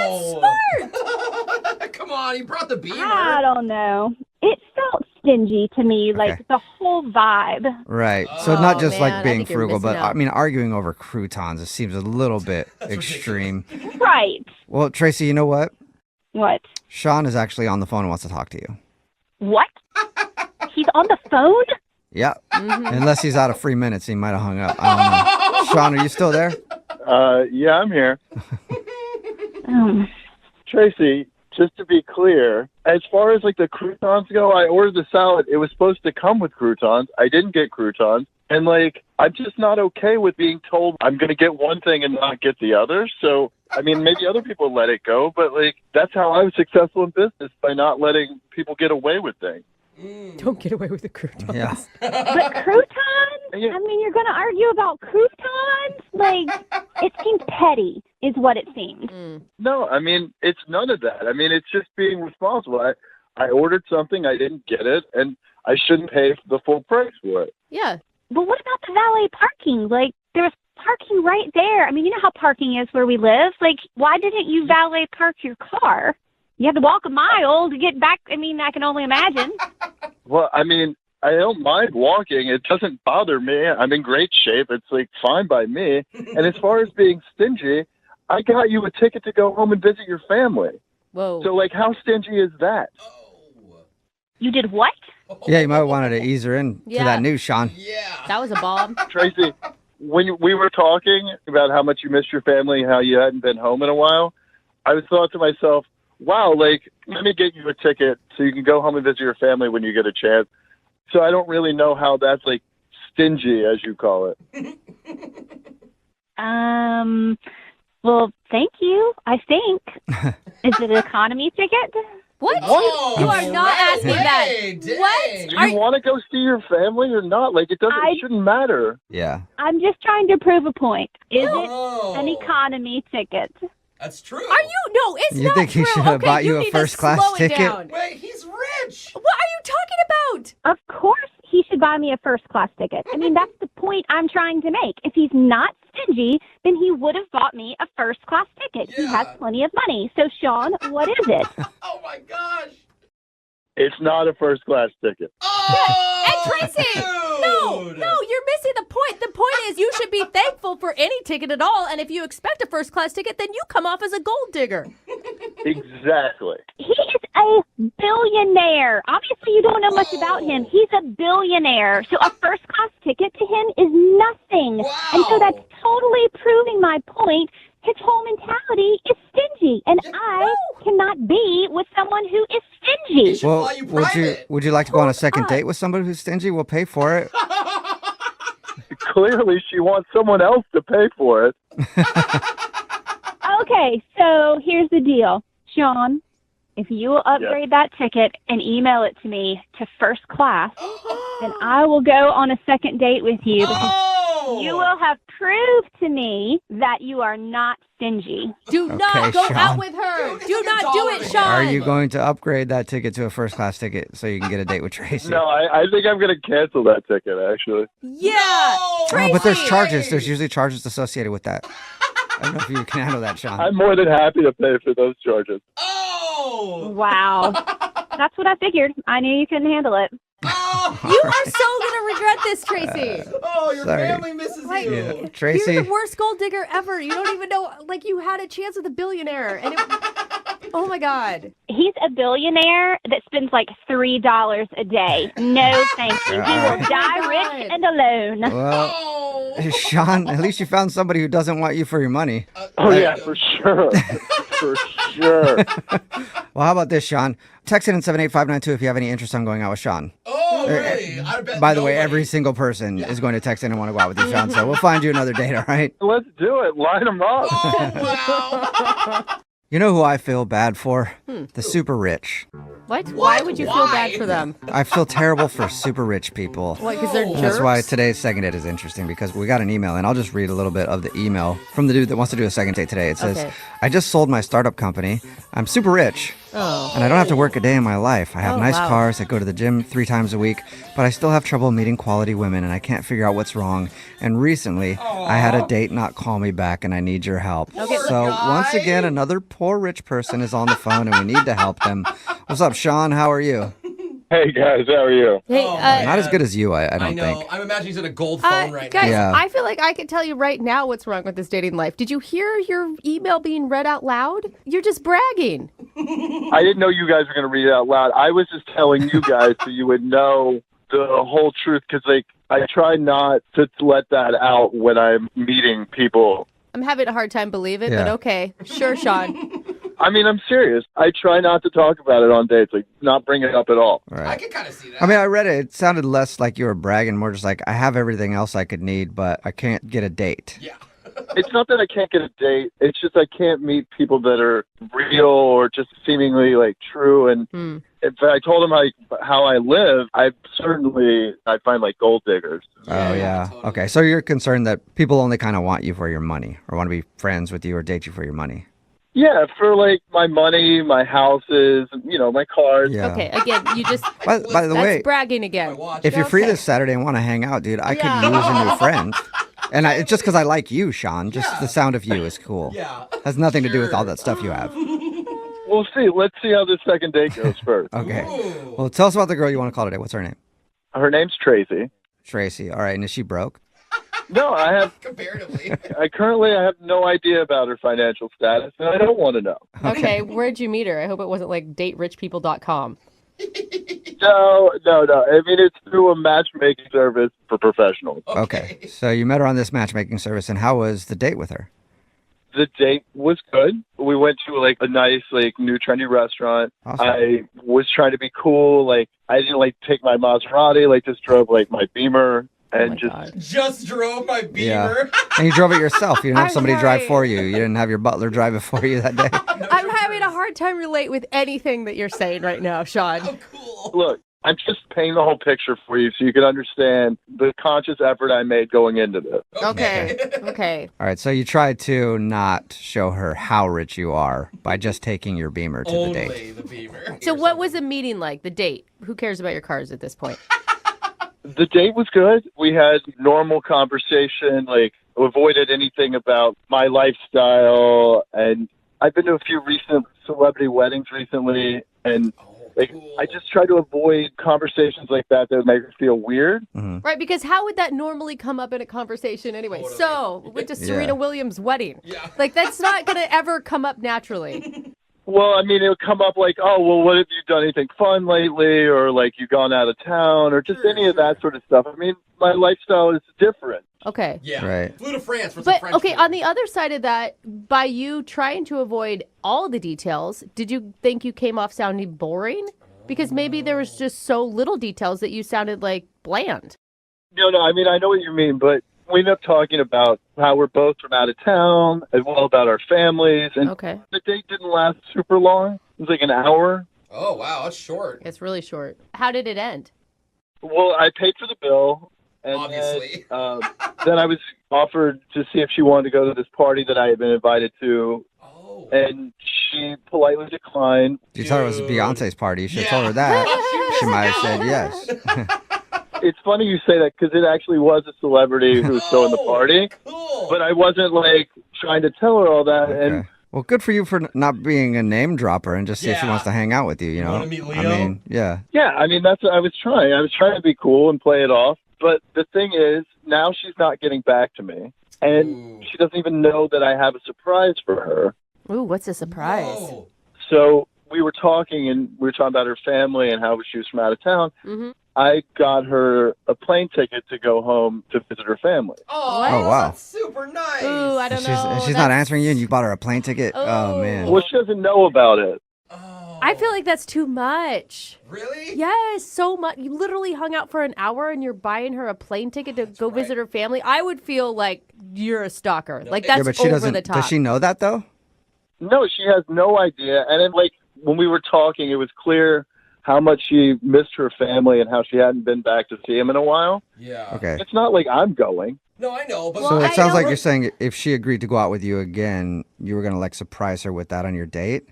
that's smart. Come on, he brought the Beamer. I don't know. It felt stingy to me, the whole vibe. Right. So not just man, being frugal, but I mean, arguing over croutons, it seems a little bit extreme. Right. Well, Tracy, you know what? What? Sean is actually on the phone and wants to talk to you. What? He's on the phone? Yeah. Unless he's out of free minutes, he might have hung up. I don't know. Sean, are you still there? Yeah, I'm here. Um, Tracy, just to be clear, as far as like the croutons go, I ordered the salad. It was supposed to come with croutons. I didn't get croutons. And like, I'm just not okay with being told I'm going to get one thing and not get the other. So, I mean, maybe other people let it go, but like, that's how I was successful in business, by not letting people get away with things. Don't get away with the croutons. Yeah. But croutons? I mean, you're going to argue about croutons? Like, it seems petty, is what it seems. No, I mean, it's none of that. I mean, it's just being responsible. I ordered something, I didn't get it, and I shouldn't pay the full price for it. Yeah. But what about the valet parking? Like, there's parking right there. I mean, you know how parking is where we live. Like, why didn't you valet park your car? You have to walk a mile to get back. I mean, I can only imagine. Well, I mean, I don't mind walking. It doesn't bother me. I'm in great shape. It's like fine by me. And as far as being stingy, I got you a ticket to go home and visit your family. Whoa. So like, how stingy is that? You did what? Yeah, you might have wanted to ease her in to that news, Sean. That was a bomb. Tracy, when we were talking about how much you missed your family, how you hadn't been home in a while, I was thought to myself, wow, like, let me get you a ticket so you can go home and visit your family when you get a chance. So I don't really know how that's, like, stingy, as you call it. Well, thank you, I think. Is it an economy ticket? What? What? You are not asking that. What? Do you want to go see your family or not? Like, it shouldn't matter. Yeah. I'm just trying to prove a point. Is it an economy ticket? That's true. Are you? No, it's You not think he true. should have Okay, bought you a need to first-class slow it ticket? down. Wait, he's rich. What are you talking about? Of course he should buy me a first-class ticket. I mean, that's the point I'm trying to make. If he's not stingy, then he would have bought me a first-class ticket. He has plenty of money. So, Sean, what is it? Oh, my gosh. It's not a first-class ticket. And Tracy, no, you're missing the point. The point is you should be thankful for any ticket at all. And if you expect a first-class ticket, then you come off as a gold digger. Exactly. He is a billionaire. Obviously, you don't know much about him. He's a billionaire. So a first-class ticket to him is nothing. Wow. And so that's totally proving my point. His whole mentality is stingy, and I cannot be with someone who is stingy. Well, would you like to go on a second date with somebody who's stingy? We'll pay for it. Clearly, she wants someone else to pay for it. Okay, so here's the deal. Sean, if you will upgrade that ticket and email it to me to first class, then I will go on a second date with you because you will have proved to me that you are not stingy. Do not go Sean. out with her. Do not do it, Sean. Are you going to upgrade that ticket to a first-class ticket so you can get a date with Tracy? No, I think I'm going to cancel that ticket, actually. Yeah, Oh, but there's charges. There's usually charges associated with that. I don't know if you can handle that, Sean. I'm more than happy to pay for those charges. Wow. That's what I figured. I knew you couldn't handle it. You are so going to regret this, Tracy. Your Sorry. family misses you. Yeah. Tracy. You're the worst gold digger ever. You don't even know, like, you had a chance with a billionaire. And oh, my God. He's a billionaire that spends like $3 a day. No, thank you. He will die rich and alone. Well, Sean, at least you found somebody who doesn't want you for your money. Yeah, for sure. For sure. Well, how about this, Sean? Text it in 78592 if you have any interest on going out with Sean. Oh, really? I bet By the way, every single person is going to text in and want to go out with you, Sean. So we'll find you another date, all right? Let's do it. Line them up. You know who I feel bad for? The super rich. What? Why would you feel bad for them? I feel terrible for super rich people. Why, because they're jerks? That's why today's second date is interesting, because we got an email, and I'll just read a little bit of the email from the dude that wants to do a second date today. It says, I just sold my startup company. I'm super rich, and I don't have to work a day in my life. I have nice cars. I go to the gym 3 times a week, but I still have trouble meeting quality women, and I can't figure out what's wrong. And recently, I had a date not call me back, and I need your help. So once again, another poor rich person is on the phone, and we need to help them. What's up, Sean? How are you? Hey, guys. How are you? Hey, Not as good as you, I don't I know. think. I'm imagining he's in a gold phone right guys, now. I feel like I can tell you right now what's wrong with this dating life. Did you hear your email being read out loud? You're just bragging. I didn't know you guys were going to read it out loud. I was just telling you guys so you would know the whole truth, because, like, I try not to let that out when I'm meeting people. I'm having a hard time believing it, but okay. Sure, Sean. I mean, I'm serious. I try not to talk about it on dates, like not bring it up at all. Right. I can kind of see that. I mean, I read it. It sounded less like you were bragging, more just like, I have everything else I could need, but I can't get a date. Yeah. It's not that I can't get a date. It's just I can't meet people that are real or just seemingly like true. And if I told them how I live, I find like gold diggers. Oh, yeah. Totally. Okay, so you're concerned that people only kind of want you for your money or want to be friends with you or date you for your money. Yeah, for like my money, my houses, my cars. Yeah. Okay, again, you just By the that's way, bragging again. if you're free this Saturday and want to hang out, dude, I could use a new friend. And it's just because I like you, Sean. Just the sound of you is cool. Yeah. Has nothing to do with all that stuff you have. We'll see. Let's see how this second date goes first. Okay. Well, tell us about the girl you want to call today. What's her name? Her name's Tracy. Tracy. All right. And is she broke? No, I have. Comparatively. I have no idea about her financial status, and I don't want to know. Okay, where'd you meet her? I hope it wasn't like daterichpeople.com. No. I mean, it's through a matchmaking service for professionals. Okay. So you met her on this matchmaking service, and how was the date with her? The date was good. We went to like a nice, like new trendy restaurant. Awesome. I was trying to be cool. Like I didn't like take my Maserati. Like just drove like my Beamer and just drove my Beamer. Yeah. And you drove it yourself. You didn't have somebody drive for you. You didn't have your butler drive it for you that day. I'm having a hard time relate with anything that you're saying right now, Sean. Oh, cool. Look, I'm just painting the whole picture for you so you can understand the conscious effort I made going into this. Okay. All right. So you tried to not show her how rich you are by just taking your Beamer to the date. The Beamer. So what was the meeting like, the date? Who cares about your cars at this point? The date was good. We had normal conversation, like avoided anything about my lifestyle. And I've been to a few recent celebrity weddings recently, and I just try to avoid conversations like that make her feel weird. Mm-hmm. Right, because how would that normally come up in a conversation anyway? Totally. So, we went to Serena Williams' wedding. Yeah. Like, that's not going to ever come up naturally. Well, I mean, it would come up like, oh, well, what have you done anything fun lately? Or like you gone out of town or just any of that sort of stuff. I mean, my lifestyle is different. Okay. Yeah. Right. Flew to France for some French okay, food. on the other side of that, by you trying to avoid all the details, did you think you came off sounding boring? Because maybe there was just so little details that you sounded like bland. No, I mean, I know what you mean, but we ended up talking about how we're both from out of town, as well about our families, and the date didn't last super long. It was like an hour. Oh, wow, that's short. It's really short. How did it end? Well, I paid for the bill. And obviously. Then I was offered to see if she wanted to go to this party that I had been invited to. Oh. And she politely declined. You thought it was Beyonce's party. You should have told her that. She might have said yes. It's funny you say that because it actually was a celebrity who was throwing the party. Cool. But I wasn't like trying to tell her all that. Okay. And well, good for you for not being a name dropper and just see if she wants to hang out with you. You know, want to meet Leo? I mean, yeah. Yeah, I mean that's what I was trying. I was trying to be cool and play it off. But the thing is, now she's not getting back to me, and she doesn't even know that I have a surprise for her. Ooh, what's a surprise? Whoa. So we were talking, and we were talking about her family and how she was from out of town. Mm-hmm. I got her a plane ticket to go home to visit her family. Oh, wow. That's super nice. Ooh, I don't know. And she's not answering you, and you bought her a plane ticket? Oh man. Well, she doesn't know about it. I feel like that's too much. Really? Yes, so much. You literally hung out for an hour and you're buying her a plane ticket to go visit her family. I would feel like you're a stalker. Like that's but she over doesn't, the top. Does she know that though? No, she has no idea. And then, like, when we were talking, it was clear how much she missed her family and how she hadn't been back to see him in a while. Yeah. Okay. It's not like I'm going. No, I know. But So it sounds like you're saying if she agreed to go out with you again, you were going to like surprise her with that on your date?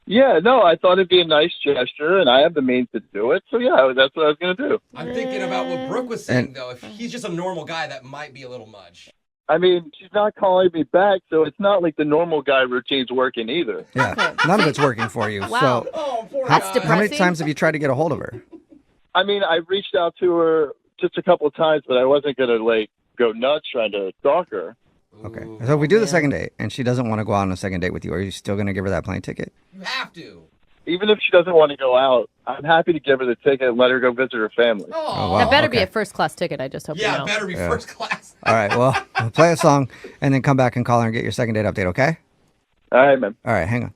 Yeah, no, I thought it'd be a nice gesture, and I have the means to do it. So, yeah, that's what I was going to do. I'm thinking about what Brooke was saying, though. If he's just a normal guy, that might be a little much. I mean, she's not calling me back, so it's not like the normal guy routine's working either. Yeah, none of it's working for you. Wow. So how many times have you tried to get a hold of her? I mean, I reached out to her just a couple of times, but I wasn't going to, like, go nuts trying to stalk her. Okay. So if we do the second date and she doesn't want to go out on a second date with you, are you still going to give her that plane ticket? You have to. Even if she doesn't want to go out, I'm happy to give her the ticket and let her go visit her family. Oh, wow. That better be a first class ticket. I just hope you know. Yeah, it better be first class. All right. Well, we'll play a song and then come back and call her and get your second date update, okay? All right, man. All right, hang on.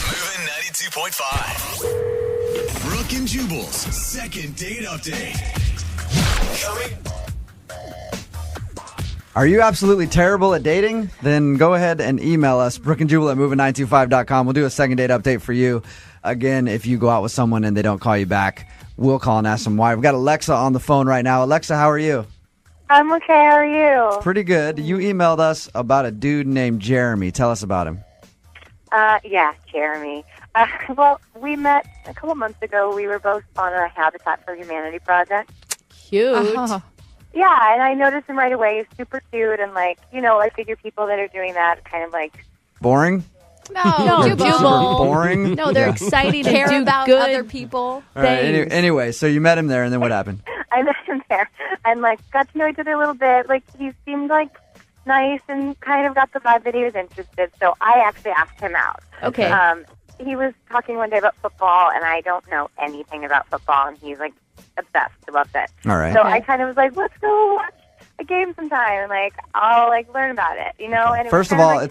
Moving 92.5. Brooke and Jubal's second date update. Coming. Are you absolutely terrible at dating? Then go ahead and email us, brookeandjubal@moving925.com. We'll do a second date update for you. Again, if you go out with someone and they don't call you back, we'll call and ask them why. We've got Alexa on the phone right now. Alexa, how are you? I'm okay. How are you? Pretty good. You emailed us about a dude named Jeremy. Tell us about him. Yeah, Jeremy. Well, we met a couple months ago. We were both on a Habitat for Humanity project. Cute. Yeah, and I noticed him right away. He's super cute, and I figure people that are doing that kind of Boring? No, Super boring? No, they're exciting and Care do about good other people. All right, anyway, so you met him there, and then what happened? I met him there, and got to know each other a little bit. He seemed nice, and kind of got the vibe that he was interested. So I actually asked him out. Okay. He was talking one day about football, and I don't know anything about football, and he's obsessed. He loves it. All right. So I kind of was like, let's go watch a game sometime, and I'll learn about it, And it First was of kind all, of,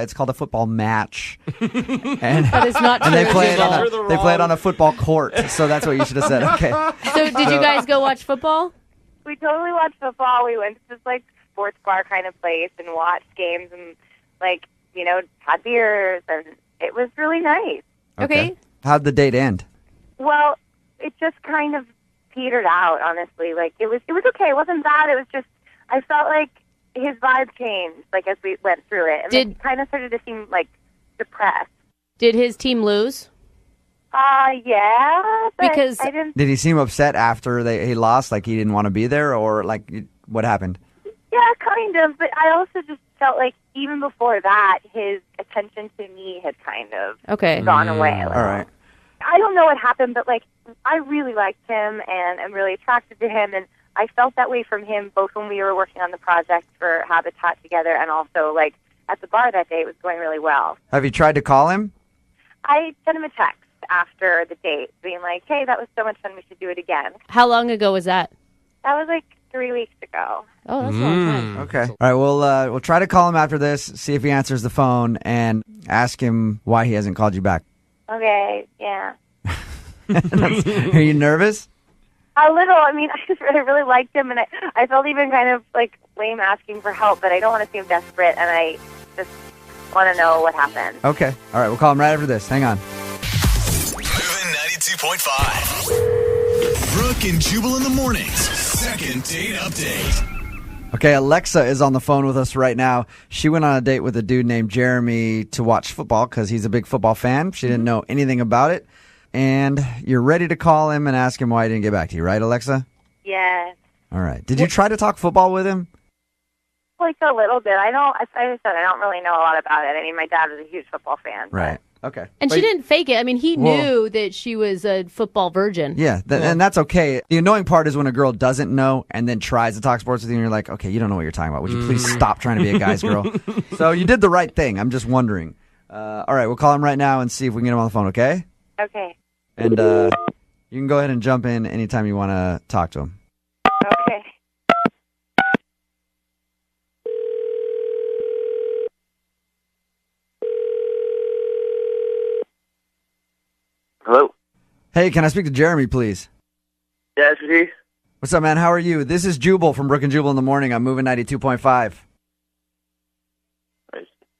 it's called a football match, and That is not and they true, play it Jubal. they play it on a football court. So that's what you should have said. Okay. So did you guys go watch football? We totally watched football. We went to this sports bar kind of place and watched games and had beers, and it was really nice. Okay. How'd the date end? Well, it just kind of petered out, honestly. It was okay. It wasn't bad. It was just I felt like his vibe changed as we went through it, and it kind of started to seem depressed. Did his team lose? Yeah. But Because I didn't. Did he seem upset after he lost? He didn't want to be there, or what happened? Yeah, kind of. But I also just felt even before that, his attention to me had kind of gone away. All right. I don't know what happened, but I really liked him, and I'm really attracted to him, and I felt that way from him both when we were working on the project for Habitat together, and also at the bar that day. It was going really well. Have you tried to call him? I sent him a text after the date, being hey, that was so much fun. We should do it again. How long ago was that? That was 3 weeks ago. Oh, that's a long time. Okay. All right. We'll try to call him after this. See if he answers the phone, and ask him why he hasn't called you back. Okay. Yeah. Are you nervous? A little. I mean, I really liked him, and I felt even kind of lame asking for help, but I don't want to seem desperate, and I just want to know what happened. Okay. All right. We'll call him right after this. Hang on. Moving 92.5. Brooke and Jubal in the mornings. Second date update. Okay, Alexa is on the phone with us right now. She went on a date with a dude named Jeremy to watch football because he's a big football fan. She didn't know anything about it. And you're ready to call him and ask him why he didn't get back to you, right, Alexa? Yes. All right. Did you try to talk football with him? A little bit. As I said, I don't really know a lot about it. I mean, my dad was a huge football fan. Right. Okay. And she didn't fake it. I mean, he knew that she was a football virgin. Yeah, and that's okay. The annoying part is when a girl doesn't know and then tries to talk sports with you, and you're like, okay, you don't know what you're talking about. Would you please stop trying to be a guy's girl? So you did the right thing. I'm just wondering. All right, we'll call him right now and see if we can get him on the phone, okay? Okay. And you can go ahead and jump in anytime you want to talk to him. Okay. Hello? Hey, can I speak to Jeremy, please? Yeah, it's me. What's up, man? How are you? This is Jubal from Brooke and Jubal in the morning. I'm moving 92.5.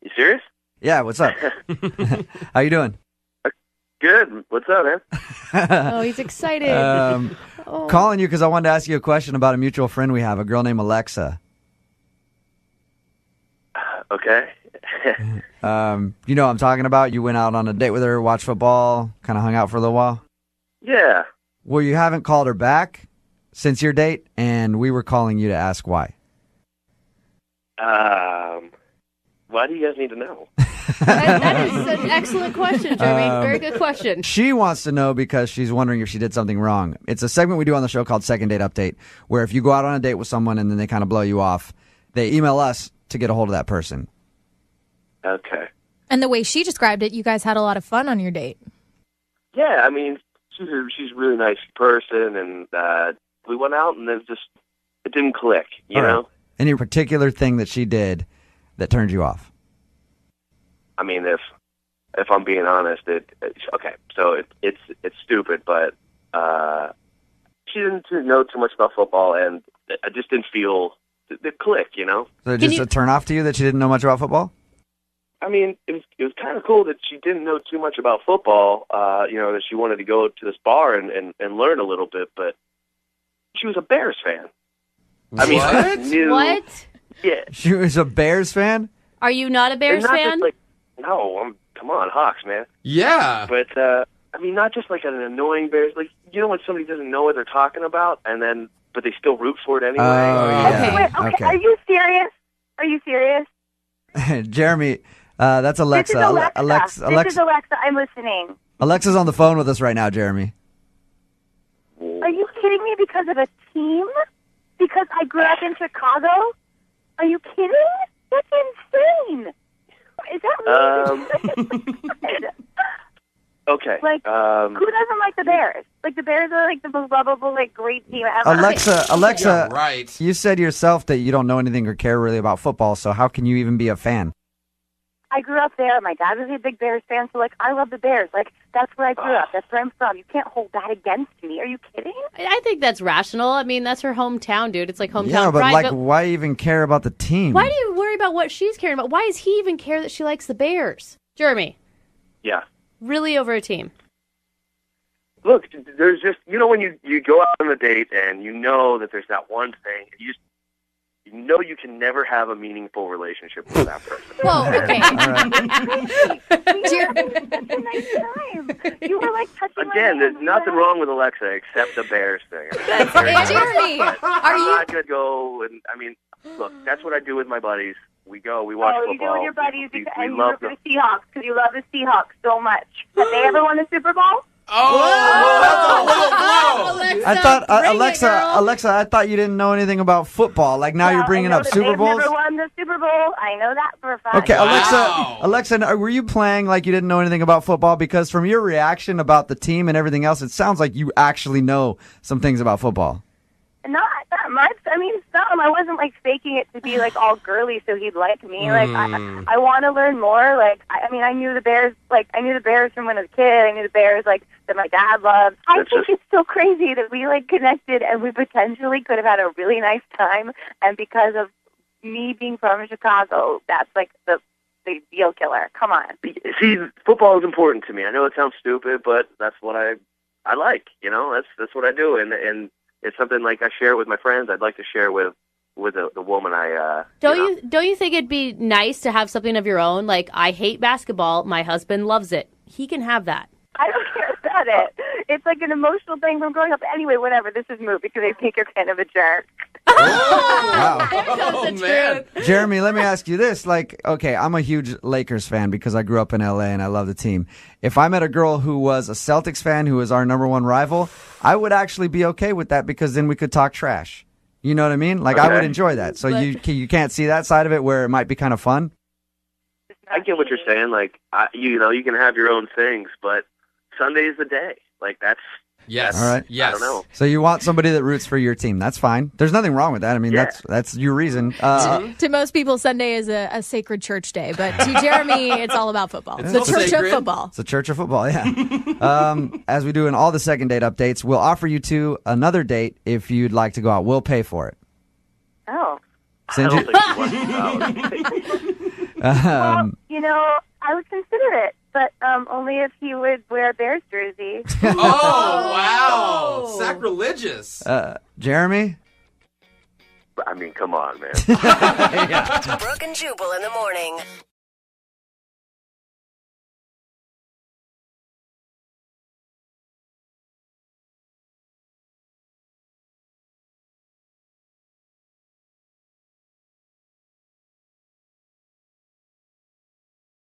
You serious? Yeah, what's up? How you doing? Good. What's up, man? Oh, he's excited. Calling you because I wanted to ask you a question about a mutual friend we have, a girl named Alexa. Okay. You know what I'm talking about? You went out on a date with her, watched football, kind of hung out for a little while? Yeah. Well, you haven't called her back since your date, and we were calling you to ask why. Why do you guys need to know? That is an excellent question, Jeremy. Very good question. She wants to know because she's wondering if she did something wrong. It's a segment we do on the show called Second Date Update, where if you go out on a date with someone and then they kind of blow you off, they email us to get a hold of that person. Okay. And the way she described it, you guys had a lot of fun on your date. Yeah, I mean, she's a really nice person, and we went out, and then it didn't click, you know? Any particular thing that she did that turned you off? I mean, if I'm being honest, okay, so it's stupid, but she didn't know too much about football, and I just didn't feel the click, you know? So just a turn off to you that she didn't know much about football? I mean, it was kind of cool that she didn't know too much about football, you know, that she wanted to go to this bar and learn a little bit, but she was a Bears fan. I mean, what? What? Yeah. She was a Bears fan? Are you not a Bears And not fan? just no, come on, Hawks, man. Yeah. But, I mean, not just like an annoying Bears, like, you know when somebody doesn't know what they're talking about, but they still root for it anyway? Oh, yeah. Okay. Are you serious? Are you serious? Jeremy, that's Alexa. This is Alexa. Alexa. This is Alexa. I'm listening. Alexa's on the phone with us right now, Jeremy. Are you kidding me because of a team? Because I grew up in Chicago? Are you kidding? That's insane. Is that really Okay. Like, who doesn't like the Bears? Like, the Bears are, like, the most lovable, like, great team ever. Alexa, Yeah, right. You said yourself that you don't know anything or care really about football, so how can you even be a fan? I grew up there. My dad was a big Bears fan, so, like, I love the Bears. Like, that's where I grew up. That's where I'm from. You can't hold that against me. Are you kidding? I think that's rational. I mean, that's her hometown, dude. It's like hometown Yeah, but pride. why even care about the team? Why do you worry about what she's caring about? Why does he even care that she likes the Bears? Jeremy. Yeah. Really over a team? Look, there's just, you know, when you go out on a date and you know that there's that one thing, you know you can never have a meaningful relationship with that person. Whoa, okay. You were, like, touching Again, there's nothing wrong with Alexa except the Bears thing. Jeremy, I'm not going to go, and, I mean, look, that's what I do with my buddies. We go, we watch you football. do with your buddies we and you love root for the Seahawks because you love the Seahawks so much. Have they ever won the Super Bowl? I thought Alexa, I thought you didn't know anything about football. Like now you're bringing up Super Bowls. They've never won the Super Bowl. I know that for a fact. Okay, Alexa, were you playing like you didn't know anything about football? Because from your reaction about the team and everything else, it sounds like you actually know some things about football. Not that much. I mean, some. I wasn't like faking it to be like all girly so he'd like me. Like I want to learn more. Like I mean, I knew the Bears. Like I knew the Bears from when I was a kid. I knew the Bears like that my dad loved. I think it's so crazy that we like connected and we potentially could have had a really nice time. And because of me being from Chicago, that's like the deal killer. Come on. See, football is important to me. I know it sounds stupid, but that's what I like. You know, that's what I do, and it's something like I share it with my friends. I'd like to share with the woman I. Don't you think it'd be nice to have something of your own? Like I hate basketball. My husband loves it. He can have that. I don't care about it. It's like an emotional thing from growing up. Anyway, whatever. This is moot because I think you're kind of a jerk. Wow. Man. Jeremy, let me ask you this. Like, okay, I'm a huge Lakers fan because I grew up in LA and I love the team. If I met a girl who was a Celtics fan, who was our number one rival, I would actually be okay with that because then we could talk trash. You know what I mean? Like, I would enjoy that. So you can't see that side of it where it might be kind of fun? I get what you're saying. Like, you can have your own things, but Sunday is the day. Like, that's... Yes. All right. Yes. I don't know. So you want somebody that roots for your team. That's fine. There's nothing wrong with that. I mean, that's your reason. To most people, Sunday is a sacred church day, but to Jeremy, it's all about football. It's the church of football. It's the church of football, yeah. As we do in all the second date updates, we'll offer you two another date if you'd like to go out. We'll pay for it. Oh. I don't think he wants Well, I would consider it, but only if he would wear a Bears jersey. Oh, wow. Sacrilegious. Jeremy? I mean, come on, man. Brooke and Jubal in the morning.